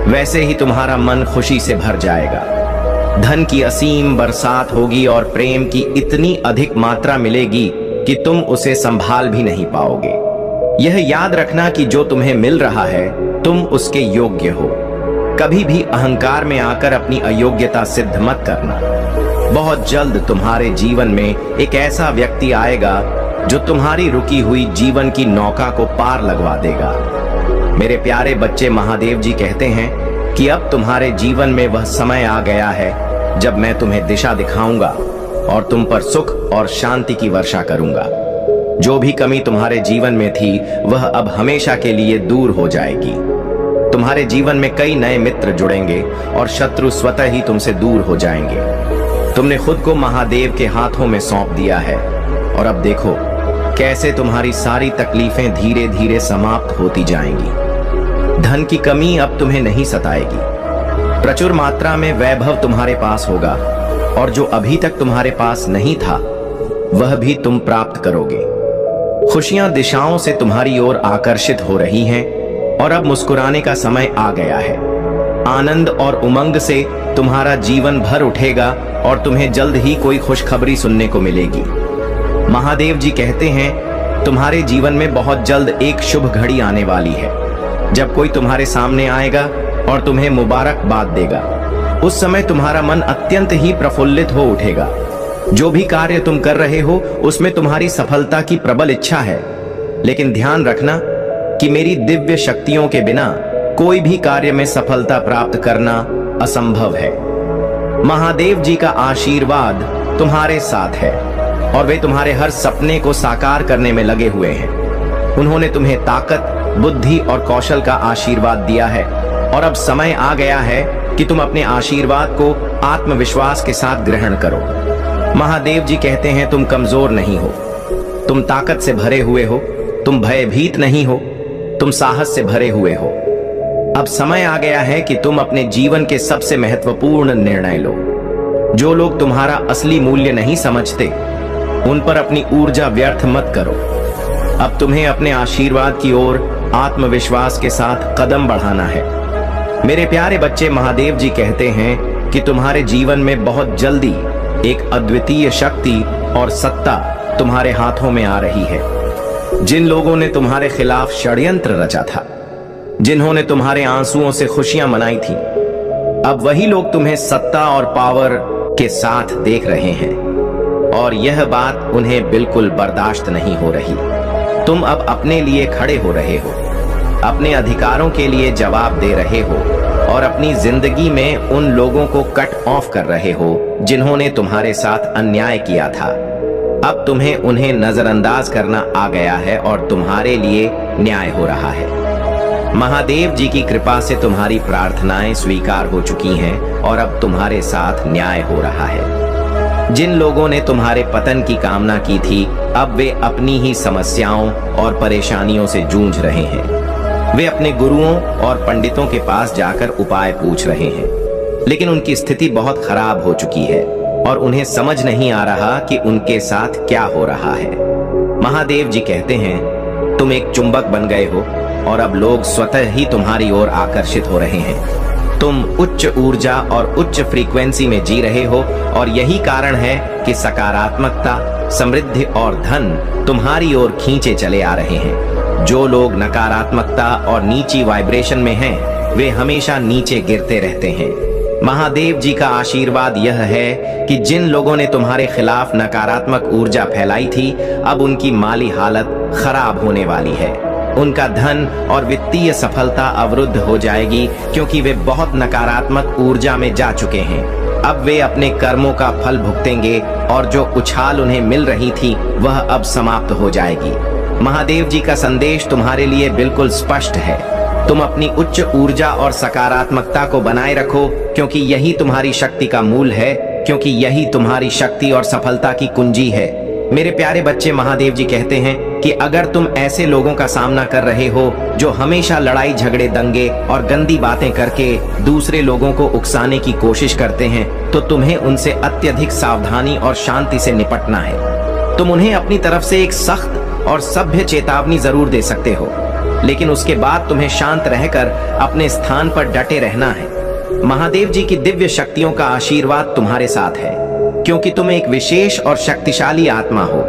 वैसे ही तुम्हारा मन खुशी से भर जाएगा। धन की असीम बरसात होगी और प्रेम की इतनी अधिक मात्रा मिलेगी कि तुम उसे संभाल भी नहीं पाओगे। यह याद रखना कि जो तुम्हें मिल रहा है तुम उसके योग्य हो। कभी भी अहंकार में आकर अपनी अयोग्यता सिद्ध मत करना। बहुत जल्द तुम्हारे जीवन में एक ऐसा व्यक्ति आएगा जो तुम्हारी रुकी हुई जीवन की नौका को पार लगवा देगा। मेरे प्यारे बच्चे, महादेव जी कहते हैं कि अब तुम्हारे जीवन में वह समय आ गया है जब मैं तुम्हें दिशा दिखाऊंगा और तुम पर सुख और शांति की वर्षा करूंगा। जो भी कमी तुम्हारे जीवन में थी वह अब हमेशा के लिए दूर हो जाएगी। तुम्हारे जीवन में कई नए मित्र जुड़ेंगे और शत्रु स्वतः ही तुमसे दूर हो जाएंगे। तुमने खुद को महादेव के हाथों में सौंप दिया है और अब देखो कैसे तुम्हारी सारी तकलीफें धीरे धीरे समाप्त होती जाएंगी। धन की कमी अब तुम्हें नहीं सताएगी। प्रचुर मात्रा में वैभव तुम्हारे पास होगा और जो अभी तक तुम्हारे पास नहीं था वह भी तुम प्राप्त करोगे। खुशियां दिशाओं से तुम्हारी ओर आकर्षित हो रही हैं और अब मुस्कुराने का समय आ गया है। आनंद और उमंग से तुम्हारा जीवन भर उठेगा और तुम्हें जल्द ही कोई खुशखबरी सुनने को मिलेगी। महादेव जी कहते हैं, तुम्हारे जीवन में बहुत जल्द एक शुभ घड़ी आने वाली है जब कोई तुम्हारे सामने आएगा और तुम्हें मुबारकबाद देगा। उस समय तुम्हारा मन अत्यंत ही प्रफुल्लित हो उठेगा। जो भी कार्य तुम कर रहे हो उसमें तुम्हारी सफलता की प्रबल इच्छा है, लेकिन ध्यान रखना कि मेरी दिव्य शक्तियों के बिना कोई भी कार्य में सफलता प्राप्त करना असंभव है। महादेव जी का आशीर्वाद तुम्हारे साथ है और वे तुम्हारे हर सपने को साकार करने में लगे हुए हैं। उन्होंने तुम्हें ताकत, बुद्धि और कौशल का आशीर्वाद दिया है और अब समय आ गया है कि तुम अपने आशीर्वाद को आत्मविश्वास के साथ ग्रहण करो। महादेव जी कहते हैं, तुम कमजोर नहीं हो, तुम ताकत से भरे हुए हो, तुम भयभीत नहीं हो, तुम साहस से भरे हुए हो। अब समय आ गया है कि तुम अपने जीवन के सबसे महत्वपूर्ण निर्णय लो। जो लोग तुम्हारा असली मूल्य नहीं समझते उन पर अपनी ऊर्जा व्यर्थ मत करो। अब तुम्हें अपने आशीर्वाद की ओर आत्मविश्वास के साथ कदम बढ़ाना है। मेरे प्यारे बच्चे, महादेव जी कहते हैं कि तुम्हारे जीवन में बहुत जल्दी एक अद्वितीय शक्ति और सत्ता तुम्हारे हाथों में आ रही है। जिन लोगों ने तुम्हारे खिलाफ षड्यंत्र रचा था, जिन्होंने तुम्हारे आंसुओं से खुशियां मनाई थी, अब वही लोग तुम्हें सत्ता और पावर के साथ देख रहे हैं और यह बात उन्हें बिल्कुल बर्दाश्त नहीं हो रही। तुम अब अपने लिए खड़े हो रहे हो, अपने अधिकारों के लिए जवाब दे रहे हो और अपनी जिंदगी में उन लोगों को कट ऑफ कर रहे हो जिन्होंने तुम्हारे साथ अन्याय किया था। अब तुम्हें उन्हें नजरअंदाज करना आ गया है और तुम्हारे लिए न्याय हो रहा है। महादेव जी की कृपा से तुम्हारी प्रार्थनाएं स्वीकार हो चुकी हैं और अब तुम्हारे साथ न्याय हो रहा है। जिन लोगों ने तुम्हारे पतन की कामना की थी, अब वे अपनी ही समस्याओं और परेशानियों से जूझ रहे हैं। वे अपने गुरुओं और पंडितों के पास जाकर उपाय पूछ रहे हैं, लेकिन उनकी स्थिति बहुत खराब हो चुकी है और उन्हें समझ नहीं आ रहा कि उनके साथ क्या हो रहा है। महादेव जी कहते हैं, तुम एक चुंबक बन गए हो और अब लोग स्वतः ही तुम्हारी ओर आकर्षित हो रहे हैं। तुम उच्च ऊर्जा और उच्च फ्रीक्वेंसी में जी रहे हो और यही कारण है कि सकारात्मकता, समृद्धि और धन तुम्हारी ओर खींचे चले आ रहे हैं। जो लोग नकारात्मकता और नीची वाइब्रेशन में हैं, वे हमेशा नीचे गिरते रहते हैं। महादेव जी का आशीर्वाद यह है कि जिन लोगों ने तुम्हारे खिलाफ नकारात्मक ऊर्जा फैलाई थी, अब उनकी माली हालत खराब होने वाली है। उनका धन और वित्तीय सफलता अवरुद्ध हो जाएगी क्योंकि वे बहुत नकारात्मक ऊर्जा में जा चुके हैं। अब वे अपने कर्मों का फल भुगतेंगे और जो उछाल उन्हें मिल रही थी वह अब समाप्त हो जाएगी। महादेव जी का संदेश तुम्हारे लिए बिल्कुल स्पष्ट है। तुम अपनी उच्च ऊर्जा और सकारात्मकता को बनाए रखो क्योंकि यही तुम्हारी शक्ति का मूल है, क्योंकि यही तुम्हारी शक्ति और सफलता की कुंजी है। मेरे प्यारे बच्चे, महादेव जी कहते हैं कि अगर तुम ऐसे लोगों का सामना कर रहे हो जो हमेशा लड़ाई झगड़े, दंगे और गंदी बातें करके दूसरे लोगों को उकसाने की कोशिश करते हैं, तो तुम्हें उनसे अत्यधिक सावधानी और शांति से निपटना है। तुम उन्हें अपनी तरफ से एक सख्त और सभ्य चेतावनी जरूर दे सकते हो, लेकिन उसके बाद तुम्हें शांत रहकर अपने स्थान पर डटे रहना है। महादेव जी की दिव्य शक्तियों का आशीर्वाद तुम्हारे साथ है, क्योंकि तुम एक विशेष और शक्तिशाली आत्मा हो।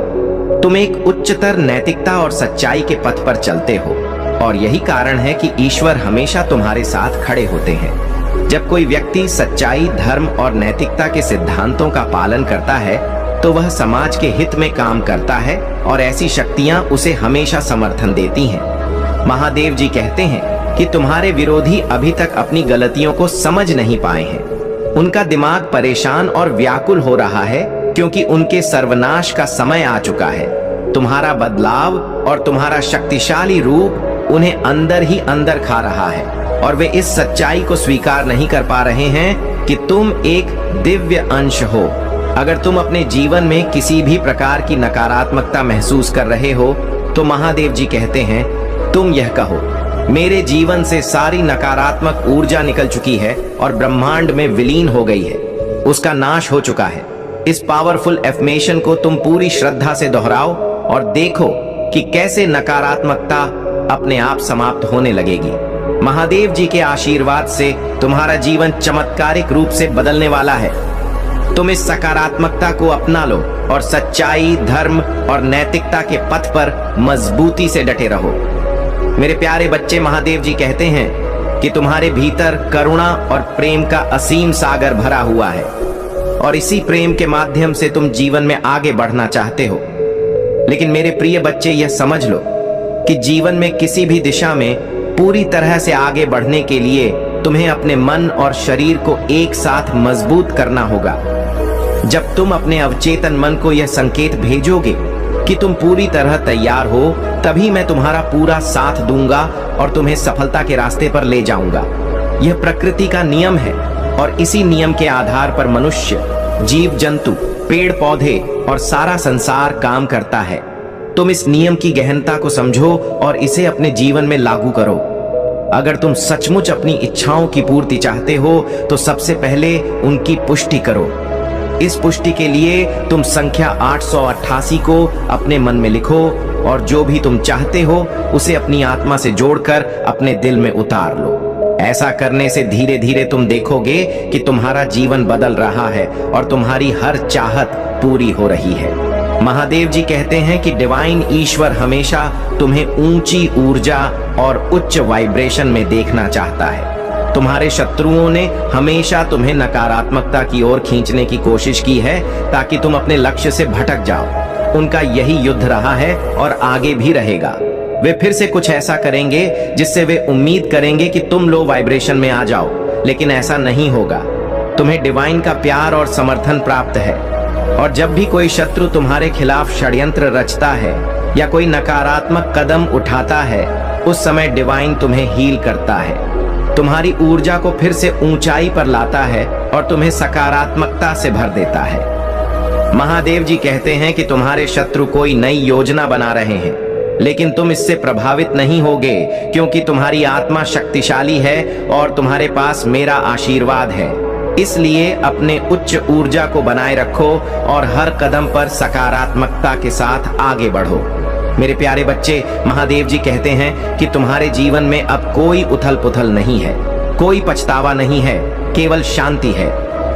तुम एक उच्चतर नैतिकता और सच्चाई के पथ पर चलते हो और यही कारण है कि ईश्वर हमेशा तुम्हारे साथ खड़े होते हैं। जब कोई व्यक्ति सच्चाई, धर्म और नैतिकता के सिद्धांतों का पालन करता है तो वह समाज के हित में काम करता है और ऐसी शक्तियां उसे हमेशा समर्थन देती हैं। महादेव जी कहते हैं कि तुम्हारे विरोधी अभी तक अपनी गलतियों को समझ नहीं पाए हैं। उनका दिमाग परेशान और व्याकुल हो रहा है क्योंकि उनके सर्वनाश का समय आ चुका है। तुम्हारा बदलाव और तुम्हारा शक्तिशाली रूप उन्हें अंदर ही अंदर खा रहा है और वे इस सच्चाई को स्वीकार नहीं कर पा रहे हैं कि तुम एक दिव्य अंश हो। अगर तुम अपने जीवन में किसी भी प्रकार की नकारात्मकता महसूस कर रहे हो तो महादेव जी कहते हैं, तुम यह कहो, मेरे जीवन से सारी नकारात्मक ऊर्जा निकल चुकी है और ब्रह्मांड में विलीन हो गई है, उसका नाश हो चुका है। इस पावरफुल एफर्मेशन को तुम पूरी श्रद्धा से दोहराओ और देखो कि कैसे नकारात्मकता अपने आप समाप्त होने लगेगी। महादेव जी के आशीर्वाद से तुम्हारा जीवन चमत्कारिक रूप से बदलने वाला है। तुम इस सकारात्मकता को अपना लो और सच्चाई, धर्म और नैतिकता के पथ पर मजबूती से डटे रहो। मेरे प्यारे बच्चे, महादेव जी कहते हैं कि तुम्हारे भीतर करुणा और प्रेम का असीम सागर भरा हुआ है और इसी प्रेम के माध्यम से तुम जीवन में आगे बढ़ना चाहते हो। लेकिन मेरे प्रिय बच्चे, यह समझ लो कि जीवन में किसी भी दिशा में पूरी तरह से आगे बढ़ने के लिए तुम्हें अपने मन और शरीर को एक साथ मजबूत करना होगा। जब तुम अपने अवचेतन मन को यह संकेत भेजोगे कि तुम पूरी तरह तैयार हो, तभी मैं तुम्हारा पूरा साथ दूंगा और तुम्हें सफलता के रास्ते पर ले जाऊंगा। यह प्रकृति का नियम है और इसी नियम के आधार पर मनुष्य, जीव जंतु, पेड़ पौधे और सारा संसार काम करता है। तुम इस नियम की गहनता को समझो और इसे अपने जीवन में लागू करो। अगर तुम सचमुच अपनी इच्छाओं की पूर्ति चाहते हो तो सबसे पहले उनकी पुष्टि करो। इस पुष्टि के लिए तुम संख्या 888 को अपने मन में लिखो और जो भी तुम चाहते हो उसे अपनी आत्मा से जोड़कर अपने दिल में उतार लो। ऐसा करने से धीरे धीरे तुम देखोगे कि तुम्हारा जीवन बदल रहा है और तुम्हारी हर चाहत पूरी हो रही है। महादेव जी कहते हैं कि डिवाइन ईश्वर हमेशा तुम्हें ऊंची ऊर्जा और उच्च वाइब्रेशन में देखना चाहता है। तुम्हारे शत्रुओं ने हमेशा तुम्हें नकारात्मकता की ओर खींचने की कोशिश की है ताकि तुम अपने लक्ष्य से भटक जाओ। उनका यही युद्ध रहा है और आगे भी रहेगा। वे फिर से कुछ ऐसा करेंगे जिससे वे उम्मीद करेंगे कि तुम लो वाइब्रेशन में आ जाओ, लेकिन ऐसा नहीं होगा। तुम्हें डिवाइन का प्यार और समर्थन प्राप्त है, और जब भी कोई शत्रु तुम्हारे खिलाफ षड्यंत्र रचता है या कोई नकारात्मक कदम उठाता है, उस समय डिवाइन तुम्हें हील करता है, तुम्हारी ऊर्जा को फिर से ऊंचाई पर लाता है और तुम्हें सकारात्मकता से भर देता है। महादेव जी कहते हैं कि तुम्हारे शत्रु कोई नई योजना बना रहे हैं, लेकिन तुम इससे प्रभावित नहीं होगे, क्योंकि तुम्हारी आत्मा शक्तिशाली है और तुम्हारे पास मेरा आशीर्वाद है। इसलिए अपने उच्च ऊर्जा को बनाए रखो और हर कदम पर सकारात्मकता के साथ आगे बढ़ो। मेरे प्यारे बच्चे, महादेव जी कहते हैं कि तुम्हारे जीवन में अब कोई उथल पुथल नहीं है, कोई पछतावा नहीं है, केवल शांति है।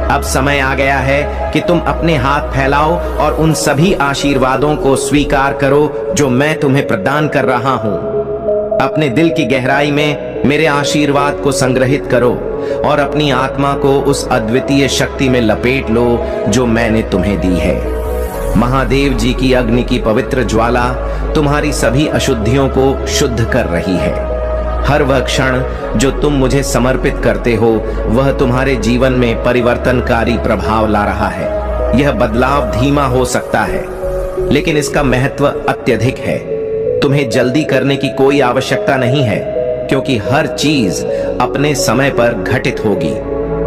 अब समय आ गया है कि तुम अपने हाथ फैलाओ और उन सभी आशीर्वादों को स्वीकार करो जो मैं तुम्हें प्रदान कर रहा हूं। अपने दिल की गहराई में मेरे आशीर्वाद को संग्रहित करो और अपनी आत्मा को उस अद्वितीय शक्ति में लपेट लो जो मैंने तुम्हें दी है। महादेव जी की अग्नि की पवित्र ज्वाला तुम्हारी सभी अशुद्धियों को शुद्ध कर रही है। हर वह क्षण जो तुम मुझे समर्पित करते हो, वह तुम्हारे जीवन में परिवर्तनकारी प्रभाव ला रहा है। यह बदलाव धीमा हो सकता है, लेकिन इसका महत्व अत्यधिक है। तुम्हें जल्दी करने की कोई आवश्यकता नहीं है, क्योंकि हर चीज अपने समय पर घटित होगी।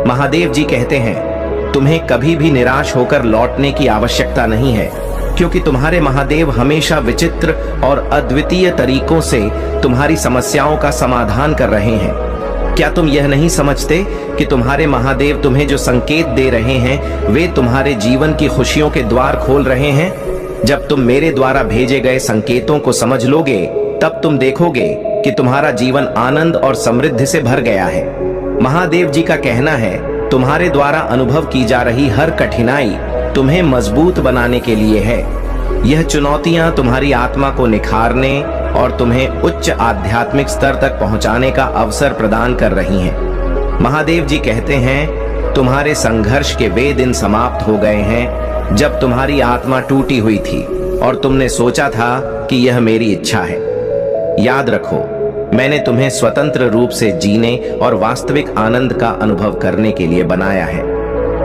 महादेव जी कहते हैं, तुम्हें कभी भी निराश होकर लौटने की आवश्यकता नहीं है, क्योंकि तुम्हारे महादेव हमेशा विचित्र और अद्वितीय तरीकों से तुम्हारी समस्याओं का समाधान कर रहे हैं। क्या तुम यह नहीं समझते कि तुम्हारे महादेव तुम्हें जो संकेत दे रहे हैं, वे तुम्हारे जीवन की खुशियों के द्वार खोल रहे हैं? जब तुम मेरे द्वारा भेजे गए संकेतों को समझ लोगे, तब तुम देखोगे कि तुम्हारा जीवन आनंद और समृद्धि से भर गया है। महादेव जी का कहना है, तुम्हारे द्वारा अनुभव की जा रही हर कठिनाई तुम्हें मजबूत बनाने के लिए है। यह चुनौतियां तुम्हारी आत्मा को निखारने और तुम्हें उच्च आध्यात्मिक स्तर तक पहुंचाने का अवसर प्रदान कर रही हैं। महादेव जी कहते हैं, तुम्हारे संघर्ष के वे दिन समाप्त हो गए हैं जब तुम्हारी आत्मा टूटी हुई थी और तुमने सोचा था कि यह मेरी इच्छा है। याद रखो, मैंने तुम्हें स्वतंत्र रूप से जीने और वास्तविक आनंद का अनुभव करने के लिए बनाया है।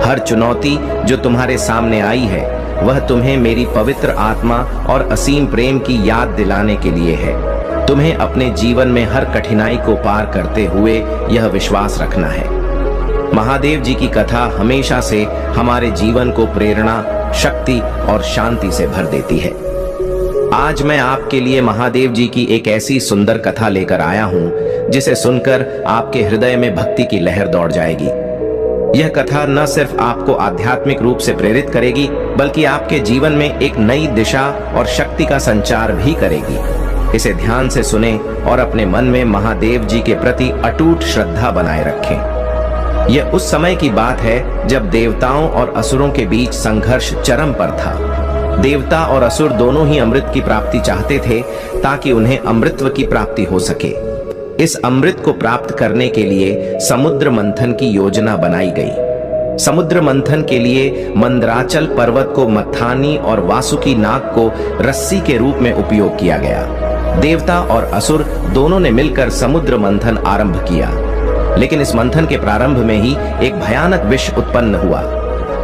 हर चुनौती जो तुम्हारे सामने आई है, वह तुम्हें मेरी पवित्र आत्मा और असीम प्रेम की याद दिलाने के लिए है। तुम्हें अपने जीवन में हर कठिनाई को पार करते हुए यह विश्वास रखना है। महादेव जी की कथा हमेशा से हमारे जीवन को प्रेरणा, शक्ति और शांति से भर देती है। आज मैं आपके लिए महादेव जी की एक ऐसी सुंदर कथा लेकर आया हूं, जिसे सुनकर आपके हृदय में भक्ति की लहर दौड़ जाएगी। यह कथा न सिर्फ आपको आध्यात्मिक रूप से प्रेरित करेगी, बल्कि आपके जीवन में एक नई दिशा और शक्ति का संचार भी करेगी। इसे ध्यान से सुने और अपने मन में महादेव जी के प्रति अटूट श्रद्धा बनाए रखें। यह उस समय की बात है जब देवताओं और असुरों के बीच संघर्ष चरम पर था। देवता और असुर दोनों ही अमृत की प्राप्ति चाहते थे, ताकि उन्हें अमृतत्व की प्राप्ति हो सके। इस अमृत को प्राप्त करने के लिए समुद्र मंथन की योजना बनाई गई। समुद्र मंथन के लिए मंदराचल पर्वत को मथानी और वासुकी नाग को रस्सी के रूप में उपयोग किया गया। देवता और असुर दोनों ने मिलकर समुद्र मंथन आरंभ किया, लेकिन इस मंथन के प्रारंभ में ही एक भयानक विष उत्पन्न हुआ।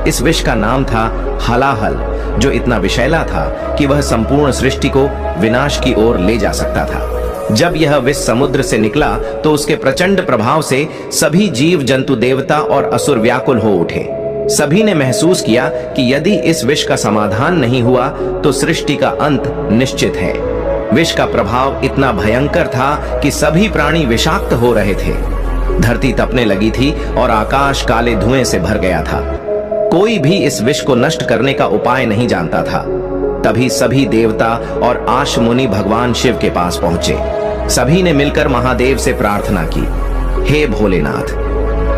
इस विष का नाम था हलाहल, जो इतना विषैला था कि वह संपूर्ण सृष्टि को विनाश की ओर ले जा सकता था। जब यह विष समुद्र से निकला तो उसके प्रचंड प्रभाव से सभी जीव जंतु, देवता और असुर व्याकुल हो उठे। सभी ने महसूस किया कि यदि इस विष का समाधान नहीं हुआ तो सृष्टि का अंत निश्चित है। विष का प्रभाव इतना भयंकर था कि सभी प्राणी विषाक्त हो रहे थे। धरती तपने लगी थी और आकाश काले धुएं से भर गया था। कोई भी इस विष को नष्ट करने का उपाय नहीं जानता था। तभी सभी देवता और आश मुनि भगवान शिव के पास पहुंचे। सभी ने मिलकर महादेव से प्रार्थना की, हे भोलेनाथ,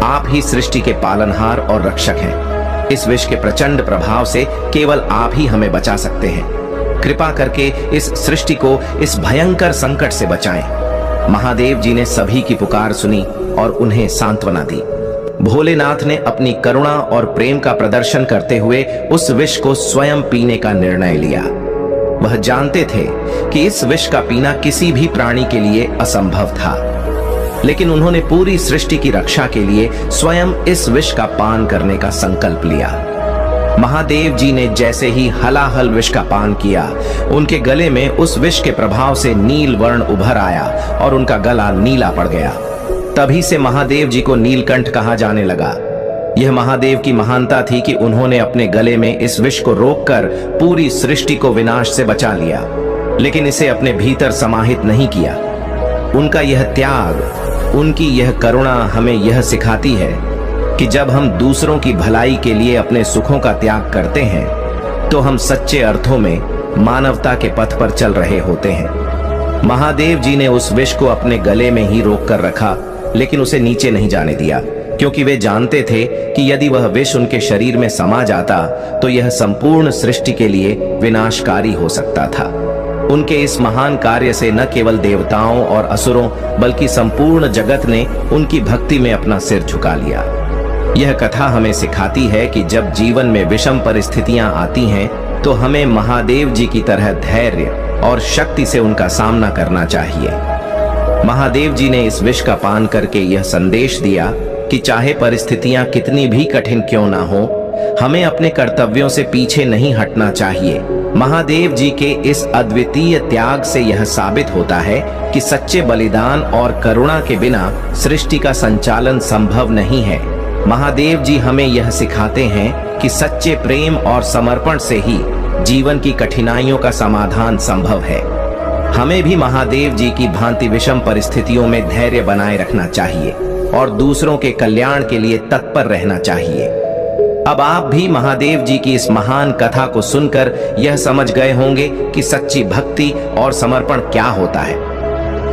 आप ही सृष्टि के पालनहार और रक्षक हैं। इस विष के प्रचंड प्रभाव से केवल आप ही हमें बचा सकते हैं। कृपा करके इस सृष्टि को इस भयंकर संकट से बचाएं। महादेव जी ने सभी की पुकार सुनी और उन्हें सांत्वना दी। भोलेनाथ ने अपनी करुणा और प्रेम का प्रदर्शन करते हुए उस विष को स्वयं पीने का निर्णय लिया। वह जानते थे कि इस विष का पीना किसी भी प्राणी के लिए असंभव था, लेकिन उन्होंने पूरी सृष्टि की रक्षा के लिए स्वयं इस विष का पान करने का संकल्प लिया। महादेव जी ने जैसे ही हलाहल विष का पान किया, उनके गले में उस विष के प्रभाव से नील वर्ण उभर आया और उनका गला नीला पड़ गया। तभी से महादेव जी को नीलकंठ कहा जाने लगा। यह महादेव की महानता थी कि उन्होंने अपने गले में इस विष को रोककर पूरी सृष्टि को विनाश से बचा लिया, लेकिन इसे अपने भीतर समाहित नहीं किया। उनका यह त्याग, उनकी यह करुणा हमें यह सिखाती है कि जब हम दूसरों की भलाई के लिए अपने सुखों का त्याग करते हैं तो हम सच्चे अर्थों में मानवता के पथ पर चल रहे होते हैं। महादेव जी ने उस विष को अपने गले में ही रोक कर रखा, लेकिन उसे नीचे नहीं जाने दिया, क्योंकि वे जानते थे कि यदि वह विष उनके शरीर में समा जाता तो यह संपूर्ण सृष्टि के लिए विनाशकारी हो सकता था। उनके इस महान कार्य से न केवल देवताओं और असुरों बल्कि संपूर्ण जगत ने उनकी भक्ति में अपना सिर झुका लिया। यह कथा हमें सिखाती है कि जब जीवन में विषम परिस्थितियां आती हैं तो हमें महादेव जी की तरह धैर्य और शक्ति से उनका सामना करना चाहिए। महादेव जी ने इस विष का पान करके यह संदेश दिया कि चाहे परिस्थितियां कितनी भी कठिन क्यों ना हो, हमें अपने कर्तव्यों से पीछे नहीं हटना चाहिए। महादेव जी के इस अद्वितीय त्याग से यह साबित होता है कि सच्चे बलिदान और करुणा के बिना सृष्टि का संचालन संभव नहीं है। महादेव जी हमें यह सिखाते हैं कि सच्चे प्रेम और समर्पण से ही जीवन की कठिनाइयों का समाधान संभव है। हमें भी महादेव जी की भांति विषम परिस्थितियों में धैर्य बनाए रखना चाहिए और दूसरों के कल्याण के लिए तत्पर रहना चाहिए। अब आप भी महादेव जी की इस महान कथा को सुनकर यह समझ गए होंगे कि सच्ची भक्ति और समर्पण क्या होता है।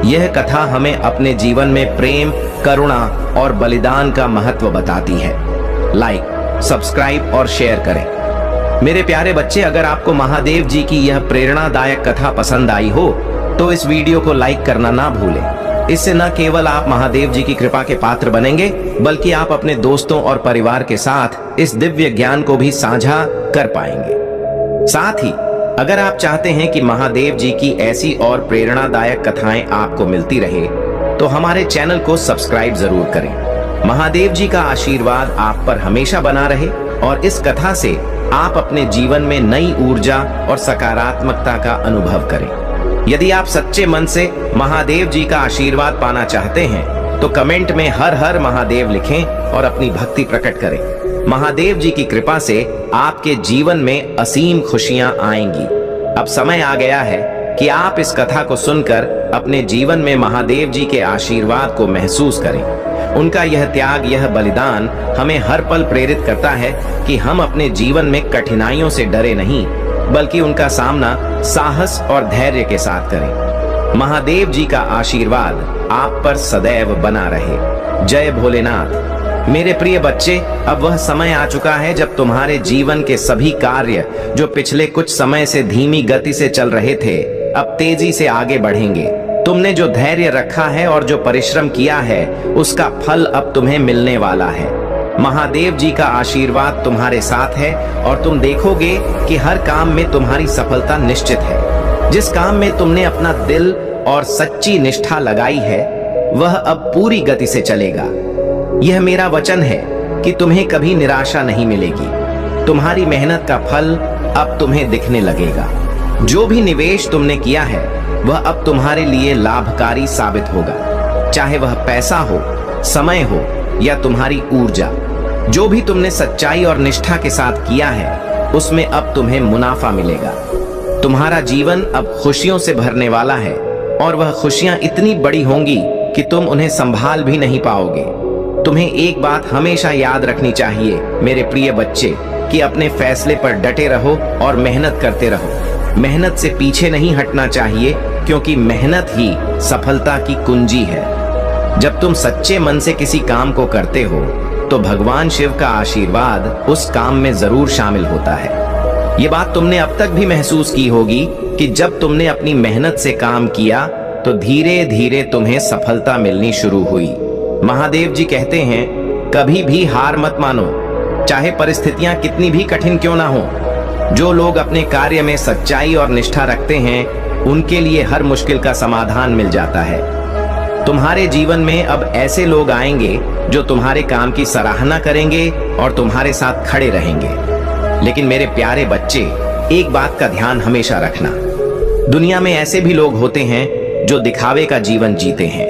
यह कथा हमें अपने जीवन में प्रेम, करुणा और बलिदान का महत्व बताती है। लाइक, सब्सक्राइब और शेयर करें। मेरे प्यारे बच्चे, अगर आपको महादेव जी की यह प्रेरणादायक कथा पसंद आई हो तो इस वीडियो को लाइक करना ना भूलें। इससे न केवल आप महादेव जी की कृपा के पात्र बनेंगे, बल्कि आप अपने दोस्तों और परिवार के साथ इस दिव्य ज्ञान को भी साझा कर पाएंगे। साथ ही अगर आप चाहते हैं कि महादेव जी की ऐसी और प्रेरणादायक कथाएं आपको मिलती रहे तो हमारे चैनल को सब्सक्राइब जरूर करें। महादेव जी का आशीर्वाद आप पर हमेशा बना रहे और इस कथा से आप अपने जीवन में नई ऊर्जा और सकारात्मकता का अनुभव करें। यदि आप सच्चे मन से महादेव जी का आशीर्वाद पाना चाहते हैं तो कमेंट में हर हर महादेव लिखें और अपनी भक्ति प्रकट करें। महादेव जी की कृपा से आपके जीवन में असीम खुशियां आएंगी। अब समय आ गया है कि आप इस कथा को सुनकर अपने जीवन में महादेव जी के आशीर्वाद को महसूस करें। उनका यह त्याग, यह बलिदान हमें हर पल प्रेरित करता है कि हम अपने जीवन में कठिनाइयों से डरे नहीं, बल्कि उनका सामना साहस और धैर्य के साथ करें। महादेव जी का आशीर्वाद आप पर सदैव बना रहे। जय भोलेनाथ। मेरे प्रिय बच्चे, अब वह समय आ चुका है जब तुम्हारे जीवन के सभी कार्य जो पिछले कुछ समय से धीमी गति से चल रहे थे, अब तेजी से आगे बढ़ेंगे। तुमने जो धैर्य रखा है और जो परिश्रम किया है, उसका फल अब तुम्हें मिलने वाला है। महादेव जी का आशीर्वाद तुम्हारे साथ है और तुम देखोगे कि हर काम में तुम्हारी सफलता निश्चित है। जिस काम में तुमने अपना दिल और सच्ची निष्ठा लगाई है, वह अब पूरी गति से चलेगा। यह मेरा वचन है कि तुम्हें कभी निराशा नहीं मिलेगी। तुम्हारी मेहनत का फल अब तुम्हें दिखने लगेगा। जो भी निवेश तुमने किया है, वह अब तुम्हारे लिए लाभकारी साबित होगा। चाहे वह पैसा हो, समय हो या तुम्हारी ऊर्जा, जो भी तुमने सच्चाई और निष्ठा के साथ किया है, उसमें अब तुम्हें मुनाफा मिलेगा। तुम्हारा जीवन अब खुशियों से भरने वाला है और वह खुशियां इतनी बड़ी होंगी कि तुम उन्हें संभाल भी नहीं पाओगे। तुम्हें एक बात हमेशा याद रखनी चाहिए मेरे प्रिय बच्चे, कि अपने फैसले पर डटे रहो और मेहनत करते रहो। मेहनत से पीछे नहीं हटना चाहिए, क्योंकि मेहनत ही सफलता की कुंजी है। जब तुम सच्चे मन से किसी काम को करते हो तो भगवान शिव का आशीर्वाद उस काम में जरूर शामिल होता है। ये बात तुमने अब तक भी महसूस की होगी कि जब तुमने अपनी मेहनत से काम किया तो धीरे धीरे तुम्हें सफलता मिलनी शुरू हुई। महादेव जी कहते हैं, कभी भी हार मत मानो, चाहे परिस्थितियां कितनी भी कठिन क्यों ना हो। जो लोग अपने कार्य में सच्चाई और निष्ठा रखते हैं, उनके लिए हर मुश्किल का समाधान मिल जाता है। तुम्हारे जीवन में अब ऐसे लोग आएंगे जो तुम्हारे काम की सराहना करेंगे और तुम्हारे साथ खड़े रहेंगे। लेकिन मेरे प्यारे बच्चे, एक बात का ध्यान हमेशा रखना, दुनिया में ऐसे भी लोग होते हैं जो दिखावे का जीवन जीते हैं।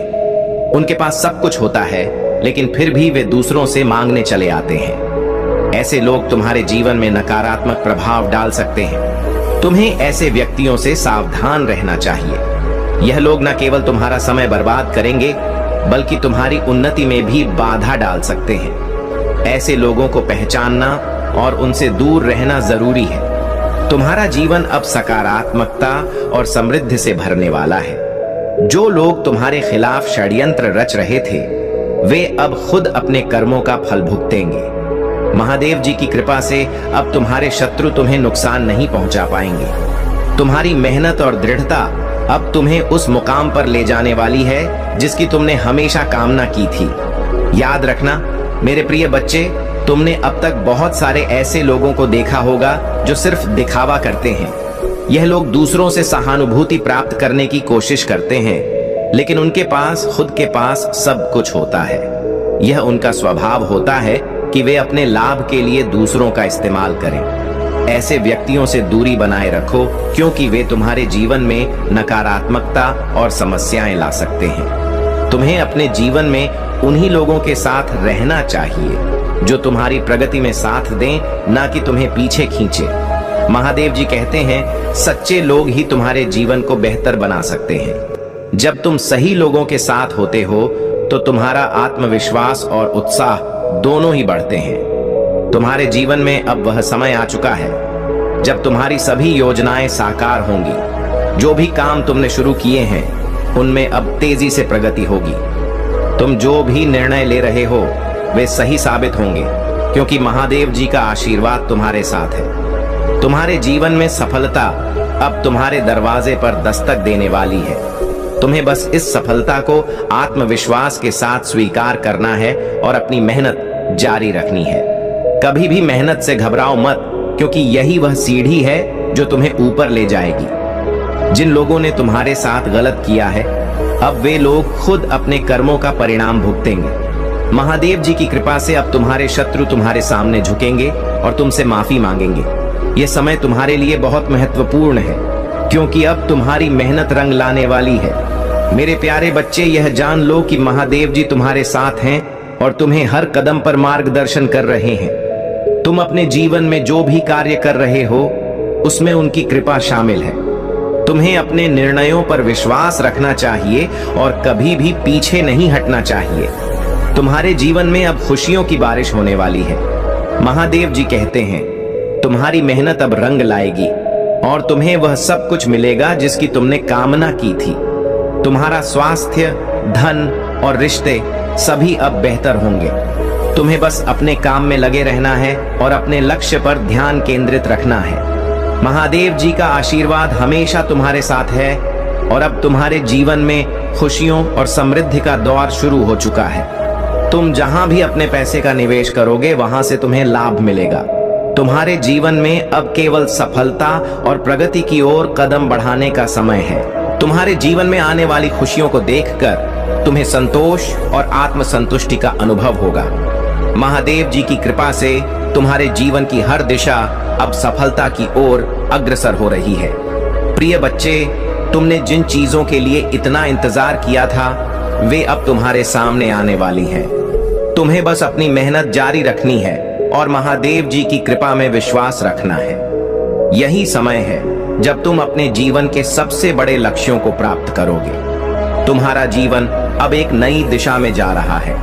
उनके पास सब कुछ होता है, लेकिन फिर भी वे दूसरों से मांगने चले आते हैं। ऐसे लोग तुम्हारे जीवन में नकारात्मक प्रभाव डाल सकते हैं। तुम्हें ऐसे व्यक्तियों से सावधान रहना चाहिए। यह लोग न केवल तुम्हारा समय बर्बाद करेंगे, बल्कि तुम्हारी उन्नति में भी बाधा डाल सकते हैं। ऐसे लोगों को पहचानना और उनसे दूर रहना जरूरी है। तुम्हारा जीवन अब सकारात्मकता और समृद्धि से भरने वाला है। जो लोग तुम्हारे खिलाफ षड्यंत्र रच रहे थे, वे अब खुद अपने कर्मों का फल भुगतेंगे। महादेव जी की कृपा से अब तुम्हारे शत्रु तुम्हें नुकसान नहीं पहुंचा पाएंगे। तुम्हारी मेहनत और दृढ़ता अब तुम्हें उस मुकाम पर ले जाने वाली है जिसकी तुमने हमेशा कामना की थी। याद रखना मेरे प्रिय बच्चे, तुमने अब तक बहुत सारे ऐसे लोगों को देखा होगा जो सिर्फ दिखावा करते हैं। यह लोग दूसरों से सहानुभूति प्राप्त करने की कोशिश करते हैं, लेकिन उनके पास खुद के पास सब कुछ होता है। यह उनका स्वभाव होता है कि वे अपने लाभ के लिए दूसरों का इस्तेमाल करें। ऐसे व्यक्तियों से दूरी बनाए रखो, क्योंकि वे तुम्हारे जीवन में नकारात्मकता और समस्याएं ला सकते हैं। तुम्हें अपने जीवन में उन्हीं लोगों के साथ रहना चाहिए जो तुम्हारी प्रगति में साथ दें, ना कि तुम्हें पीछे खींचे। महादेव जी कहते हैं, सच्चे लोग ही तुम्हारे जीवन को बेहतर बना सकते हैं। जब तुम सही लोगों के साथ होते हो तो तुम्हारा आत्मविश्वास और उत्साह दोनों ही बढ़ते हैं। तुम्हारे जीवन में अब वह समय आ चुका है जब तुम्हारी सभी योजनाएं साकार होंगी। जो भी काम तुमने शुरू किए हैं, उनमें अब तेजी से प्रगति होगी। तुम जो भी निर्णय ले रहे हो, वे सही साबित होंगे, क्योंकि महादेव जी का आशीर्वाद तुम्हारे साथ है। तुम्हारे जीवन में सफलता अब तुम्हारे दरवाजे पर दस्तक देने वाली है। तुम्हें बस इस सफलता को आत्मविश्वास के साथ स्वीकार करना है और अपनी मेहनत जारी रखनी है। कभी भी मेहनत से घबराओ मत, क्योंकि यही वह सीढ़ी है जो तुम्हें ऊपर ले जाएगी। जिन लोगों ने तुम्हारे साथ गलत किया है, अब वे लोग खुद अपने कर्मों का परिणाम भुगतेंगे। महादेव जी की कृपा से अब तुम्हारे शत्रु तुम्हारे सामने झुकेंगे और तुमसे माफी मांगेंगे। यह समय तुम्हारे लिए बहुत महत्वपूर्ण है, क्योंकि अब तुम्हारी मेहनत रंग लाने वाली है। मेरे प्यारे बच्चे, यह जान लो कि महादेव जी तुम्हारे साथ हैं और तुम्हें हर कदम पर मार्गदर्शन कर रहे हैं। तुम अपने जीवन में जो भी कार्य कर रहे हो, उसमें उनकी कृपा शामिल है। तुम्हें अपने निर्णयों पर विश्वास रखना चाहिए और कभी भी पीछे नहीं हटना चाहिए। तुम्हारे जीवन में अब खुशियों की बारिश होने वाली है। महादेव जी कहते हैं, तुम्हारी मेहनत अब रंग लाएगी और तुम्हें वह सब कुछ मिलेगा जिसकी तुमने कामना की थी। तुम्हारा स्वास्थ्य, धन और रिश्ते सभी अब बेहतर होंगे। तुम्हें बस अपने काम में लगे रहना है और अपने लक्ष्य पर ध्यान केंद्रित रखना है। महादेव जी का आशीर्वाद हमेशा तुम्हारे साथ है और अब तुम्हारे जीवन में खुशियों और समृद्धि का दौर शुरू हो चुका है। तुम जहां भी अपने पैसे का निवेश करोगे, वहां से तुम्हें लाभ मिलेगा। तुम्हारे जीवन में अब केवल सफलता और प्रगति की ओर कदम बढ़ाने का समय है। तुम्हारे जीवन में आने वाली खुशियों को देखकर तुम्हें संतोष और आत्मसंतुष्टि का अनुभव होगा। महादेव जी की कृपा से तुम्हारे जीवन की हर दिशा अब सफलता की ओर अग्रसर हो रही है। प्रिय बच्चे, तुमने जिन चीजों के लिए इतना इंतजार किया था, वे अब तुम्हारे सामने आने वाली हैं। तुम्हें बस अपनी मेहनत जारी रखनी है और महादेव जी की कृपा में विश्वास रखना है। यही समय है जब तुम अपने जीवन के सबसे बड़े लक्ष्यों को प्राप्त करोगे। तुम्हारा जीवन अब एक नई दिशा में जा रहा है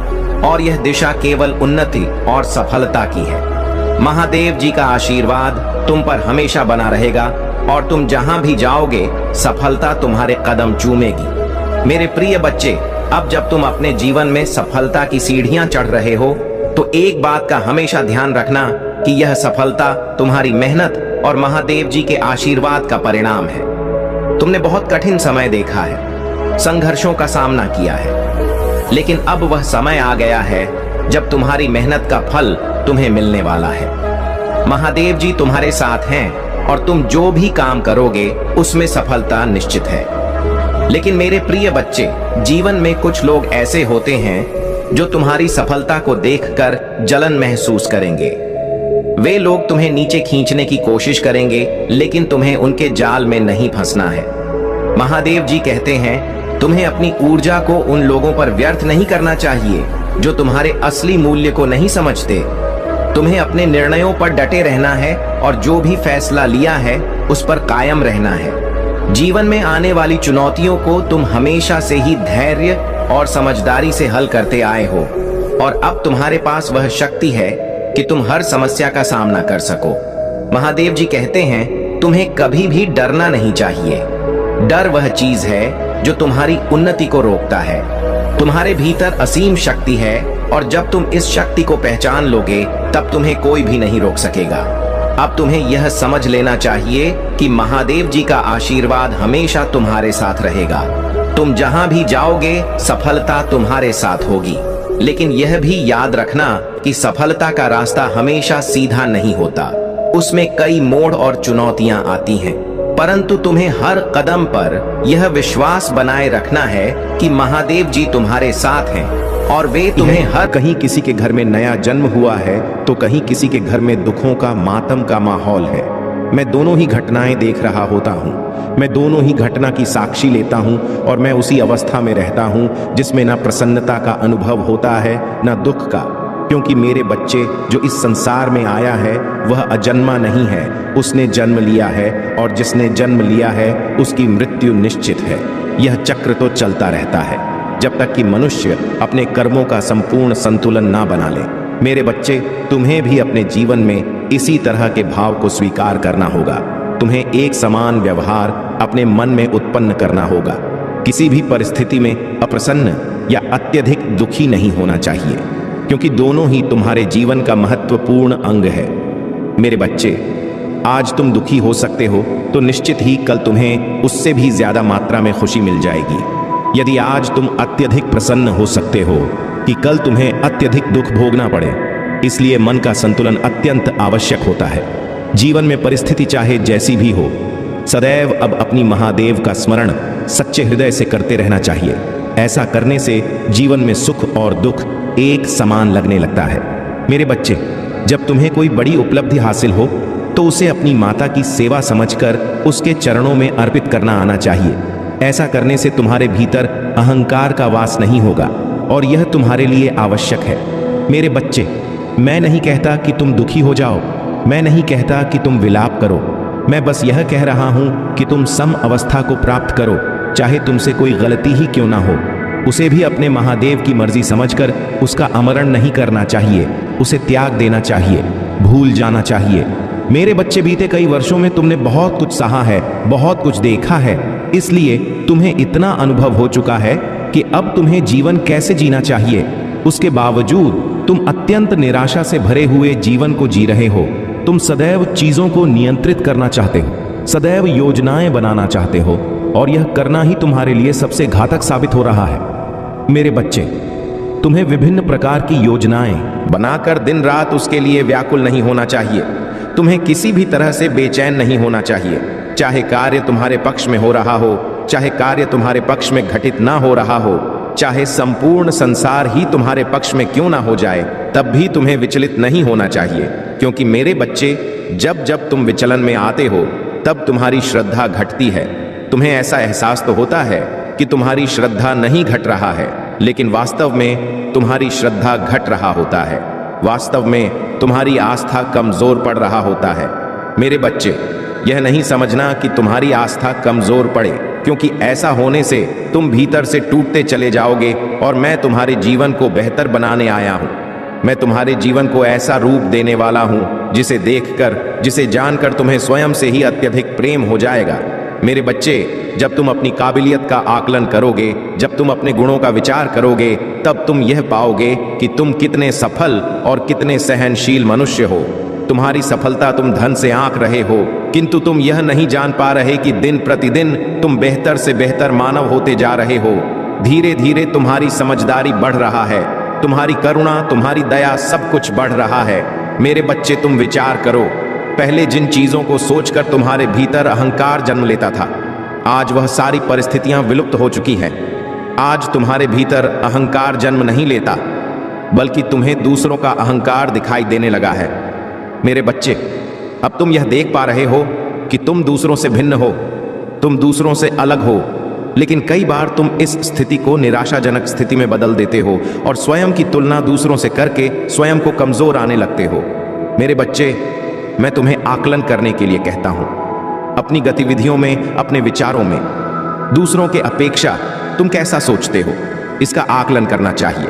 और यह दिशा केवल उन्नति और सफलता की है। महादेव जी का आशीर्वाद तुम पर हमेशा बना रहेगा और तुम जहां भी जाओगे, सफलता तुम्हारे कदम चूमेगी। मेरे प्रिय बच्चे, अब जब तुम अपने जीवन में सफलता की सीढ़ियां चढ़ रहे हो, तो एक बात का हमेशा ध्यान रखना कि यह सफलता तुम्हारी मेहनत और महादेव जी के आशीर्वाद का परिणाम है। तुमने बहुत कठिन समय देखा है, संघर्षों का सामना किया है, लेकिन अब वह समय आ गया है जब तुम्हारी मेहनत का फल तुम्हें मिलने वाला है। महादेव जी तुम्हारे साथ हैं और तुम जो भी काम करोगे उसमें सफलता निश्चित है। लेकिन मेरे प्रिय बच्चे, जीवन में कुछ लोग ऐसे होते हैं जो तुम्हारी सफलता को देखकर जलन महसूस करेंगे। वे लोग तुम्हें नीचे खींचने की कोशिश करेंगे, लेकिन तुम्हें उनके जाल में नहीं फंसना है। महादेव जी कहते हैं तुम्हें अपनी ऊर्जा को उन लोगों पर व्यर्थ नहीं करना चाहिए जो तुम्हारे असली मूल्य को नहीं समझते। तुम्हें अपने निर्णयों पर डटे रहना है और जो भी फैसला लिया है उस पर कायम रहना है। जीवन में आने वाली चुनौतियों को तुम हमेशा से ही धैर्य और समझदारी से हल करते आए हो और अब तुम्हारे पास वह शक्ति है कि तुम हर समस्या का सामना कर सको। महादेव जी कहते हैं तुम्हें कभी भी डरना नहीं चाहिए। डर वह चीज है जो तुम्हारी उन्नति को रोकता है। तुम्हारे भीतर असीम शक्ति है और जब तुम इस शक्ति को पहचान लोगे तब तुम्हें कोई भी नहीं रोक सकेगा। अब तुम्हें यह समझ लेना चाहिए कि महादेव जी का आशीर्वाद हमेशा तुम्हारे साथ रहेगा। तुम जहां भी जाओगे सफलता तुम्हारे साथ होगी, लेकिन यह भी याद रखना कि सफलता का रास्ता हमेशा सीधा नहीं होता। उसमें कई मोड़ और चुनौतियां आती हैं, परंतु तुम्हें हर कदम पर यह विश्वास बनाए रखना है कि महादेव जी तुम्हारे साथ हैं और वे तुम्हें हर कहीं किसी के घर में नया जन्म हुआ है तो कहीं किसी के घर में दुखों का, मातम का माहौल है। मैं दोनों ही घटनाएं देख रहा होता हूँ। मैं दोनों ही घटना की साक्षी लेता हूँ और मैं उसी अवस्था में रहता हूँ जिसमें ना प्रसन्नता का अनुभव होता है ना दुख का, क्योंकि मेरे बच्चे जो इस संसार में आया है वह अजन्मा नहीं है, उसने जन्म लिया है और जिसने जन्म लिया है उसकी मृत्यु निश्चित है। यह चक्र तो चलता रहता है जब तक कि मनुष्य अपने कर्मों का संपूर्ण संतुलन ना बना ले। मेरे बच्चे, तुम्हें भी अपने जीवन में इसी तरह के भाव को स्वीकार करना होगा। तुम्हें एक समान व्यवहार अपने मन में उत्पन्न करना होगा। किसी भी परिस्थिति में अप्रसन्न या अत्यधिक दुखी नहीं होना चाहिए, क्योंकि दोनों ही तुम्हारे जीवन का महत्वपूर्ण अंग है। मेरे बच्चे, आज तुम दुखी हो सकते हो तो निश्चित ही कल तुम्हें उससे भी ज्यादा मात्रा में खुशी मिल जाएगी। यदि आज तुम अत्यधिक प्रसन्न हो सकते हो कि कल तुम्हें अत्यधिक दुख भोगना पड़े। इसलिए मन का संतुलन अत्यंत आवश्यक होता है। जीवन में परिस्थिति चाहे जैसी भी हो, सदैव अब अपनी महादेव का स्मरण सच्चे हृदय से करते रहना चाहिए। ऐसा करने से जीवन में सुख और दुख एक समान लगने लगता है। मेरे बच्चे, जब तुम्हें कोई बड़ी उपलब्धि हासिल हो तो उसे अपनी माता की सेवा समझकर उसके चरणों में अर्पित करना आना चाहिए। ऐसा करने से तुम्हारे भीतर अहंकार का वास नहीं होगा और यह तुम्हारे लिए आवश्यक है। मेरे बच्चे, मैं नहीं कहता कि तुम दुखी हो जाओ, मैं नहीं कहता कि तुम विलाप करो। मैं बस यह कह रहा हूं कि तुम सम अवस्था को प्राप्त करो, चाहे तुमसे कोई गलती ही क्यों ना हो। उसे भी अपने महादेव की मर्जी समझकर उसका आमरण नहीं करना चाहिए, उसे त्याग देना चाहिए, भूल जाना चाहिए। मेरे बच्चे, बीते कई वर्षों में तुमने बहुत कुछ सहा है, बहुत कुछ देखा है, इसलिए तुम्हें इतना अनुभव हो चुका है कि अब तुम्हें जीवन कैसे जीना चाहिए उसके बावजूद तुम अत्यंत निराशा से भरे हुए जीवन को जी रहे हो। तुम सदैव चीजों को नियंत्रित करना चाहते हो, सदैव योजनाएं बनाना चाहते हो और यह करना ही तुम्हारे लिए सबसे घातक साबित हो रहा है। मेरे बच्चे, तुम्हें विभिन्न प्रकार की योजनाएं बनाकर दिन रात उसके लिए व्याकुल नहीं होना चाहिए। तुम्हें किसी भी तरह से बेचैन नहीं होना चाहिए, चाहे कार्य तुम्हारे पक्ष में हो रहा हो, चाहे कार्य तुम्हारे पक्ष में घटित ना हो रहा हो, चाहे संपूर्ण संसार ही तुम्हारे पक्ष में क्यों ना हो जाए, तब भी तुम्हें विचलित नहीं होना चाहिए। क्योंकि मेरे बच्चे, जब जब तुम विचलन में आते हो तब तुम्हारी श्रद्धा घटती है। तुम्हें ऐसा एहसास तो होता है कि तुम्हारी श्रद्धा नहीं घट रहा है, लेकिन वास्तव में तुम्हारी श्रद्धा घट रहा होता है। वास्तव में तुम्हारी आस्था कमजोर पड़ रहा होता है। मेरे बच्चे, यह नहीं समझना कि तुम्हारी आस्था कमजोर पड़े, क्योंकि ऐसा होने से तुम भीतर से टूटते चले जाओगे और मैं तुम्हारे जीवन को बेहतर बनाने आया हूं। मैं तुम्हारे जीवन को ऐसा रूप देने वाला हूं जिसे देखकर, जिसे जानकर तुम्हें स्वयं से ही अत्यधिक प्रेम हो जाएगा। मेरे बच्चे, जब तुम अपनी काबिलियत का आकलन करोगे, जब तुम अपने गुणों का विचार करोगे, तब तुम यह पाओगे कि तुम कितने सफल और कितने सहनशील मनुष्य हो। तुम्हारी सफलता तुम धन से आंक रहे हो, किंतु तुम यह नहीं जान पा रहे कि दिन प्रतिदिन तुम बेहतर से बेहतर मानव होते जा रहे हो। धीरे धीरे तुम्हारी समझदारी बढ़ रहा है, तुम्हारी करुणा, तुम्हारी दया, सब कुछ बढ़ रहा है। मेरे बच्चे, तुम विचार करो, पहले जिन चीजों को सोचकर तुम्हारे भीतर अहंकार जन्म लेता था, आज वह सारी परिस्थितियां विलुप्त हो चुकी हैं। आज तुम्हारे भीतर अहंकार जन्म नहीं लेता, बल्कि तुम्हें दूसरों का अहंकार दिखाई देने लगा है। मेरे बच्चे, अब तुम यह देख पा रहे हो कि तुम दूसरों से भिन्न हो, तुम दूसरों से अलग हो, लेकिन कई बार तुम इस स्थिति को निराशाजनक स्थिति में बदल देते हो और स्वयं की तुलना दूसरों से करके स्वयं को कमजोर आने लगते हो। मेरे बच्चे, मैं तुम्हें आकलन करने के लिए कहता हूं। अपनी गतिविधियों में, अपने विचारों में दूसरों के अपेक्षा तुम कैसा सोचते हो, इसका आकलन करना चाहिए।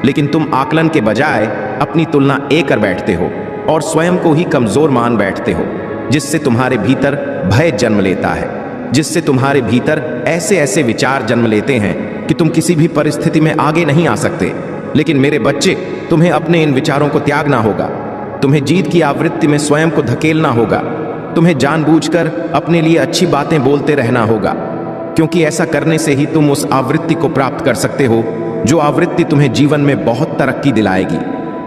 लेकिन तुम आकलन के बजाय अपनी तुलना कर बैठते हो और स्वयं को ही कमजोर मान बैठते हो, जिससे तुम्हारे भीतर भय जन्म लेता है, जिससे तुम्हारे भीतर ऐसे ऐसे विचार जन्म लेते हैं कि तुम किसी भी परिस्थिति में आगे नहीं आ सकते। लेकिन मेरे बच्चे, तुम्हें अपने इन विचारों को त्यागना होगा। तुम्हें जीत की आवृत्ति में स्वयं को धकेलना होगा। तुम्हें जानबूझकर अपने लिए अच्छी बातें बोलते रहना होगा, क्योंकि ऐसा करने से ही तुम उस आवृत्ति को प्राप्त कर सकते हो जो आवृत्ति तुम्हें जीवन में बहुत तरक्की दिलाएगी,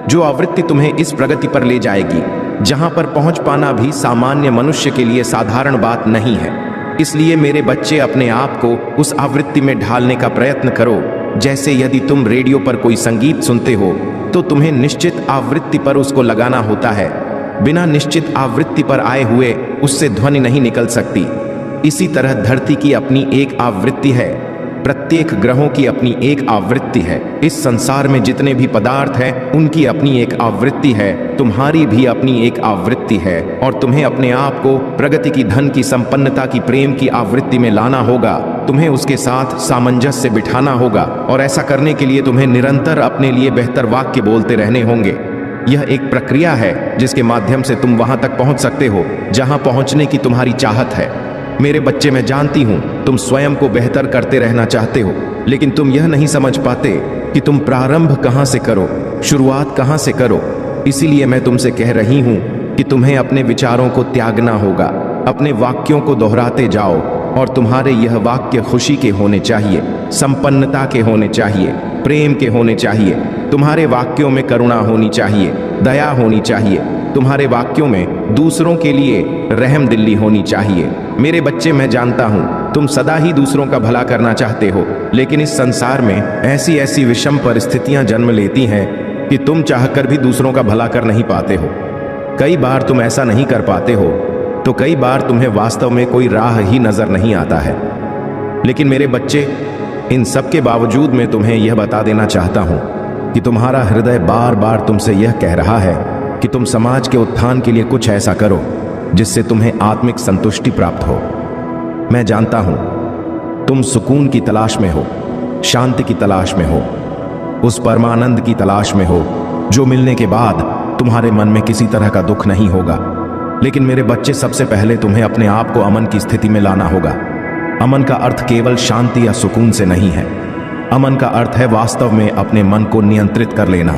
जो आवृत्ति तुम्हें इस प्रगति पर ले जाएगी जहां पर पहुंच पाना भी सामान्य मनुष्य के लिए साधारण बात नहीं है। इसलिए मेरे बच्चे, अपने आप को उस आवृत्ति में ढालने का प्रयत्न करो। जैसे यदि तुम रेडियो पर कोई संगीत सुनते हो तो तुम्हें निश्चित आवृत्ति पर उसको लगाना होता है। बिना निश्चित आवृत्ति पर आए हुए उससे ध्वनि नहीं निकल सकती। इसी तरह धरती की अपनी एक आवृत्ति है, प्रत्येक ग्रहों की अपनी एक आवृत्ति है। इस संसार में जितने भी पदार्थ हैं उनकी अपनी एक आवृत्ति है। तुम्हारी भी अपनी एक आवृत्ति है और तुम्हें अपने आप को प्रगति की, धन की, संपन्नता की, प्रेम की आवृत्ति में लाना होगा। तुम्हें उसके साथ सामंजस्य बिठाना होगा और ऐसा करने के लिए तुम्हें निरंतर अपने लिए बेहतर वाक्य बोलते रहने होंगे। यह एक प्रक्रिया है जिसके माध्यम से तुम वहां तक पहुंच सकते हो जहां पहुंचने की तुम्हारी चाहत है। मेरे बच्चे, मैं जानती हूं तुम स्वयं को बेहतर करते रहना चाहते हो, लेकिन तुम यह नहीं समझ पाते कि तुम प्रारंभ कहां से करो, शुरुआत कहां से करो। इसीलिए मैं तुमसे कह रही हूं कि तुम्हें अपने विचारों को त्यागना होगा, अपने वाक्यों को दोहराते जाओ और तुम्हारे यह वाक्य खुशी के होने चाहिए, संपन्नता के होने चाहिए, प्रेम के होने चाहिए। तुम्हारे वाक्यों में करुणा होनी चाहिए, दया होनी चाहिए। तुम्हारे वाक्यों में दूसरों के लिए रहमदिली होनी चाहिए। मेरे बच्चे, मैं जानता हूं तुम सदा ही दूसरों का भला करना चाहते हो, लेकिन इस संसार में ऐसी ऐसी विषम परिस्थितियां जन्म लेती हैं कि तुम चाहकर भी दूसरों का भला कर नहीं पाते हो। कई बार तुम ऐसा नहीं कर पाते हो तो कई बार तुम्हें वास्तव में कोई राह ही नजर नहीं आता है। लेकिन मेरे बच्चे, इन सब के बावजूद मैं तुम्हें यह बता देना चाहता हूं कि तुम्हारा हृदय बार बार तुमसे यह कह रहा है कि तुम समाज के उत्थान के लिए कुछ ऐसा करो जिससे तुम्हें आत्मिक संतुष्टि प्राप्त हो। मैं जानता हूं तुम सुकून की तलाश में हो, शांति की तलाश में हो, उस परमानंद की तलाश में हो जो मिलने के बाद तुम्हारे मन में किसी तरह का दुख नहीं होगा। लेकिन मेरे बच्चे, सबसे पहले तुम्हें अपने आप को अमन की स्थिति में लाना होगा। अमन का अर्थ केवल शांति या सुकून से नहीं है। अमन का अर्थ है वास्तव में अपने मन को नियंत्रित कर लेना,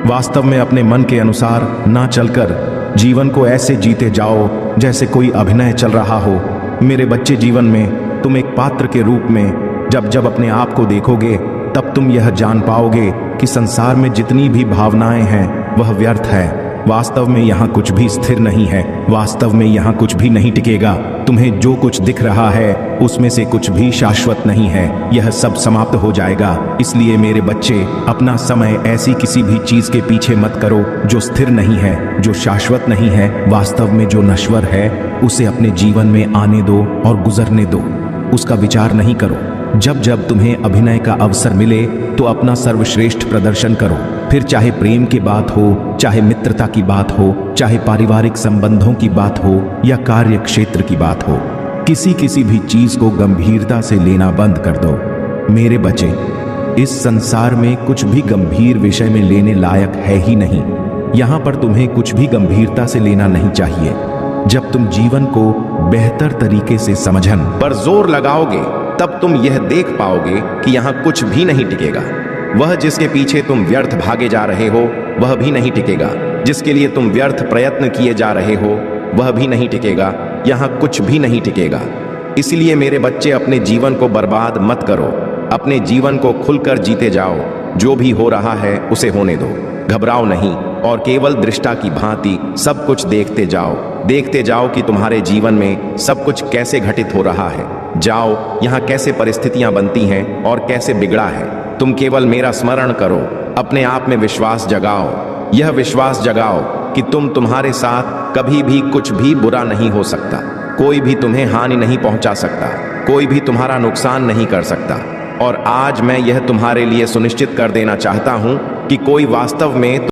वास्तव में अपने मन के अनुसार ना चलकर जीवन को ऐसे जीते जाओ जैसे कोई अभिनय चल रहा हो। मेरे बच्चे, जीवन में तुम एक पात्र के रूप में जब जब अपने आप को देखोगे तब तुम यह जान पाओगे कि संसार में जितनी भी भावनाएं हैं वह व्यर्थ है। वास्तव में यहाँ कुछ भी स्थिर नहीं है, वास्तव में यहाँ कुछ भी नहीं टिकेगा। तुम्हें जो कुछ दिख रहा है उसमें से कुछ भी शाश्वत नहीं है, यह सब समाप्त हो जाएगा। इसलिए मेरे बच्चे, अपना समय ऐसी किसी भी चीज के पीछे मत करो जो स्थिर नहीं है, जो शाश्वत नहीं है। वास्तव में जो नश्वर है उसे अपने जीवन में आने दो और गुजरने दो, उसका विचार नहीं करो। जब जब तुम्हें अभिनय का अवसर मिले तो अपना सर्वश्रेष्ठ प्रदर्शन करो, फिर चाहे प्रेम की बात हो, चाहे मित्रता की बात हो, चाहे पारिवारिक संबंधों की बात हो या कार्य क्षेत्र की बात हो। किसी भी चीज को गंभीरता से लेना बंद कर दो। मेरे बच्चे, इस संसार में कुछ भी गंभीर विषय में लेने लायक है ही नहीं। यहाँ पर तुम्हें कुछ भी गंभीरता से लेना नहीं चाहिए। जब तुम जीवन को बेहतर तरीके से समझन पर जोर लगाओगे तब तुम यह देख पाओगे कि यहाँ कुछ भी नहीं टिकेगा। वह जिसके पीछे तुम व्यर्थ भागे जा रहे हो वह भी नहीं टिकेगा। जिसके लिए तुम व्यर्थ प्रयत्न किए जा रहे हो वह भी नहीं टिकेगा। यहाँ कुछ भी नहीं टिकेगा। इसलिए मेरे बच्चे, अपने जीवन को बर्बाद मत करो। अपने जीवन को खुलकर जीते जाओ। जो भी हो रहा है उसे होने दो। घबराओ नहीं और केवल दृष्टा की भांति सब कुछ देखते जाओ कि तुम्हारे जीवन में सब कुछ कैसे घटित हो रहा है। जाओ, यहाँ कैसे परिस्थितियां बनती हैं और कैसे बिगड़ा है। तुम केवल मेरा स्मरण करो। अपने आप में विश्वास जगाओ। यह विश्वास जगाओ कि तुम्हारे साथ कभी भी कुछ भी बुरा नहीं हो सकता। कोई भी तुम्हें हानि नहीं पहुंचा सकता। कोई भी तुम्हारा नुकसान नहीं कर सकता। और आज मैं यह तुम्हारे लिए सुनिश्चित कर देना चाहता हूं कि कोई वास्तव में